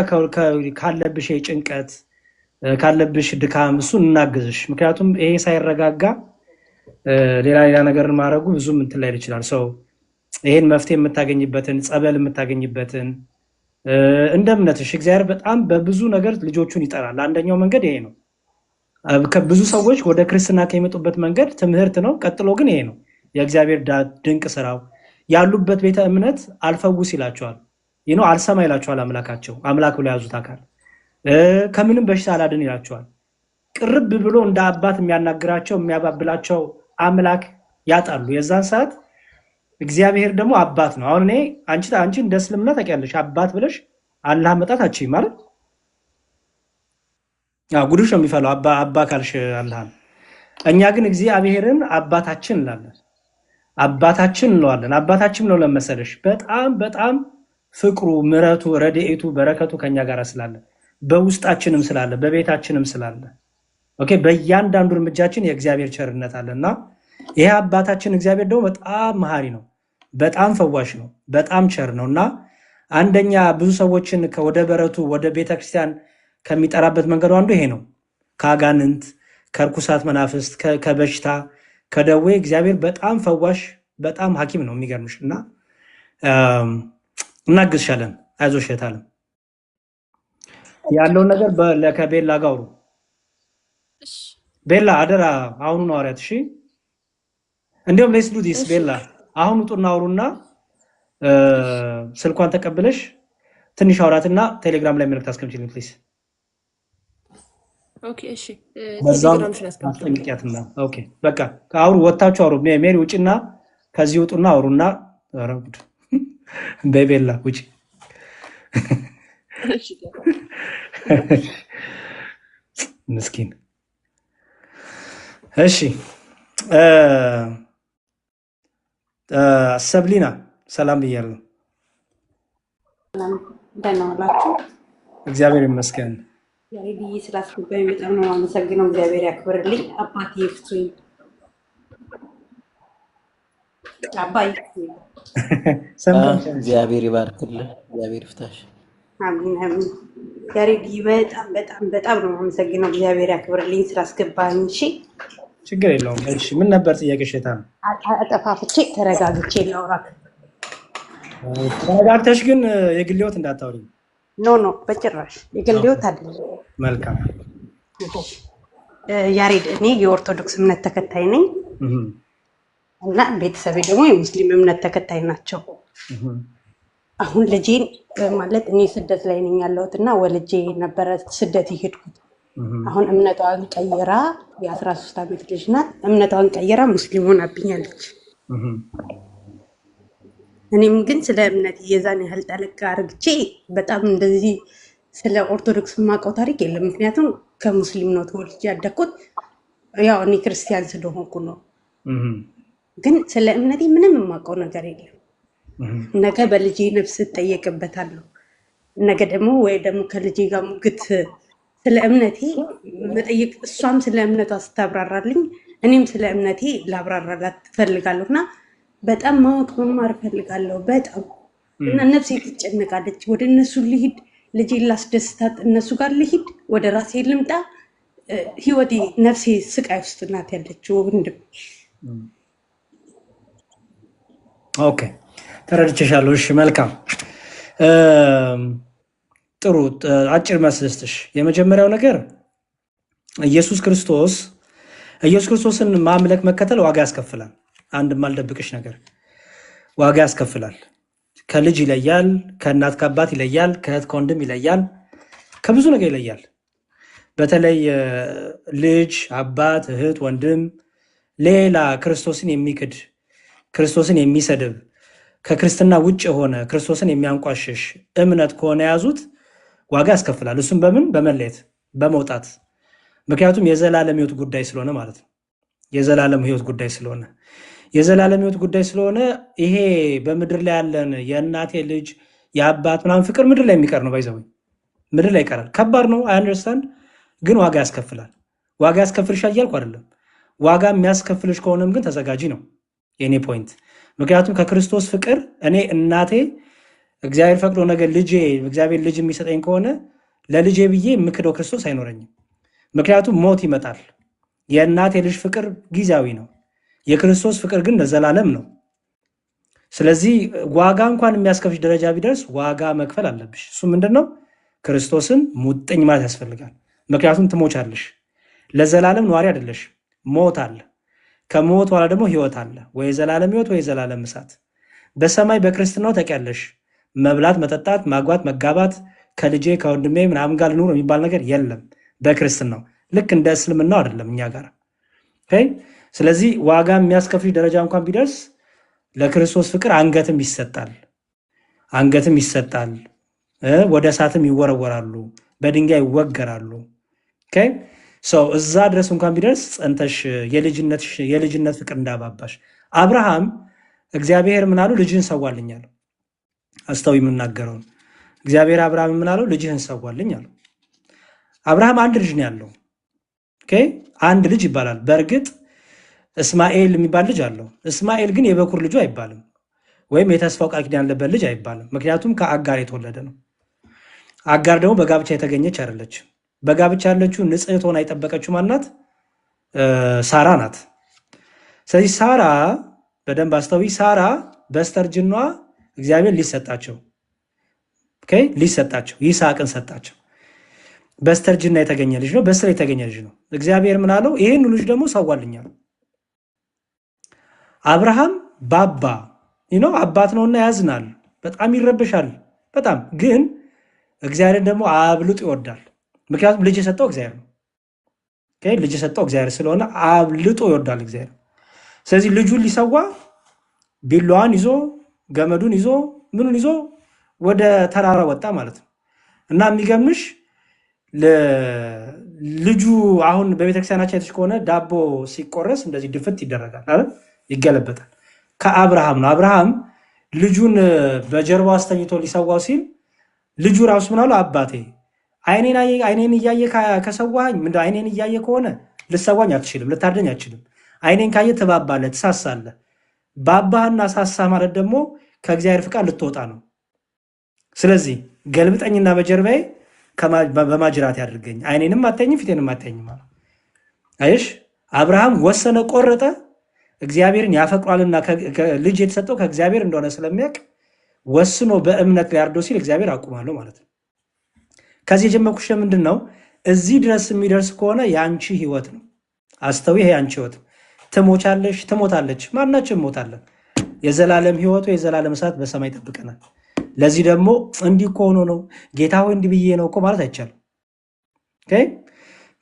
ካለብሽ ጭንቀት ካለብሽ ድካም እሱን እናግዝሽ። ምክንያቱም ይሄ ሳይረጋጋ ሌላ ነገር ማድረጉ ብዙም እንትን ላይ ይችላል። ይሄን መፍትሄ የምታገኝበትን ጸበል የምታገኝበትን እንደ እምነትሽ እግዚአብሔር በጣም በብዙ ነገር ልጆቹን ይጠራል። አንደኛው መንገድ ይሄ ነው። ብዙ ሰዎች ወደ ክርስትና ከሚመጡበት መንገድ ትምህርት ነው። ቀጥሎ ግን ይሄ ነው የእግዚአብሔር ድንቅ ስራው። ያሉበት ቤተ እምነት አልፈውስ ይላቸዋል፣ አልሰማ ይላቸዋል። አምላክ ብሎ ያዙት አካል ከምንም በሽታ አላድን ይላቸዋል። ቅርብ ብሎ እንደ አባት የሚያናግራቸው የሚያባብላቸው አምላክ ያጣሉ። የዛን ሰዓት እግዚአብሔር ደግሞ አባት ነው። አሁን እኔ አንቺ እንደ እስልምና ታውቂያለሽ፣ አባት ብለሽ አላህ መጣት አትችይም ማለት ጉድሽ ነው የሚፈላው አባ ካልሽ አላህን። እኛ ግን እግዚአብሔርን አባታችን እንላለን፣ አባታችን እንለዋለን። አባታችን ነው ለመሰለሽ በጣም ፍቅሩ፣ ምሕረቱ፣ ረድኤቱ፣ በረከቱ ከኛ ጋር ስላለ በውስጣችንም ስላለ በቤታችንም ስላለ ኦኬ። በእያንዳንዱ እርምጃችን የእግዚአብሔር ቸርነት አለና ይሄ አባታችን እግዚአብሔር ደግሞ በጣም መሐሪ ነው፣ በጣም ፈዋሽ ነው፣ በጣም ቸር ነው እና አንደኛ ብዙ ሰዎችን ወደ በረቱ ወደ ቤተክርስቲያን ከሚጠራበት መንገዱ አንዱ ይሄ ነው። ከአጋንንት፣ ከርኩሳት መናፍስት፣ ከበሽታ፣ ከደዌ እግዚአብሔር በጣም ፈዋሽ በጣም ሐኪም ነው። የሚገርምሽ እና እናግዝሻለን። አይዞሽ እህታለም ያለውን ነገር ከቤላ ጋር አውሩ። ቤላ አደራ አሁኑ ነው አውሪያት። እሺ እንዲሁም ሌስ ዱ ዲስ ቤላ አሁን ውጡና አውሩና ስልኳን ተቀብለሽ ትንሽ አውራትና ቴሌግራም ላይ መልእክት አስቀምጪልኝ ፕሊዝ። ኦኬ እሺ። በዛም ቴሌግራም ሽን አስቀምጪያትና ኦኬ በቃ አውሩ፣ ወጣችሁ አውሩ። ሜሪ ውጪና ከዚህ ውጡና አውሩና አረጉድ በቤላ ውጪ። ምስኪን። እሺ ሰብሊና ሰላም ብያለሁ። ደህና ዋላችሁ? እግዚአብሔር ይመስገን። ያሬድዬ ስላስገባኝ በጣም ነው አመሰግነው። እግዚአብሔር ያክብርልኝ። አባቴ ይፍቱኝ፣ አባይ ይፍቱኝ። እግዚአብሔር ይባርክልህ፣ እግዚአብሔር ይፍታሽ። አሜን አሜን። ያሬድዬ በጣም በጣም በጣም ነው አመሰግነው። እግዚአብሔር ያክብርልኝ ስላስገባኝ። እሺ ችግር የለውም። እሺ ምን ነበር ጥያቄሽ? እህታም አጠፋፍቼ ተረጋግቼ ላውራክ። ተረጋግተሽ ግን የግል ሕይወት እንዳታወሪ። ኖ ኖ በጭራሽ የግል ሕይወት አይደለም። መልካም ያሬድ፣ እኔ የኦርቶዶክስ እምነት ተከታይ ነኝ እና ቤተሰቤ ደግሞ የሙስሊም እምነት ተከታይ ናቸው። አሁን ልጄን ማለት እኔ ስደት ላይ ነኝ ያለሁት እና ወልጄ ነበረ ስደት የሄድኩት። አሁን እምነቷን ቀይራ የ13 ዓመት ልጅ ናት። እምነቷን ቀይራ ሙስሊም ሆናብኛለች። እኔም ግን ስለ እምነት የዛን ያህል ጠለቅ አርግቼ በጣም እንደዚህ ስለ ኦርቶዶክስ የማውቀው ታሪክ የለም። ምክንያቱም ከሙስሊም ነው ተወልጄ ያደግኩት። ያው እኔ ክርስቲያን ስለሆንኩ ነው። ግን ስለ እምነቴ ምንም የማውቀው ነገር የለም። ነገ በልጄ ነፍስ እጠየቅበታለሁ። ነገ ደግሞ ወይ ደግሞ ከልጄ ጋር ሙግት ስለ እምነቴ መጠየቅ፣ እሷም ስለ እምነቷ ስታብራራልኝ እኔም ስለ እምነቴ ላብራራላት እፈልጋለሁ እና በጣም ማወቅ መማር እፈልጋለሁ በጣም እና ነፍሴ ትጨነቃለች። ወደ እነሱ ልሂድ፣ ልጄን ላስደስታት፣ እነሱ ጋር ልሂድ፣ ወደ ራሴ ልምጣ፣ ህይወቴ ነፍሴ ስቃይ ውስጥ ናት ያለችው ወንድም። ኦኬ ተረድቼሻለሁ። እሺ መልካም ጥሩ። አጭር መስልስትሽ የመጀመሪያው ነገር ኢየሱስ ክርስቶስን ማምለክ መከተል ዋጋ ያስከፍላል። አንድ ማልደብቅሽ ነገር ዋጋ ያስከፍላል። ከልጅ ይለያል፣ ከእናት ከአባት ይለያል፣ ከእህት ከወንድም ይለያል፣ ከብዙ ነገር ይለያል። በተለይ ልጅ፣ አባት፣ እህት፣ ወንድም ሌላ ክርስቶስን የሚክድ ክርስቶስን የሚሰድብ ከክርስትና ውጭ የሆነ ክርስቶስን የሚያንቋሽሽ እምነት ከሆነ የያዙት ዋጋ ያስከፍላል። እሱም በምን በመለየት በመውጣት ምክንያቱም የዘላለም ሕይወት ጉዳይ ስለሆነ ማለት ነው። የዘላለም ሕይወት ጉዳይ ስለሆነ የዘላለም ሕይወት ጉዳይ ስለሆነ ይሄ በምድር ላይ ያለን የእናቴ ልጅ የአባት ምናምን ፍቅር ምድር ላይ የሚቀር ነው። ባይዘው ምድር ላይ ይቀራል። ከባድ ነው። አይ አንደርስታንድ፣ ግን ዋጋ ያስከፍላል። ዋጋ ያስከፍልሻል እያልኩ አይደለም። ዋጋ የሚያስከፍልሽ ከሆነም ግን ተዘጋጂ ነው የኔ ፖይንት። ምክንያቱም ከክርስቶስ ፍቅር እኔ እናቴ እግዚአብሔር ፈቅዶ ነገር ልጄ እግዚአብሔር ልጅ የሚሰጠኝ ከሆነ ለልጄ ብዬ የምክደው ክርስቶስ አይኖረኝም። ምክንያቱም ሞት ይመጣል። የእናቴ ልጅ ፍቅር ጊዜያዊ ነው። የክርስቶስ ፍቅር ግን ለዘላለም ነው። ስለዚህ ዋጋ እንኳን የሚያስከፍልሽ ደረጃ ቢደርስ ዋጋ መክፈል አለብሽ። እሱ ምንድን ነው? ክርስቶስን ሙጥኝ ማለት ያስፈልጋል። ምክንያቱም ትሞቻለሽ። ለዘላለም ነዋሪ አይደለሽ። ሞት አለ። ከሞት በኋላ ደግሞ ህይወት አለ። ወይ የዘላለም ህይወት ወይ የዘላለም እሳት። በሰማይ በክርስትናው ታውቂያለሽ፣ መብላት፣ መጠጣት፣ ማግባት፣ መጋባት፣ ከልጄ ከወንድሜ ምናምን ጋር ልኑር የሚባል ነገር የለም በክርስትናው። ልክ እንደ እስልምናው አይደለም እኛ ጋር። ስለዚህ ዋጋ የሚያስከፍልሽ ደረጃ እንኳን ቢደርስ ለክርስቶስ ፍቅር አንገትም ይሰጣል፣ አንገትም ይሰጣል። ወደ እሳትም ይወረወራሉ፣ በድንጋይ ይወገራሉ። ሰው እዛ ድረስ እንኳን ቢደርስ ጸንተሽ የልጅነት ፍቅር እንዳባባሽ። አብርሃም እግዚአብሔር ምናሉ ልጅህን ሰዋልኝ አለው። አስተው የምናገረውን እግዚአብሔር አብርሃም ምናለው ልጅህን ሰዋልኝ አለው። አብርሃም አንድ ልጅ ነው ያለው። ኦኬ አንድ ልጅ ይባላል። በእርግጥ እስማኤል የሚባል ልጅ አለው። እስማኤል ግን የበኩር ልጁ አይባልም፣ ወይም የተስፋው ቃል ኪዳን ያለበት ልጅ አይባልም። ምክንያቱም ከአጋር የተወለደ ነው። አጋር ደግሞ በጋብቻ የተገኘች አይደለች። በጋብቻ ያለችው ንጽሕት ሆና የጠበቀችው ማናት? ሳራ ናት። ስለዚህ ሳራ በደንብ አስተዊ። ሳራ በስተርጅኗ እግዚአብሔር ሊሰጣቸው ይስሐቅን ሰጣቸው። በስተርጅና የተገኘ ልጅ ነው። በስራ የተገኘ ልጅ ነው። እግዚአብሔር ምን አለው? ይህን ልጅ ደግሞ ሰዋልኛል። አብርሃም ባባ አባት ነውና ያዝናል፣ በጣም ይረብሻል። በጣም ግን እግዚአብሔርን ደግሞ አብልጦ ይወዳል። ምክንያቱም ልጅ የሰጠው እግዚአብሔር ነው። ልጅ የሰጠው እግዚአብሔር ስለሆነ አብልጦ ይወዳል እግዚአብሔር። ስለዚህ ልጁን ሊሰዋ ቢላዋን ይዞ ገመዱን ይዞ ምኑን ይዞ ወደ ተራራ ወጣ ማለት ነው። እና የሚገምሽ ልጁ አሁን በቤተክርስቲያናችን አይተሽ ከሆነ ዳቦ ሲቆረስ እንደዚህ ድፍት ይደረጋል አይደል? ይገለበጣል። ከአብርሃም ነው። አብርሃም ልጁን በጀርባው አስተኝቶ ሊሰዋው ሲል ልጁ ራሱ ምን አለው? አባቴ አይኔን እያየ ከሰዋኝ ምንድን አይኔን እያየ ከሆነ ልሰዋኝ አትችልም፣ ልታርደኝ አትችልም። አይኔን ካየ ትባባለህ፣ ትሳሳለህ። ባባህና ሳሳ ማለት ደግሞ ከእግዚአብሔር ፍቃድ ልትወጣ ነው። ስለዚህ ገልብጠኝና በጀርባዬ በማጅራት ያድርገኝ፣ አይኔንም አታየኝም፣ ፊቴንም አታየኝም አለ። አይሽ አብርሃም ወሰነ፣ ቆረጠ። እግዚአብሔርን ያፈቅሯልና ልጅ የተሰጠው ከእግዚአብሔር እንደሆነ ስለሚያውቅ ወስኖ በእምነት ሊያርደው ሲል እግዚአብሔር አቁማለሁ ማለት ነው። ከዚህ የጀመርኩሽ ምንድን ነው? እዚህ ድረስ የሚደርስ ከሆነ የአንቺ ህይወት ነው። አስተዊ፣ ይሄ የአንቺ ህይወት ነው። ትሞቻለሽ፣ ትሞታለች፣ ማናችን ሞታለን። የዘላለም ህይወቱ የዘላለም እሳት በሰማይ ይጠብቀናል። ለዚህ ደግሞ እንዲህ ከሆኖ ነው ጌታ ሆይ እንዲህ ብዬ ነው እኮ ማለት አይቻልም።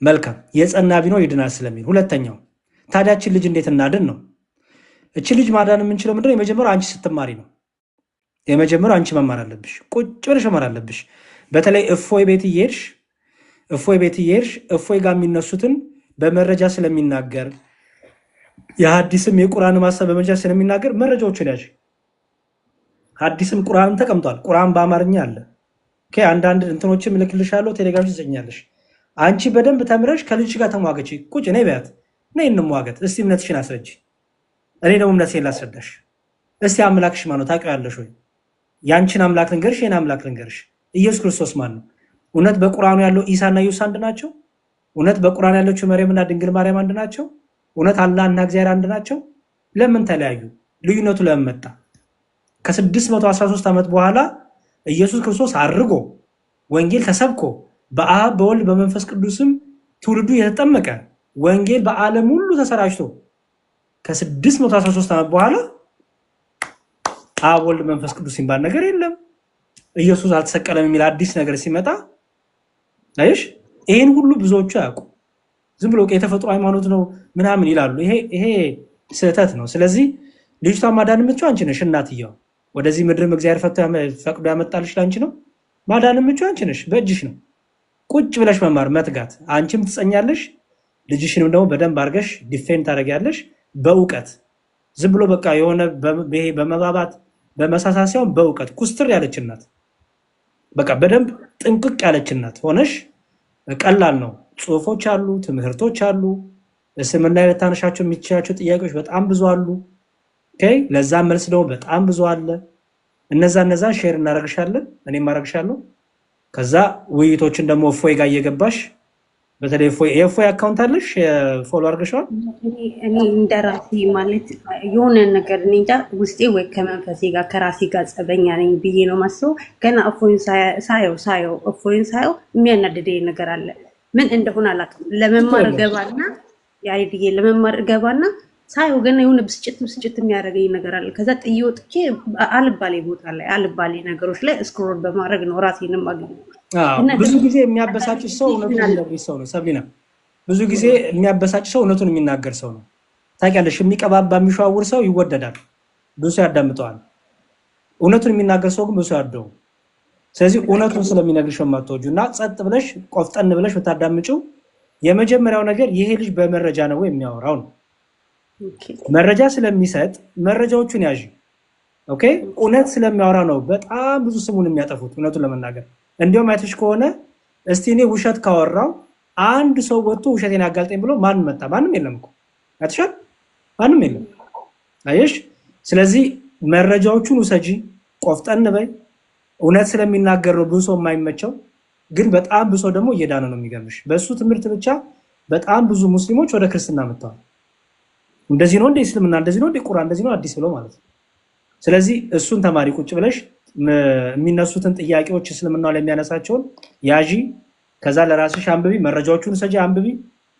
መልካም የጸና ቢኖር ይድናል ስለሚል። ሁለተኛው ታዲያችን ልጅ እንዴት እናድን ነው። እቺ ልጅ ማዳን የምንችለው ምንድነው? የመጀመሪያው አንቺ ስትማሪ ነው። የመጀመሪያው አንቺ መማር አለብሽ፣ ቁጭ ብለሽ መማር አለብሽ። በተለይ እፎይ ቤት እየሄድሽ እፎይ ጋር የሚነሱትን በመረጃ ስለሚናገር የሐዲስም የቁርአን ማሰብ በመረጃ ስለሚናገር መረጃዎችን ያዥ። ሐዲስም ቁርአንም ተቀምጧል። ቁርአን በአማርኛ አለ። አንዳንድ እንትኖችም እልክልሻለሁ፣ ቴሌግራም ትዘኛለሽ። አንቺ በደንብ ተምረሽ ከልጅሽ ጋር ተሟገች። ቁጭ ነይ በያት፣ ነይ እንሟገት። እስቲ እምነትሽን አስረጅ፣ እኔ ደግሞ እምነቴን ላስረዳሽ። እስቲ አምላክሽ ማን ነው ታውቂዋለሽ ወይ? ያንቺን አምላክ ልንገርሽ፣ የኔን አምላክ ልንገርሽ። ኢየሱስ ክርስቶስ ማን ነው? እውነት በቁርአኑ ያለው ኢሳና ኢየሱስ አንድ ናቸው? እውነት በቁርአን ያለችው መርየምና ድንግል ማርያም አንድ ናቸው? እውነት አላህና እግዚአብሔር አንድ ናቸው? ለምን ተለያዩ? ልዩነቱ ለምን መጣ? ከ613 ዓመት በኋላ ኢየሱስ ክርስቶስ አርጎ ወንጌል ተሰብኮ በአብ በወልድ በመንፈስ ቅዱስም ትውልዱ የተጠመቀ ወንጌል በዓለም ሁሉ ተሰራጭቶ ከ613 ዓመት በኋላ አብ ወልድ መንፈስ ቅዱስ ሲባል ነገር የለም። ኢየሱስ አልተሰቀለም የሚል አዲስ ነገር ሲመጣ አይሽ ይሄን ሁሉ ብዙዎቹ ያውቁ ዝም ብሎ የተፈጥሮ ሃይማኖት ነው ምናምን ይላሉ። ይሄ ስህተት ነው። ስለዚህ ልጅቷ ማዳን የምትችው አንቺ ነሽ። እናትየው ወደዚህ ምድርም እግዚአብሔር ፈቅዶ ያመጣልሽ ለአንቺ ነው። ማዳን የምትችው አንቺ ነሽ፣ በእጅሽ ነው። ቁጭ ብለሽ መማር መትጋት። አንቺም ትጸኛለሽ፣ ልጅሽንም ደግሞ በደንብ አድርገሽ ዲፌንድ ታደርጊያለሽ በእውቀት። ዝም ብሎ በቃ የሆነ በመባባት በመሳሳት ሳይሆን በእውቀት ኩስትር ያለች እናት፣ በቃ በደንብ ጥንቅቅ ያለች እናት ሆነሽ ቀላል ነው። ጽሁፎች አሉ፣ ትምህርቶች አሉ። እስልምና ልታነሻቸው የሚችላቸው ጥያቄዎች በጣም ብዙ አሉ። ለዛ መልስ ደግሞ በጣም ብዙ አለ። እነዛን ሼር እናደርግሻለን፣ እኔም አደርግሻለሁ። ከዛ ውይይቶችን ደግሞ እፎይ ጋር እየገባሽ በተለይ የእፎይ አካውንት አለሽ ፎሎ አድርገሽዋል? እኔ እንደራሴ ማለት የሆነ ነገር እኔ እንጃ ውስጤ ወይ ከመንፈሴ ጋር ከራሴ ጋር ጸበኛ ነኝ ብዬ ነው ማስበው። ገና እፎይን ሳየው የሚያናድደኝ ነገር አለ። ምን እንደሆነ አላውቅም። ለመማር ገባና ያሬድዬ ለመማር ገባና ሳየው ገና የሆነ ብስጭት የሚያደርገኝ ነገር አለ። ከዛ ጥዬ ወጥቼ አልባሌ ቦታ ላይ አልባሌ ነገሮች ላይ ስክሮል በማድረግ ነው ራሴንም አገኘው። ብዙ ጊዜ የሚያበሳጭ ሰው እውነቱን የሚናገር ሰው ነው። ሰቢና ብዙ ጊዜ የሚያበሳጭ ሰው እውነቱን የሚናገር ሰው ነው። ታውቂያለሽ፣ የሚቀባባ የሚሸዋውር ሰው ይወደዳል፣ ብዙ ሰው ያዳምጠዋል። እውነቱን የሚናገር ሰው ግን ብዙ ሰው ያደው። ስለዚህ እውነቱን ስለሚነግርሽ የማትወጂው እና ጸጥ ብለሽ ቆፍጠን ብለሽ ብታዳምጪው፣ የመጀመሪያው ነገር ይሄ ልጅ በመረጃ ነው የሚያወራው ነው። መረጃ ስለሚሰጥ መረጃዎቹን ያዥ። ኦኬ፣ እውነት ስለሚያወራ ነው በጣም ብዙ ስሙን የሚያጠፉት። እውነቱን ለመናገር እንዲያውም አይተሽ ከሆነ እስቲ እኔ ውሸት ካወራው አንድ ሰው ወጥቶ ውሸቴን ያጋልጠኝ ብሎ ማን መጣ? ማንም የለም እኮ አትሻል፣ ማንም የለም። አየሽ? ስለዚህ መረጃዎቹን ውሰጂ፣ ቆፍጠን በይ። እውነት ስለሚናገር ነው ብዙ ሰው የማይመቸው፣ ግን በጣም ብዙ ሰው ደግሞ እየዳነ ነው። የሚገርምሽ በእሱ ትምህርት ብቻ በጣም ብዙ ሙስሊሞች ወደ ክርስትና መጥተዋል። እንደዚህ ነው እንደ እስልምና፣ እንደዚህ ነው እንደ ቁርአን፣ እንደዚህ ነው አዲስ ብለው ማለት ነው። ስለዚህ እሱን ተማሪ ቁጭ ብለሽ የሚነሱትን ጥያቄዎች እስልምናው ላይ የሚያነሳቸውን ያዢ፣ ከዛ ለራስሽ አንብቢ፣ መረጃዎቹን ሰጂ አንብቢ፣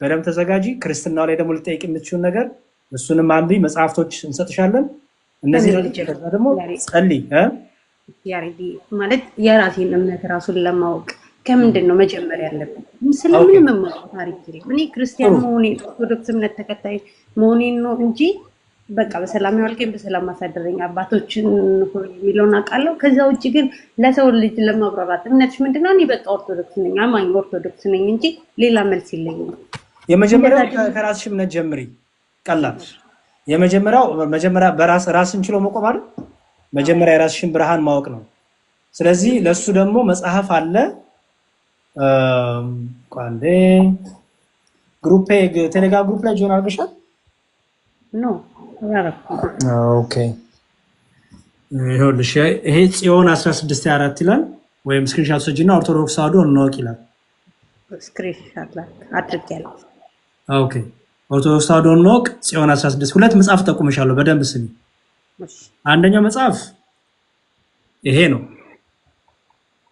በደንብ ተዘጋጂ። ክርስትናው ላይ ደግሞ ልጠይቅ የምትችውን ነገር እሱንም አንብቢ፣ መጽሐፍቶች እንሰጥሻለን። እነዚህ ከዛ ደግሞ ጸልይ ያሬዲ ማለት የራሴን እምነት ራሱን ለማወቅ ከምንድን ነው መጀመሪያ ያለብን? ስለምንም የማውቀው ታሪክ የለም። እኔ ክርስቲያን መሆኔን ኦርቶዶክስ እምነት ተከታይ መሆኔን ነው እንጂ በቃ በሰላም ያዋልከኝ በሰላም ማሳደረኝ አባቶችን የሚለውን አውቃለሁ። ከዛ ውጭ ግን ለሰው ልጅ ለማብራራት እምነትሽ ምንድነው? እኔ በቃ ኦርቶዶክስ ነኝ፣ አማኝ ኦርቶዶክስ ነኝ እንጂ ሌላ መልስ የለኝም። የመጀመሪያው ከራስሽ እምነት ጀምሪ። ቀላል የመጀመሪያው መጀመሪያ ራስን ችሎ መቆም አይደል? መጀመሪያ የራስሽን ብርሃን ማወቅ ነው። ስለዚህ ለሱ ደግሞ መጽሐፍ አለ። ቋንዴ ግሩፕ ቴሌግራም ግሩፕ ላይ ጆን አድርገሻል? ኖ ኦኬ። ይኸውልሽ ይሄ ጽዮን 16:4 ይላል፣ ወይም ስክሪንሻት ሰጂና ኦርቶዶክስ ተዋሕዶ እንወቅ ይላል። ስክሪንሻት ላይ አድርጌያለሁ። ኦኬ። ኦርቶዶክስ ተዋሕዶ እንወቅ ጽዮን 16 ሁለት መጽሐፍ ጠቁመሻለሁ፣ በደንብ ስሚ። አንደኛው መጽሐፍ ይሄ ነው።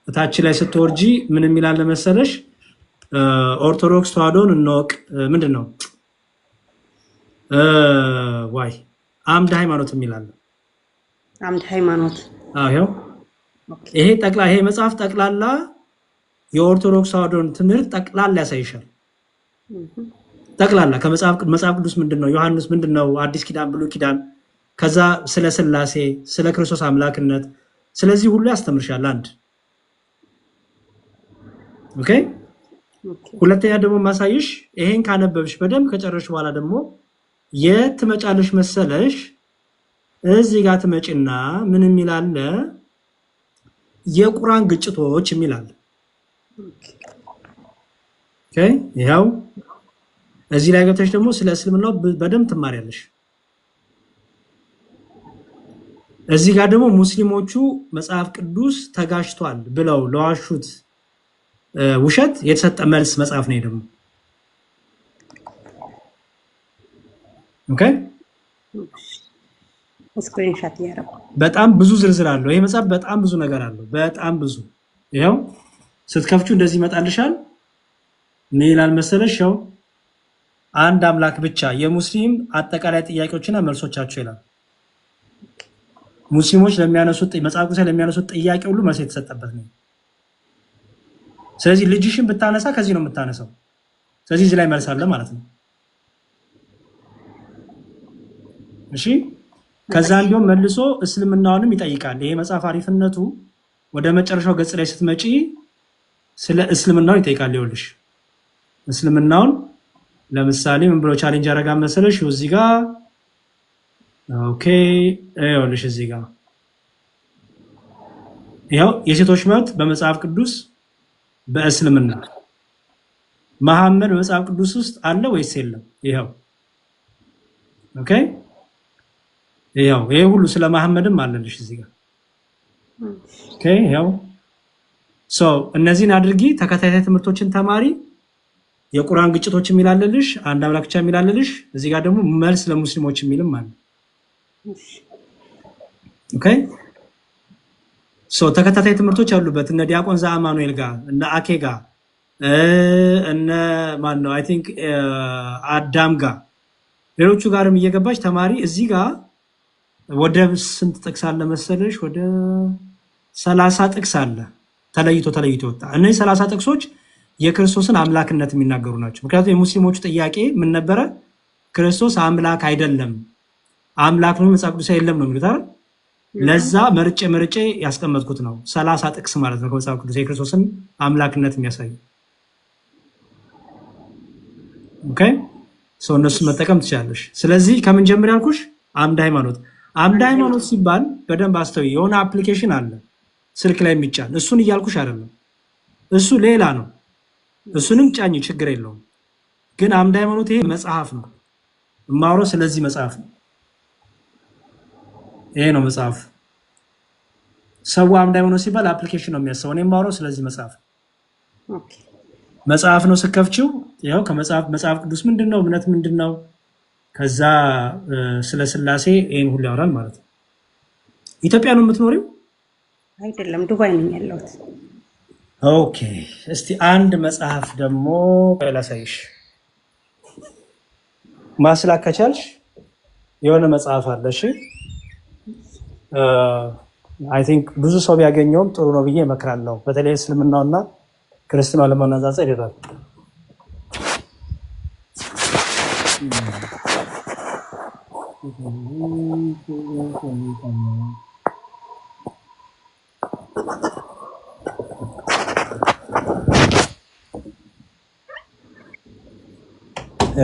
እታች ላይ ስትወርጂ ምን የሚላል መሰለሽ? ኦርቶዶክስ ተዋሕዶን እንወቅ ምንድን ነው? ዋይ አምድ ሃይማኖት የሚላል አምድ ሃይማኖት። አዎ ይሄ መጽሐፍ ጠቅላላ የኦርቶዶክስ ተዋሕዶን ትምህርት ጠቅላላ ያሳይሻል። ጠቅላላ ከመጽሐፍ ቅዱስ ምንድነው፣ ዮሐንስ ምንድነው፣ አዲስ ኪዳን፣ ብሉይ ኪዳን፣ ከዛ ስለ ሥላሴ፣ ስለ ክርስቶስ አምላክነት፣ ስለዚህ ሁሉ ያስተምርሻል። አንድ ኦኬ። ሁለተኛ ደግሞ ማሳይሽ ይሄን ካነበብሽ በደንብ ከጨረሽ በኋላ ደግሞ የት ትመጫለሽ መሰለሽ? እዚህ ጋር ትመጪና ምን የሚላል የቁርአን ግጭቶች የሚላል። ኦኬ። ይሄው እዚህ ላይ ገብተሽ ደግሞ ስለ እስልምናው በደንብ ትማሪያለሽ። እዚህ ጋር ደግሞ ሙስሊሞቹ መጽሐፍ ቅዱስ ተጋጭቷል ብለው ለዋሹት ውሸት የተሰጠ መልስ መጽሐፍ ነው። ደግሞ ኦኬ። ስክሪንሻት ያረው በጣም ብዙ ዝርዝር አለው ይሄ መጽሐፍ፣ በጣም ብዙ ነገር አለው፣ በጣም ብዙ። ይሄው ስትከፍቹ እንደዚህ ይመጣልሻል። ምን ይላል መሰለሽ? ያው አንድ አምላክ ብቻ የሙስሊም አጠቃላይ ጥያቄዎችና መልሶቻቸው ይላል። ሙስሊሞች ለሚያነሱት መጽሐፍ ቅዱስ ለሚያነሱት ጥያቄ ሁሉ መልስ የተሰጠበት ነው። ስለዚህ ልጅሽን ብታነሳ ከዚህ ነው የምታነሳው። ስለዚህ እዚህ ላይ መልስ አለ ማለት ነው። እሺ። ከዛ እንዲሁም መልሶ እስልምናውንም ይጠይቃል። ይሄ መጽሐፍ አሪፍነቱ ወደ መጨረሻው ገጽ ላይ ስትመጪ ስለ እስልምናው ይጠይቃል። ይኸውልሽ እስልምናውን ለምሳሌ ምን ብሎ ቻሌንጅ ያደርጋ መሰለሽ? እዚህ ጋር ኦኬ። ይኸውልሽ እዚህ ጋር ይኸው የሴቶች መብት በመጽሐፍ ቅዱስ በእስልምና መሐመድ በመጽሐፍ ቅዱስ ውስጥ አለ ወይስ የለም? ይኸው ኦኬ። ይሄ ሁሉ ስለ መሐመድም አለልሽ እዚህ ጋር ኦኬ። ይሄው እነዚህን አድርጊ፣ ተከታታይ ትምህርቶችን ተማሪ። የቁርአን ግጭቶች የሚላለልሽ፣ አንድ አምላክ ብቻ የሚላለልሽ፣ እዚህ ጋር ደግሞ መልስ ለሙስሊሞች የሚልም አለ። ኦኬ። ተከታታይ ትምህርቶች ያሉበት እነ ዲያቆን ዘአማኑኤል ጋር እነ አኬ ጋር እነ ማን ነው አይ ቲንክ አዳም ጋር ሌሎቹ ጋርም እየገባች ተማሪ። እዚህ ጋር ወደ ስንት ጥቅስ አለ መሰለሽ? ወደ 30 ጥቅስ አለ ተለይቶ ወጣ። እነዚህ 30 ጥቅሶች የክርስቶስን አምላክነት የሚናገሩ ናቸው። ምክንያቱም የሙስሊሞቹ ጥያቄ ምን ነበረ? ክርስቶስ አምላክ አይደለም፣ አምላክ ነው መጽሐፍ ቅዱስ የለም ነው የሚሉት አይደል? ለዛ መርጬ ያስቀመጥኩት ነው 30 ጥቅስ ማለት ነው ከመጽሐፍ ቅዱስ የክርስቶስን አምላክነት የሚያሳይ። ኦኬ። እነሱ መጠቀም ትችላለሽ። ስለዚህ ከምን ጀምር ያልኩሽ? አምድ ሃይማኖት። አምድ ሃይማኖት ሲባል በደንብ አስተውይ። የሆነ አፕሊኬሽን አለ ስልክ ላይ የሚጫን፣ እሱን እያልኩሽ አይደለም፣ እሱ ሌላ ነው። እሱንም ጫኝ ችግር የለውም። ግን አምደ ሃይማኖት ይሄ መጽሐፍ ነው የማወራው ስለዚህ መጽሐፍ ነው። ይሄ ነው መጽሐፍ። ሰው አምደ ሃይማኖት ሲባል አፕሊኬሽን ነው የሚያስበው። እኔ የማወራው ስለዚህ መጽሐፍ ኦኬ መጽሐፍ ነው። ስከፍችው ያው መጽሐፍ ቅዱስ ምንድነው እምነት ምንድነው ከዛ ስለ ስላሴ ይሄን ሁሉ ያወራል ማለት ነው። ኢትዮጵያ ነው የምትኖሪው? አይደለም ዱባይ ነኝ ያለሁት። ኦኬ እስቲ አንድ መጽሐፍ ደግሞ ላሳይሽ። ማስላክ ከቻልሽ የሆነ መጽሐፍ አለ። እሺ አይ ቲንክ ብዙ ሰው ቢያገኘውም ጥሩ ነው ብዬ እመክራለሁ። በተለይ እስልምናውና ክርስትናው ለማነጻጸር ይላል።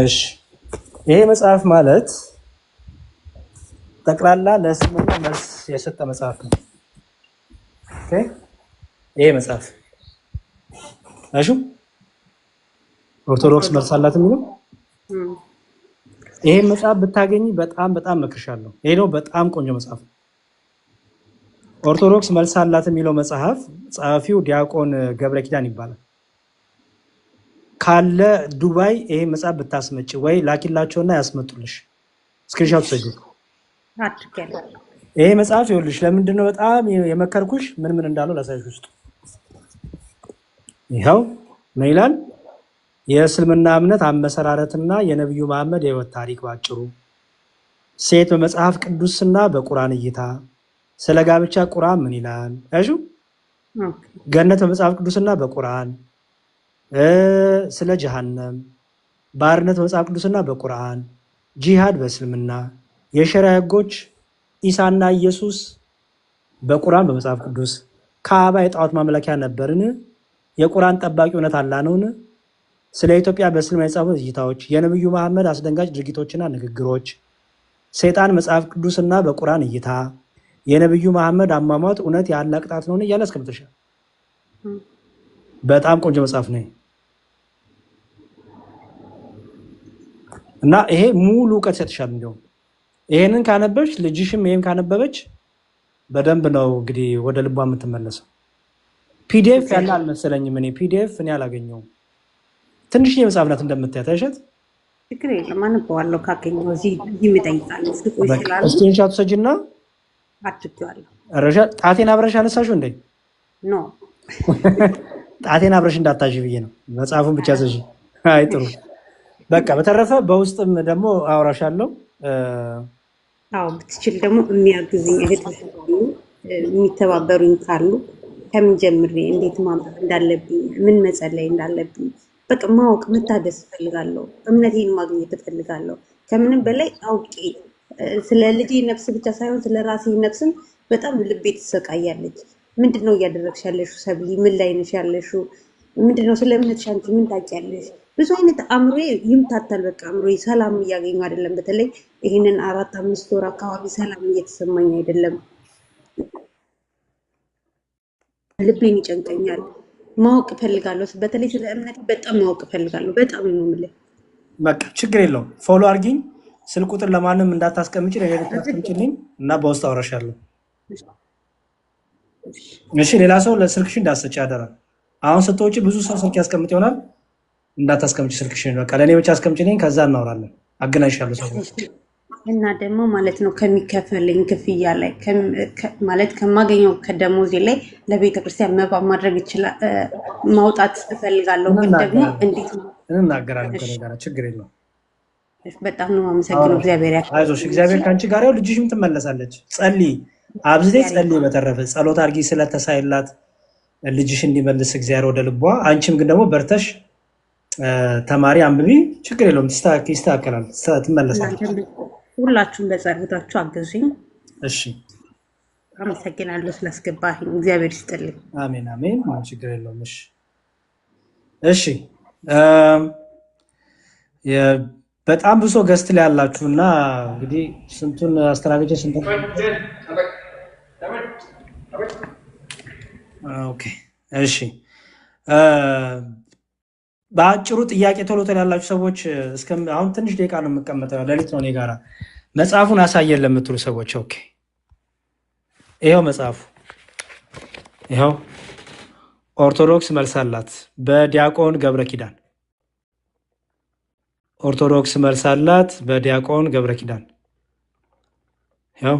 እሺ ይሄ መጽሐፍ ማለት ጠቅላላ ለእስልምና መልስ የሰጠ መጽሐፍ ነው። ኦኬ ይሄ መጽሐፍ አሹ ኦርቶዶክስ መልስ አላት የሚለው ይሄ መጽሐፍ ብታገኝ በጣም እመክርሻለሁ። ይሄ ነው በጣም ቆንጆ መጽሐፍ ነው። ኦርቶዶክስ መልስ አላት የሚለው መጽሐፍ ጸሐፊው ዲያቆን ገብረ ኪዳን ይባላል። ካለ ዱባይ ይሄ መጽሐፍ ብታስመጭ ወይ ላኪላቸውና ያስመጡልሽ። ስክሪንሾት ሰጁ አድርጌያለሁ። ይሄ መጽሐፍ ይኸውልሽ ለምንድነው በጣም የመከርኩሽ ምን እንዳለው ላሳይሽ ውስጥ ይኸው ምን ይላል? የእስልምና እምነት አመሰራረትና የነብዩ መሐመድ የህይወት ታሪክ ባጭሩ፣ ሴት በመጽሐፍ ቅዱስና በቁርአን እይታ፣ ስለ ጋብቻ ቁርአን ምን ይላል? እሺ ገነት በመጽሐፍ ቅዱስና በቁርአን፣ ስለ ጀሃነም፣ ባርነት በመጽሐፍ ቅዱስና በቁርአን፣ ጂሃድ በእስልምና፣ የሸሪዓ ህጎች፣ ኢሳና ኢየሱስ በቁርአን በመጽሐፍ ቅዱስ፣ ካዕባ የጣዖት ማምለኪያ ነበርን? የቁርአን ጠባቂ እውነት አላህ ነውን? ስለ ኢትዮጵያ በእስልምና የጻፉ እይታዎች፣ የነብዩ መሐመድ አስደንጋጭ ድርጊቶችና ንግግሮች፣ ሰይጣን መጽሐፍ ቅዱስና በቁርአን እይታ፣ የነብዩ መሐመድ አሟሟት እውነት የአላህ ቅጣት ነውን? እያለ አስቀምጥሻል። በጣም ቆንጆ መጽሐፍ ነው እና ይሄ ሙሉ እውቀት ይሰጥሻል። እንዲሁም ይሄንን ካነበብሽ ልጅሽም ይሄን ካነበበች በደንብ ነው እንግዲህ ወደ ልቧ የምትመለሰው። ፒዲኤፍ ያለ አልመሰለኝም። እኔ ፒዲኤፍ እኔ አላገኘውም። ትንሽ የመጽሐፍ ናት እንደምታያት አይሸት። ችግር የለም አነበዋለሁ ካገኘው። እዚህ ይምጠይቃለሁ ስቆይ ይችላል። ስክሪንሾት ሰጅና አድርጌዋለሁ። አረሻ ጣቴን አብረሽ አነሳሽው እንዴ? ኖ ጣቴን አብረሽ እንዳታዥ ብዬ ነው። መጽሐፉን ብቻ ሰጂ። አይ ጥሩ በቃ በተረፈ በውስጥም ደግሞ አውራሻለሁ። አዎ ብትችል ደግሞ የሚያግዝኝ እህቶች ካሉ የሚተባበሩኝ ካሉ ከምን ጀምሬ እንዴት ማንበብ እንዳለብኝ ምን መጸለይ እንዳለብኝ በቃ ማወቅ መታደስ እፈልጋለሁ። እምነቴን ማግኘት እፈልጋለሁ። ከምንም በላይ አውቄ ስለ ልጄ ነፍስ ብቻ ሳይሆን ስለ ራሴ ነፍስም በጣም ልቤ ትሰቃያለች። ምንድነው እያደረግሽ ያለሽው ሰብሊ? ምን ላይ ነሽ ያለሽው? ምንድነው ስለ እምነትሽ አንቺ ምን ታውቂያለሽ? ብዙ አይነት አእምሮዬ ይምታታል። በቃ አእምሮዬ ሰላም እያገኙ አይደለም። በተለይ ይህንን 4-5 ወር አካባቢ ሰላም እየተሰማኝ አይደለም። ልቤን ይጨንቀኛል። ማወቅ እፈልጋለሁ። በተለይ ስለ እምነት በጣም ማወቅ እፈልጋለሁ። በጣም ነው የምልህ። በቃ ችግር የለውም። ፎሎ አድርጊኝ። ስልክ ቁጥር ለማንም እንዳታስቀምጪ ለሌሎች አስቀምጪልኝ እና በውስጥ አውራሻለሁ። እሺ ሌላ ሰው ለስልክሽ እንዳትሰጪ አደራ። አሁን ስትወጪ ብዙ ሰው ስልክ ያስቀምጥ ይሆናል። እንዳታስቀምጪ ስልክሽን። በቃ ለእኔ ብቻ አስቀምጪልኝ፣ ከዛ እናወራለን። አገናኝሻለሁ ሰዎች እና ደግሞ ማለት ነው ከሚከፈልኝ ክፍያ ላይ ማለት ከማገኘው ከደሞዜ ላይ ለቤተክርስቲያን መባ ማድረግ ይችላል ማውጣት እፈልጋለሁ። ግን ደግሞ እንዴት እንናገራለን ከኔ ጋር ችግር የለውም። በጣም ነው የማመሰግነው። እግዚአብሔር አይዞሽ፣ እግዚአብሔር ከአንቺ ጋር ያው ልጅሽም ትመለሳለች። ጸልይ፣ አብዝቴ ጸልይ። በተረፈ ጸሎት አድርጊ ስለተሳይላት ልጅሽ እንዲመልስ እግዚአብሔር ወደ ልቧ። አንቺም ግን ደግሞ በርተሽ ተማሪ፣ አንብቢ። ችግር የለውም፣ ይስተካከላል፣ ትመለሳለች። ሁላችሁም በጸሎታችሁ አግዙኝ። እሺ፣ አመሰግናለሁ ስላስገባኝ። እግዚአብሔር ይስጥልኝ። አሜን አሜን። ችግር የለውም። እሺ እሺ። በጣም ብዙ ገስት ላይ ያላችሁ እና እንግዲህ ስንቱን አስተናገጀ ስንቱን ኦኬ። እሺ በአጭሩ ጥያቄ ቶሎ ቶሎ ያላችሁ ሰዎች አሁን ትንሽ ደቂቃ ነው የምቀመጠው፣ ሌሊት ነው እኔ ጋራ። መጽሐፉን አሳየን ለምትሉ ሰዎች ኦኬ፣ ይኸው መጽሐፉ ይኸው። ኦርቶዶክስ መልስ አላት በዲያቆን ገብረ ኪዳን። ኦርቶዶክስ መልስ አላት በዲያቆን ገብረ ኪዳን። ይኸው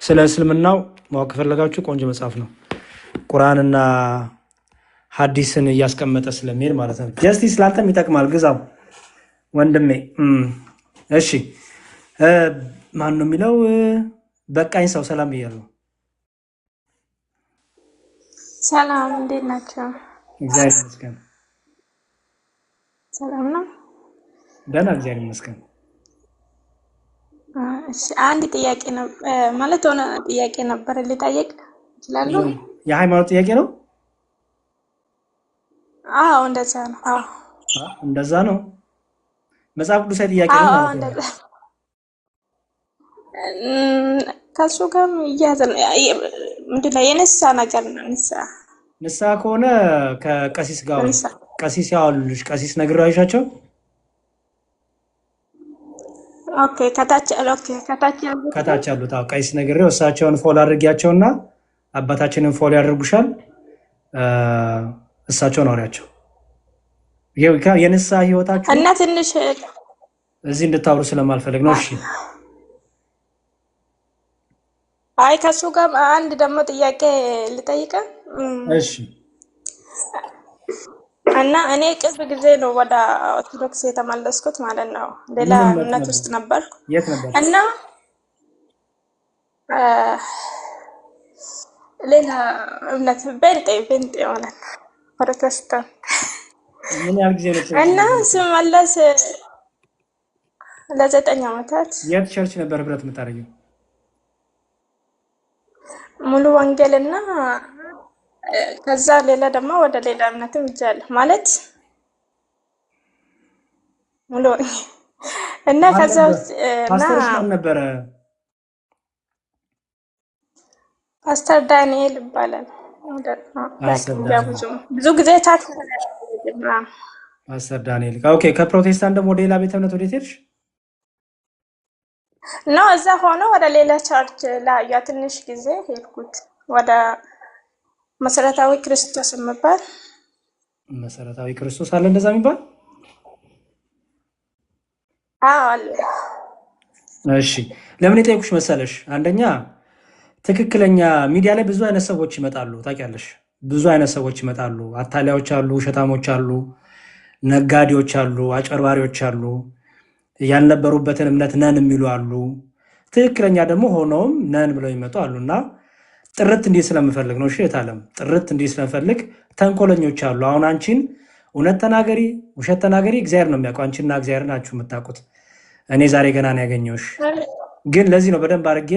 ስለ እስልምናው ማወቅ ከፈለጋችሁ ቆንጆ መጽሐፍ ነው። ቁርአንና ሐዲስን እያስቀመጠ ስለሚሄድ ማለት ነው። ጀስቲስ ላንተም ይጠቅማል፣ ግዛው ወንድሜ። እሺ ማን ነው የሚለው? በቃኝ ሰው ሰላም ብያለሁ። ሰላም፣ እንዴት ናቸው? እግዚአብሔር ይመስገን። ሰላም ነው? ደህና፣ እግዚአብሔር ይመስገን። እሺ፣ አንድ ጥያቄ ነው ማለት ሆነ ጥያቄ ነበር ልጠይቅ እችላለሁ? የሃይማኖት ጥያቄ ነው? አዎ፣ እንደዛ ነው። አዎ፣ እንደዛ ነው። መጽሐፍ ቅዱሳዊ ጥያቄ ነው ማለት ነው። እንደዛ ከሱ ጋር ይያዛል። ምንድን ነው የንስሓ ነገር ነው? ንስሓ ከሆነ ከቀሲስ ጋር ቀሲስ ያዋሉልሽ ቀሲስ ነግረው አይሻቸው። ኦኬ፣ ከታች ያሉት ቀሲስ ነግሬው እሳቸውን ፎሎ አድርጊያቸውና አባታችንን ፎሎ ያደርጉሻል። እሳቸውን አውሪያቸው የንስሓ ህይወታችሁ እና ትንሽ እዚህ እንድታወሩ ስለማልፈልግ ነው። እሺ አይ ከሱ ጋር አንድ ደግሞ ጥያቄ ልጠይቅ። እሺ። እና እኔ ቅርብ ጊዜ ነው ወደ ኦርቶዶክስ የተመለስኩት ማለት ነው። ሌላ እምነት ውስጥ ነበርኩ። የት ነበር? እና ሌላ እምነት ቤንጤ ማለት ነው፣ ፕሮቴስታንት። ምን ያህል ጊዜ ነው? እና ስመለስ ለ9 ዓመታት። የት ቸርች ነበር ህብረት የምታደርጊው? ሙሉ ወንጌል እና ከዛ ሌላ ደግሞ ወደ ሌላ እምነትም ይጃለሁ ማለት ሙሉ ወንጌል እና ከዛ ውስጥ ፓስተርሽ ማን ነበረ? ፓስተር ዳንኤል ይባላል። ብዙ ጊዜ ፓስተር ዳንኤል። ኦኬ። ከፕሮቴስታንት ደግሞ ወደ ሌላ ቤተ እምነት ወዴት ሄድሽ? ነው እዛ ሆኖ ወደ ሌላ ቸርች ላያ ትንሽ ጊዜ ሄድኩት። ወደ መሰረታዊ ክርስቶስ የሚባል መሰረታዊ ክርስቶስ አለ እንደዛ የሚባል? አዎ አለ። እሺ ለምን የጠየኩሽ መሰለሽ? አንደኛ ትክክለኛ ሚዲያ ላይ ብዙ አይነት ሰዎች ይመጣሉ፣ ታውቂያለሽ። ብዙ አይነት ሰዎች ይመጣሉ። አታላዮች አሉ፣ ውሸታሞች አሉ፣ ነጋዴዎች አሉ፣ አጨርባሪዎች አሉ፣ ያልነበሩበትን እምነት ነን የሚሉ አሉ። ትክክለኛ ደግሞ ሆነውም ነን ብለው ይመጡ አሉና ጥርት እንዲህ ስለምፈልግ ነው። እሺ የታለም ጥርት እንዲህ ስለምፈልግ ተንኮለኞች አሉ። አሁን አንቺን እውነት ተናገሪ ውሸት ተናገሪ እግዚአብሔር ነው የሚያውቀው። አንቺና እግዚአብሔር ናችሁ የምታውቁት። እኔ ዛሬ ገና ነው ያገኘሁሽ። ግን ለዚህ ነው በደንብ አድርጌ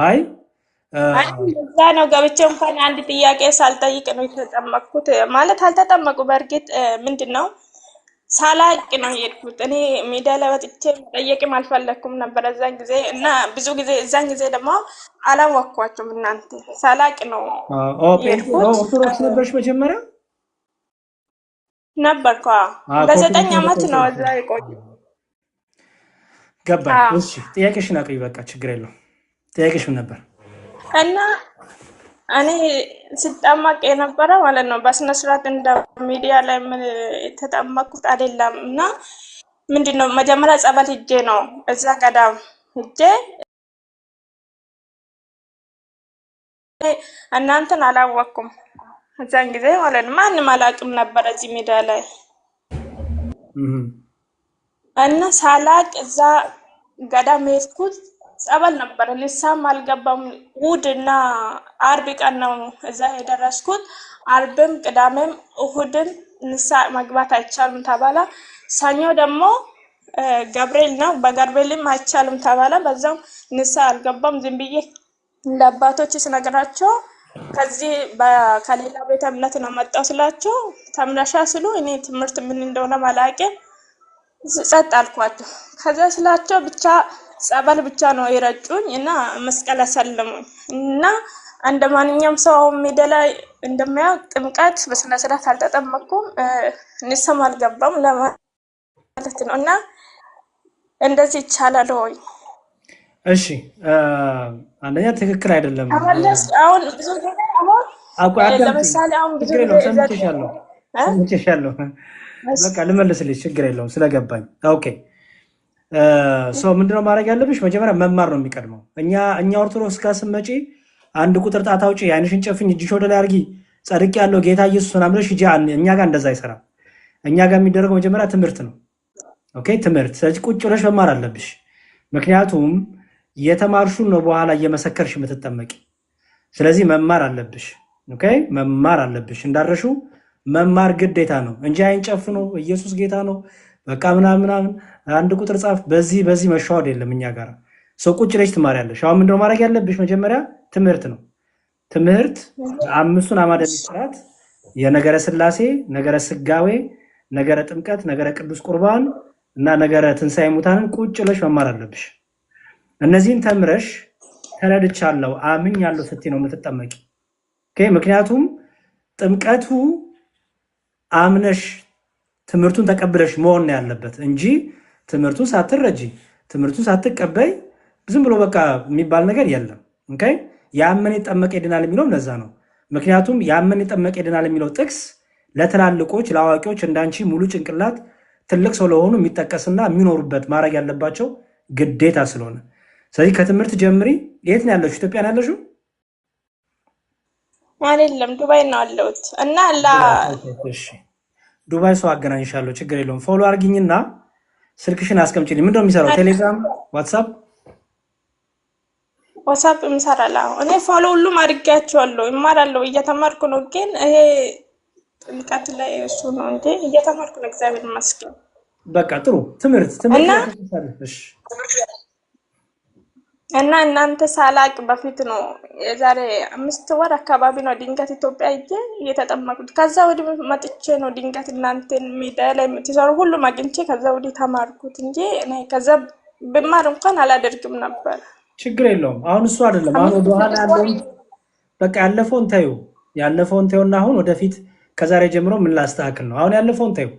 አይ እዛ ነው ገብቼ እንኳን አንድ ጥያቄ ሳልጠይቅ ነው የተጠመቅኩት። ማለት አልተጠመቁ በእርግጥ ምንድን ነው ሳላቅ ነው የሄድኩት። እኔ ሚዲያ ላይ ወጥቼ መጠየቅም አልፈለኩም ነበር እዛን ጊዜ እና ብዙ ጊዜ እዛን ጊዜ ደግሞ አላወቅኳቸውም። እናንተ ሳላቅ ነው የሄድኩት። ኦርቶዶክስ ነበርሽ መጀመሪያ? ነበርኩ። ለ9 ዓመት ነው እዛ የቆየሁት። ገባኝ። እሺ ጥያቄሽን አቅርቢ፣ በቃ ችግር የለውም። ጥያቄሽ ምን ነበር? እና እኔ ስጠመቅ የነበረ ማለት ነው በስነ ስርዓት እንደ ሚዲያ ላይ የተጠመቅኩት አይደለም። እና ምንድነው መጀመሪያ ጸበል ሂጄ ነው እዛ ገዳም ሂጄ እናንተን አላወቅኩም እዛን ጊዜ ማለት ነው። ማንም አላውቅም ነበር እዚህ ሚዲያ ላይ እና ሳላቅ እዛ ገዳም ሄድኩት። ጸበል ነበር፣ ንስሓም አልገባም። እሑድ እና አርብ ቀን ነው እዛ የደረስኩት። አርብም ቅዳሜም እሑድም ንስሓ መግባት አይቻልም ተባለ። ሰኞ ደግሞ ገብርኤል ነው፣ በገብርኤልም አይቻልም ተባለ። በዛም ንስሓ አልገባም። ዝም ብዬ ለአባቶች ስነግራቸው ከዚህ ከሌላ ቤተ እምነት ነው መጣሁ ስላቸው ተምረሻ ስሉ እኔ ትምህርት ምን እንደሆነ ማላውቅም ጸጥ አልኳቸው። ከዛ ስላቸው ብቻ ጸበል ብቻ ነው የረጩኝ እና መስቀል አሰለሙኝ እና እንደ ማንኛውም ሰው ሜዳ ላይ እንደሚያውቅ ጥምቀት በስነ ስርዓት አልተጠመኩም፣ ንስሐም አልገባም ለማለት ነው። እና እንደዚህ ይቻላል ወይ? እሺ አንደኛ ትክክል አይደለም። አሁን ብዙ ጊዜ ለምሳሌ አሁን ብዙ ጊዜ ሰምቼሻለሁ። በቃ ልመልስልሽ፣ ችግር የለውም ስለገባኝ። ኦኬ ሰው ምንድነው ማድረግ ያለብሽ? መጀመሪያ መማር ነው የሚቀድመው። እኛ ኦርቶዶክስ ጋር ስትመጪ አንድ ቁጥር ጣት አውጪ፣ ዓይንሽን ጨፍኝ፣ እጅሽ ወደ ላይ አድርጊ፣ ጸድቅ ያለው ጌታ ኢየሱስን አምነሽ ሂጂ። እኛ ጋር እንደዛ አይሰራም። እኛ ጋር የሚደረገው መጀመሪያ ትምህርት ነው። ኦኬ ትምህርት። ስለዚህ ቁጭ ብለሽ መማር አለብሽ። ምክንያቱም የተማርሹን ነው በኋላ እየመሰከርሽ የምትጠመቂ። ስለዚህ መማር አለብሽ። ኦኬ መማር አለብሽ። እንዳረሹ መማር ግዴታ ነው እንጂ ዓይን ጨፍኖ ኢየሱስ ጌታ ነው በቃ ምናምን አንድ ቁጥር ጻፍ፣ በዚህ መሻወድ የለም እኛ ጋር። ሰው ቁጭ ብለሽ ትማሪያለሽ። አሁን ምንድነው ማድረግ ያለብሽ? መጀመሪያ ትምህርት ነው። ትምህርት አምስቱን አዕማደ ምስጢራት የነገረ ሥላሴ፣ ነገረ ሥጋዌ፣ ነገረ ጥምቀት፣ ነገረ ቅዱስ ቁርባን እና ነገረ ትንሣኤ ሙታንን ቁጭ ብለሽ መማር አለብሽ። እነዚህን ተምረሽ ተረድቻለሁ አምኛለሁ ስትይ ነው የምትጠመቂ። ምክንያቱም ጥምቀቱ አምነሽ ትምህርቱን ተቀብለሽ መሆን ነው ያለበት እንጂ ትምህርቱን ሳትረጂ ትምህርቱን ሳትቀበይ ዝም ብሎ በቃ የሚባል ነገር የለም። ያመነ ይጠመቅ ይድናል የሚለው ለዛ ነው። ምክንያቱም ያመነ ይጠመቅ ይድናል የሚለው ጥቅስ ለትላልቆች ለአዋቂዎች እንዳንቺ ሙሉ ጭንቅላት ትልቅ ሰው ለሆኑ የሚጠቀስና የሚኖሩበት ማድረግ ያለባቸው ግዴታ ስለሆነ፣ ስለዚህ ከትምህርት ጀምሪ። የት ነው ያለሽው? ኢትዮጵያ ነው ያለሽው? አይደለም ዱባይ ነው ያለሁት። እና ዱባይ ሰው አገናኝሻለሁ፣ ችግር የለውም። ፎሎ አድርጊኝና ስልክሽን አስቀምጪልኝ። ምንድነው የሚሰራው? ቴሌግራም፣ ዋትሳፕ እምሰራለሁ። እኔ ፎሎ ሁሉም አድርጌያቸዋለሁ። እማራለሁ፣ እየተማርኩ ነው። ግን ይሄ ጥምቀት ላይ እሱ ነው እንጂ እየተማርኩ ነው። እግዚአብሔር ይመስገን። በቃ ጥሩ ትምህርት እና እናንተ ሳላቅ በፊት ነው የዛሬ 5 ወር አካባቢ ነው ድንገት ኢትዮጵያ ሄጄ እየተጠመቁት። ከዛ ወዲህ መጥቼ ነው ድንገት እናንተን ሚዲያ ላይ የምትሰሩ ሁሉም አግኝቼ ከዛ ወዲህ ተማርኩት እንጂ እኔ ከዛ ብማር እንኳን አላደርግም ነበር። ችግር የለውም። አሁን እሱ አይደለም። አሁን ወደ ኋላ ያለውን በቃ ያለፈውን ተይውና አሁን ወደፊት ከዛሬ ጀምሮ ምን ላስተካክል ነው። አሁን ያለፈውን ተይው።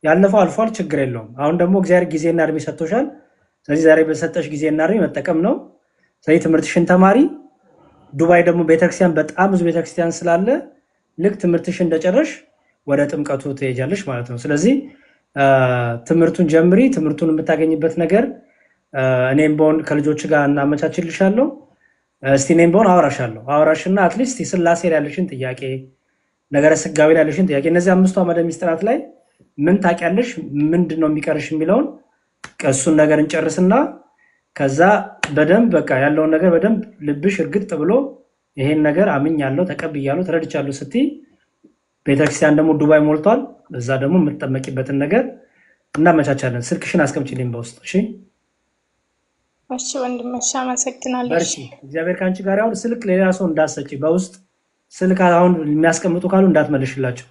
ያለፈው አልፏል፣ ችግር የለውም። አሁን ደግሞ እግዚአብሔር ጊዜና እድሜ ሰጥቶሻል። ስለዚህ ዛሬ በሰጠሽ ጊዜና እድሜ መጠቀም ነው። ስለዚህ ትምህርትሽን ተማሪ። ዱባይ ደግሞ ቤተክርስቲያን በጣም ብዙ ቤተክርስቲያን ስላለ ልክ ትምህርትሽን እንደጨረሽ ወደ ጥምቀቱ ትሄጃለሽ ማለት ነው። ስለዚህ ትምህርቱን ጀምሪ። ትምህርቱን የምታገኝበት ነገር እኔም በሆን ከልጆች ጋር እናመቻችልሻለሁ። እስቲ እኔም በሆን አወራሽና አትሊስት የሥላሴ ላይ ያለሽን ጥያቄ፣ ነገረ ሥጋዌ ላይ ያለሽን ጥያቄ፣ እነዚህ 5ቱ አዕማደ ምስጢራት ላይ ምን ታውቂያለሽ፣ ምንድን ነው የሚቀርሽ የሚለውን እሱን ነገር እንጨርስና ከዛ በደንብ በቃ ያለውን ነገር በደንብ ልብሽ እርግጥ ብሎ ይሄን ነገር አምኛለሁ፣ ተቀብያለሁ፣ ተረድቻለሁ ስትይ ቤተክርስቲያን ደግሞ ዱባይ ሞልቷል። እዛ ደግሞ የምትጠመቂበትን ነገር እናመቻቻለን። ስልክሽን አስቀምጪልኝ በውስጥ እሺ? እሺ ወንድሜ፣ አመሰግናለሁ። እሺ እግዚአብሔር ካንቺ ጋር ያውን። ስልክ ሌላ ሰው እንዳትሰጪ፣ በውስጥ ስልክ አሁን የሚያስቀምጡ ካሉ እንዳትመልሽላቸው።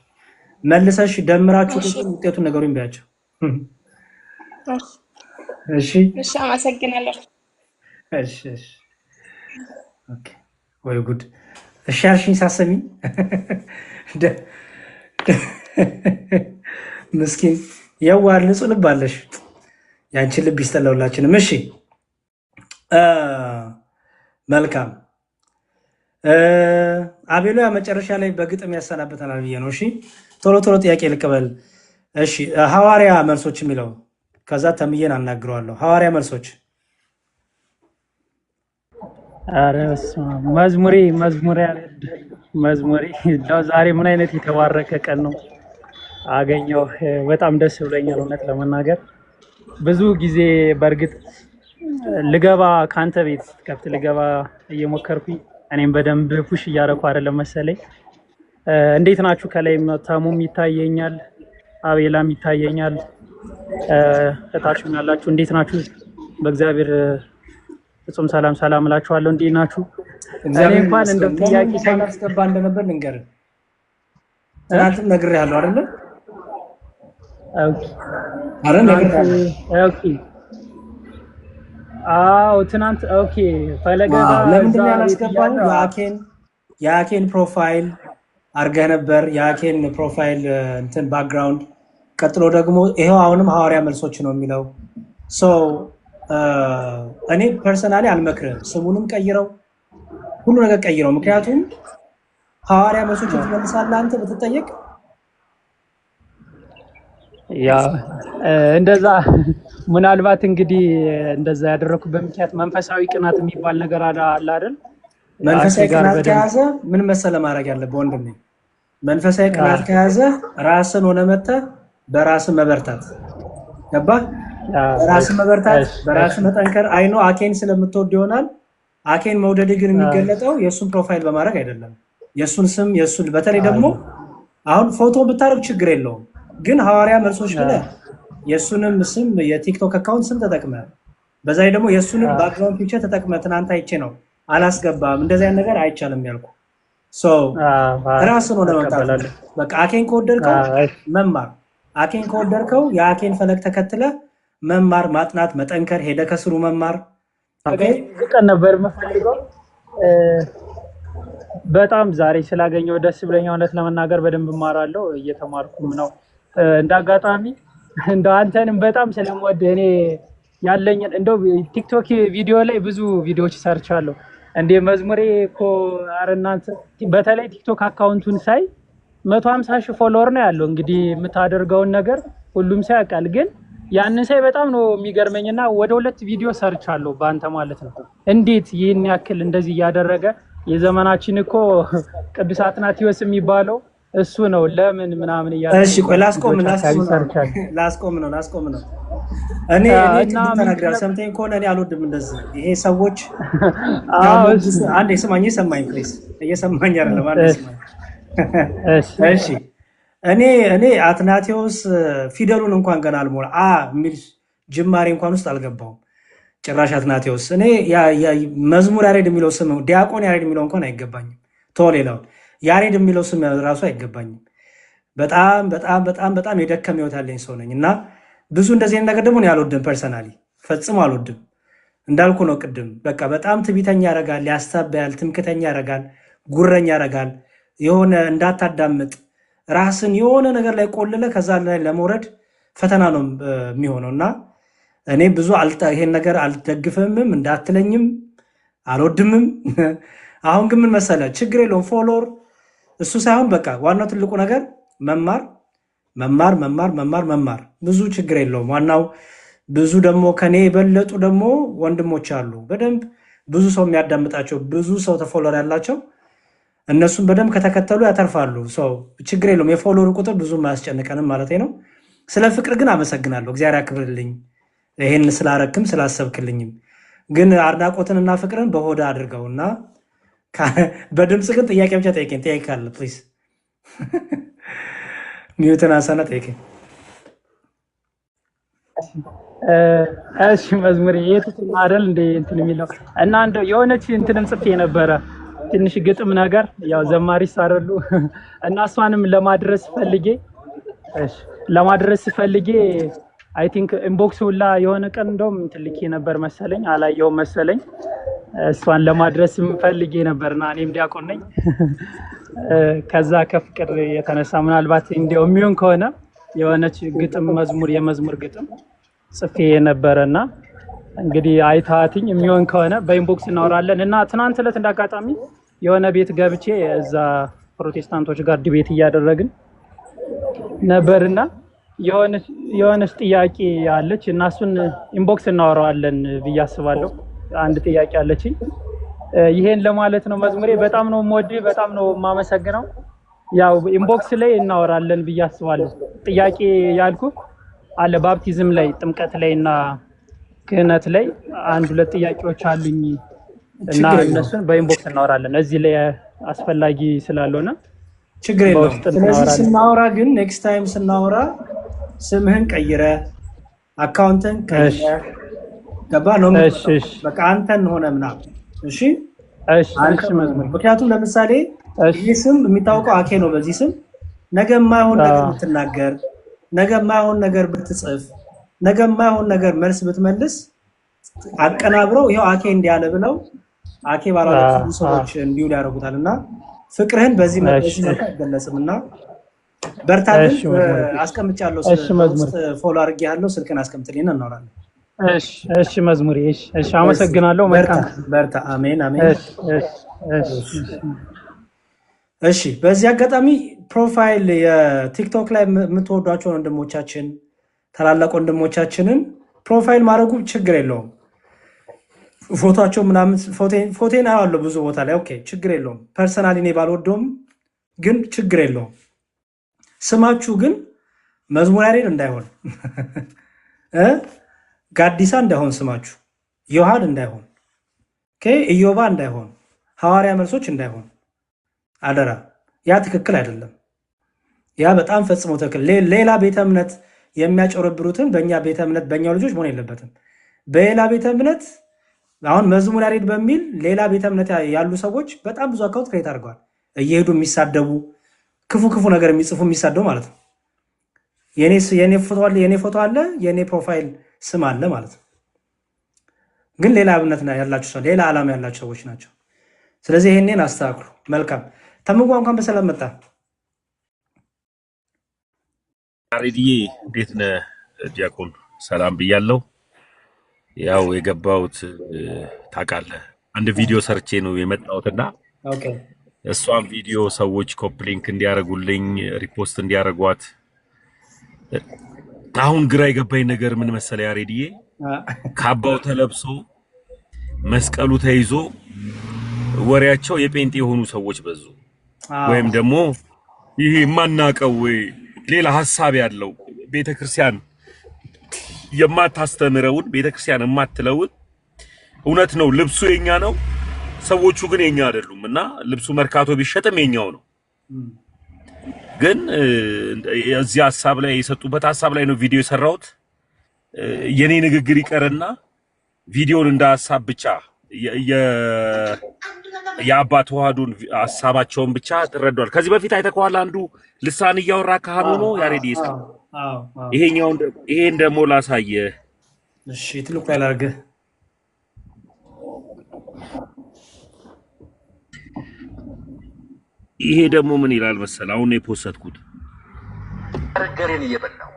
መልሰሽ ደምራችሁ ውጤቱን ነገሩን ቢያቸው። እሺ እሺ፣ አመሰግናለሁ። እሺ ኦኬ። ወይ ጉድ! እሺ አልሽኝ ሳሰሚ ምስኪን የዋህ ንጹህ ልብ አለሽ። ያንቺን ልብ ይስጠላውላችንም። እሺ መልካም አቤሎ መጨረሻ ላይ በግጥም ያሰናበተናል ብዬ ነው። እሺ ቶሎ ጥያቄ ልቀበል። እሺ ሐዋርያ መልሶች የሚለው ከዛ ተምዬን አናግረዋለሁ። ሐዋርያ መልሶች። አረ መዝሙሬ ዛሬ ምን አይነት የተባረከ ቀን ነው አገኘው። በጣም ደስ ብሎኛል እውነት ለመናገር። ብዙ ጊዜ በእርግጥ ልገባ ካንተ ቤት ከፍት ልገባ እየሞከርኩኝ እኔም በደንብ ፑሽ እያደረኩ አይደለም መሰለኝ። እንዴት ናችሁ? ከላይ ተሙም ይታየኛል፣ አቤላም ይታየኛል፣ እታችሁም ያላችሁ እንዴት ናችሁ? በእግዚአብሔር ፍጹም ሰላም እላችኋለሁ። እንዴት ናችሁ? እኔ እንኳን እንደው ጥያቄ ሳይስገባ እንደነበር ልንገርህ። ትናንትም ነግሬሃለሁ አይደል? ኦኬ አዎ ትናንት ኦኬ ፈለገ ጋር ለምንድን እዛ ነው ቤት ያላስገባው? እያለ የአኬን ፕሮፋይል አድርገህ ነበር። የአኬን ፕሮፋይል እንትን ባክግራውንድ፣ ቀጥሎ ደግሞ ይሄው አሁንም ሐዋርያ መልሶች ነው የሚለው። ሶ እኔ ፐርሰናሊ አልመክርም። ስሙንም ቀይረው፣ ሁሉ ነገር ቀይረው። ምክንያቱም ሐዋርያ መልሶችን ትመልሳለህ አንተ ብትጠየቅ። ያ እንደዛ ምናልባት እንግዲህ እንደዛ ያደረኩበት ምክንያት መንፈሳዊ ቅናት የሚባል ነገር አለ አይደል? መንፈሳዊ አንቺ ጋር ቅናት በደንብ ከያዘ ምን መሰለህ ማድረግ ያለብህ ወንድሜ፣ መንፈሳዊ ቅናት ከያዘ ራስን ሆነ መተህ በራስህ መበርታት። ገባህ? በራስህ መበርታት፣ በራስህ መጠንከር። አይኖ አኬን ስለምትወድ ይሆናል። አኬን መውደድ ግን የሚገለጠው የእሱን ፕሮፋይል በማድረግ አይደለም። የእሱን ስም የእሱን በተለይ ደግሞ አሁን ፎቶ ብታደርግ ችግር የለውም፣ ግን ሐዋርያ መልሶች ብለህ የእሱንም ስም የቲክቶክ አካውንት ስም ተጠቅመህ በዛ ላይ ደግሞ የእሱንም ባክግራውንድ ፒክቸር ተጠቅመህ ትናንት አይቼ ነው አላስገባም። እንደዚህ አይነት ነገር አይቻልም ያልኩ። ራስን ሆነ መምጣት በቃ አኬን ከወደድከው መማር፣ አኬን ከወደድከው የአኬን ፈለግ ተከትለ መማር፣ ማጥናት፣ መጠንከር፣ ሄደ ከስሩ መማር። ቀን ነበር የምፈልገው። በጣም ዛሬ ስላገኘው ደስ ብለኛል። እውነት ለመናገር በደንብ እማራለሁ፣ እየተማርኩም ነው። እንዳጋጣሚ እንደው አንተንም በጣም ስለምወድ እኔ ያለኝን እንደው ቲክቶክ ቪዲዮ ላይ ብዙ ቪዲዮዎች ሰርቻለሁ። እንደ መዝሙሬ እኮ ኧረ እናንተ በተለይ ቲክቶክ አካውንቱን ሳይ 150 ሺህ ፎሎወር ነው ያለው። እንግዲህ የምታደርገውን ነገር ሁሉም ሰው ያውቃል፣ ግን ያንን ሳይ በጣም ነው የሚገርመኝና ወደ 2 ቪዲዮ ሰርቻለሁ በአንተ ማለት ነው። እንዴት ይህን ያክል እንደዚህ እያደረገ የዘመናችን እኮ ቅዱስ አትናቴዎስ የሚባለው እሱ ነው። ለምን ምናምን እያለ እሺ ቆይ ላስቆም ነው። እኔ ተናግሬያለሁ። ሰምተኝ ከሆነ እኔ አልወድም እንደዚህ። ይሄ ሰዎች አንዴ ስማኝ፣ እየሰማኝ ፕሊዝ፣ እየሰማኝ አይደለም አንዴ ስማኝ። እሺ እኔ አትናቴዎስ ፊደሉን እንኳን ገና አልሞላ የሚል ጅማሬ እንኳን ውስጥ አልገባውም ጭራሽ። አትናቴዎስ እኔ መዝሙር ያሬድ የሚለው ስም ዲያቆን ያሬድ የሚለው እንኳን አይገባኝም። ተወው ሌላውን፣ ያሬድ የሚለው ስም ራሱ አይገባኝም። በጣም በጣም በጣም በጣም የደከመ ህይወት ያለኝ ሰው ነኝ እና ብዙ እንደዚህ ነገር ደግሞ አልወድም። ፐርሰናሊ ፈጽሞ አልወድም። እንዳልኩ ነው ቅድም። በቃ በጣም ትዕቢተኛ ያደርጋል፣ ያስታበያል፣ ትምክተኛ ያደርጋል፣ ጉረኛ ያደርጋል። የሆነ እንዳታዳምጥ ራስን የሆነ ነገር ላይ ቆልለ ከዛ ላይ ለመውረድ ፈተና ነው የሚሆነው እና እኔ ብዙ ይሄን ነገር አልደግፍምም፣ እንዳትለኝም አልወድምም። አሁን ግን ምን መሰለ ችግር የለውም ፎሎወር እሱ ሳይሆን በቃ ዋናው ትልቁ ነገር መማር መማር መማር መማር መማር ብዙ ችግር የለውም። ዋናው ብዙ ደግሞ ከኔ የበለጡ ደግሞ ወንድሞች አሉ በደንብ ብዙ ሰው የሚያዳምጣቸው ብዙ ሰው ተፎሎወር ያላቸው እነሱም በደንብ ከተከተሉ ያተርፋሉ። ሰው ችግር የለውም። የፎሎወር ቁጥር ብዙም አያስጨንቀንም ማለት ነው። ስለ ፍቅር ግን አመሰግናለሁ። እግዚአብሔር ያክብርልኝ ይሄን ስላረክም ስላሰብክልኝም። ግን አድናቆትንና ፍቅርን በሆዳ አድርገውና በድምፅ ግን ጥያቄ ብቻ ጠይቀኝ። ጥያቄ ካለ ፕሊዝ ሚዩትን አንሳና ጠይቀኝ። እሺ መዝሙር የቱት አይደል እንደ እንትን የሚለው እና እንደው የሆነች እንትንም ጽፌ ነበረ ትንሽ ግጥም ነገር ያው ዘማሪ ሳረሉ እና እሷንም ለማድረስ ፈልጌ አይ ቲንክ ኢንቦክስ ሁላ የሆነ ቀን እንደውም እንትን ልኬ ነበር መሰለኝ፣ አላየሁም መሰለኝ። እሷን ለማድረስ ፈልጌ ነበርና እኔም ዲያቆን ነኝ። ከዛ ከፍቅር የተነሳ ምናልባት እንዲያው የሚሆን ከሆነ የሆነች ግጥም የመዝሙር ግጥም ጽፌ ነበረና እንግዲህ አይታትኝ የሚሆን ከሆነ በኢንቦክስ እናወራለን። እና ትናንት ዕለት እንዳጋጣሚ የሆነ ቤት ገብቼ እዛ ፕሮቴስታንቶች ጋር ዲቤት እያደረግን ነበርና የሆነች ጥያቄ አለች እና እሱን ኢንቦክስ እናወራዋለን ብዬ አስባለሁ። አንድ ጥያቄ አለችኝ። ይሄን ለማለት ነው መዝሙሬ። በጣም ነው የምወድህ፣ በጣም ነው የማመሰግነው። ያው ኢንቦክስ ላይ እናወራለን ብዬ አስባለሁ። ጥያቄ ያልኩ አለ ባፕቲዝም ላይ ጥምቀት ላይ እና ክህነት ላይ 1-2 ጥያቄዎች አሉኝ እና እነሱን በኢንቦክስ እናወራለን። እዚህ ላይ አስፈላጊ ስላልሆነ ችግር የለውም። ስለዚህ ስናወራ ግን ኔክስት ታይም ስናወራ ስምህን ቀይረ አካውንትን ቀይረ ገባ ነው በቃ አንተን ሆነ ምናምን። እሺ ምክንያቱም ለምሳሌ ይህ ስም የሚታወቀው አኬ ነው። በዚህ ስም ነገ የማይሆን ነገር ብትናገር፣ ነገ የማይሆን ነገር ብትጽፍ፣ ነገ የማይሆን ነገር መልስ ብትመልስ አቀናብረው ይሄው አኬ እንዲያለ ብለው አኬ ባላቸው ሰዎች እንዲውል ያደርጉታልና ፍቅርህን በዚህ መልኩ አይገለጽምና በርታ። ግን አስቀምጫለሁ ውስጥ ፎሎ አድርጌያለሁ። ስልክን አስቀምጥልኝና እናወራለን። እሺ መዝሙሬ፣ እሺ አመሰግናለሁ። መልካም በርታ። አሜን አሜን። እሺ በዚህ አጋጣሚ ፕሮፋይል የቲክቶክ ላይ የምትወዷቸው ወንድሞቻችን ታላላቅ ወንድሞቻችንን ፕሮፋይል ማድረጉ ችግር የለውም። ፎቶቸው ምናምን ፎቴን አያለሁ ብዙ ቦታ ላይ ኦኬ፣ ችግር የለውም። ፐርሰናሊ እኔ ባልወደውም ግን ችግር የለውም። ስማችሁ ግን መዝሙር ያሬድ እንዳይሆን ጋዲሳ እንዳይሆን፣ ስማችሁ ዮሐድ እንዳይሆን፣ ኢዮባ እንዳይሆን፣ ሐዋርያ መልሶች እንዳይሆን አደራ። ያ ትክክል አይደለም። ያ በጣም ፈጽሞ ትክክል። ሌላ ቤተ እምነት የሚያጨረብሩትን በእኛ ቤተ እምነት በእኛው ልጆች መሆን የለበትም። በሌላ ቤተ እምነት አሁን መዝሙር ያሬድ በሚል ሌላ ቤተ እምነት ያሉ ሰዎች በጣም ብዙ አካውንት ክሬት አድርገዋል። እየሄዱ የሚሳደቡ ክፉ ነገር የሚጽፉ የሚሳደቡ ማለት ነው። የኔ ፎቶ አለ፣ የኔ ፕሮፋይል ስም አለ ማለት ነው። ግን ሌላ እምነት ያላቸው ሰው ሌላ ዓላማ ያላቸው ሰዎች ናቸው። ስለዚህ ይሄንን አስተካክሉ። መልካም ተምጓ እንኳን በሰላም መጣ። ያሬድዬ እንዴት ነህ? ዲያቆን ሰላም ብያለሁ። ያው የገባሁት ታውቃለህ አንድ ቪዲዮ ሰርቼ ነው የመጣሁትና እሷን ቪዲዮ ሰዎች ኮፕሊንክ እንዲያደርጉልኝ ሪፖስት እንዲያደርጓት። አሁን ግራ የገባኝ ነገር ምን መሰለ ያሬድዬ፣ ካባው ተለብሶ መስቀሉ ተይዞ ወሬያቸው የጴንጤ የሆኑ ሰዎች በዙ። ወይም ደግሞ ይሄ ማናቀው ሌላ ሐሳብ ያለው ቤተክርስቲያን የማታስተምረውን ቤተክርስቲያን የማትለውን እውነት ነው ልብሱ የኛ ነው፣ ሰዎቹ ግን የኛ አይደሉም እና ልብሱ መርካቶ ቢሸጥም የኛው ነው። ግን እዚህ ሐሳብ ላይ የሰጡበት ሐሳብ ላይ ነው ቪዲዮ የሰራሁት። የኔ ንግግር ይቀርና ቪዲዮን እንደ ሐሳብ ብቻ የአባ ተዋህዶን ሐሳባቸውን ብቻ ተረዷል። ከዚህ በፊት አይተከዋል። አንዱ ልሳን እያወራ ካህኑ ነው ያሬድ ይስካ። ይሄን ደግሞ ላሳየ። እሺ ትልቁ ያላርገ ይሄ ደግሞ ምን ይላል መሰል? አሁን የፖስተትኩት በርገሬን እየበላው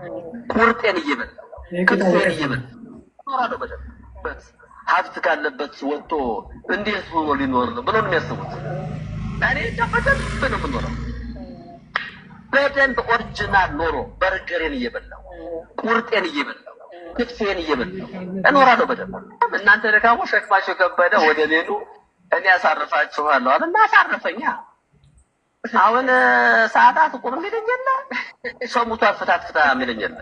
ቁርጤን እየበላው ክትፎን እየበላው ሀብት ካለበት ወጥቶ እንዴት ሆኖ ሊኖር ነው ብለው ነው የሚያስቡት። እኔ በደንብ ነው የምኖረው፣ በደንብ ኦሪጂናል ኖሮ በርገሬን እየበላው ቁርጤን እየበላው ክትፎን እየበላው እኖራለሁ በደንብ። እናንተ ደግሞ ሸክማችሁ ከበደ ወደ ሌሉ እኔ አሳርፋችኋለሁ አለ እና አሳርፈኛ። አሁን ሰዓታት ቁም የሚለኝና ሰው ሙቷን ፍታ የሚለኝና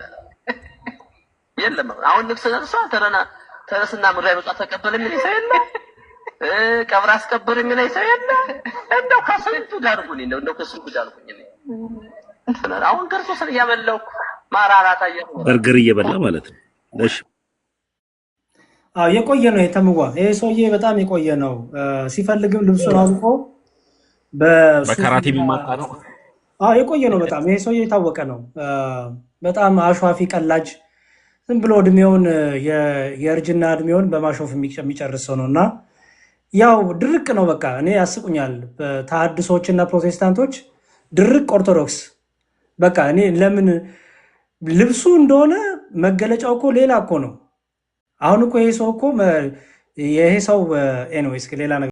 የለም። አሁን ልብስ ለብሷ ተረስና ምድራዊ መጽሐፍ ተቀበል የሚል ሰው የለ፣ ቀብር አስቀብር የሚል ሰው የለ። እንደው ከስንቱ ዳርጉኝ እንደው ከስንቱ ዳርጉኝ። አሁን ክርስቶስን እያበላሁ ማራራት አየሁ በርገር እየበላ ማለት ነው። እሺ የቆየ ነው የተምዋ። ይሄ ሰውዬ በጣም የቆየ ነው። ሲፈልግም ልብሱን አውልቆ በካራቴ የሚማታ ነው። የቆየ ነው በጣም። ይሄ ሰውዬ የታወቀ ነው። በጣም አሿፊ ቀላጅ፣ ዝም ብሎ እድሜውን የእርጅና እድሜውን በማሾፍ የሚጨርስ ሰው ነው እና ያው ድርቅ ነው በቃ። እኔ ያስቁኛል ተሐድሶችና ፕሮቴስታንቶች ድርቅ ኦርቶዶክስ በቃ። እኔ ለምን ልብሱ እንደሆነ መገለጫው እኮ ሌላ እኮ ነው። አሁን እኮ ይሄ ሰው ኤኒዌይስ ሌላ ነገር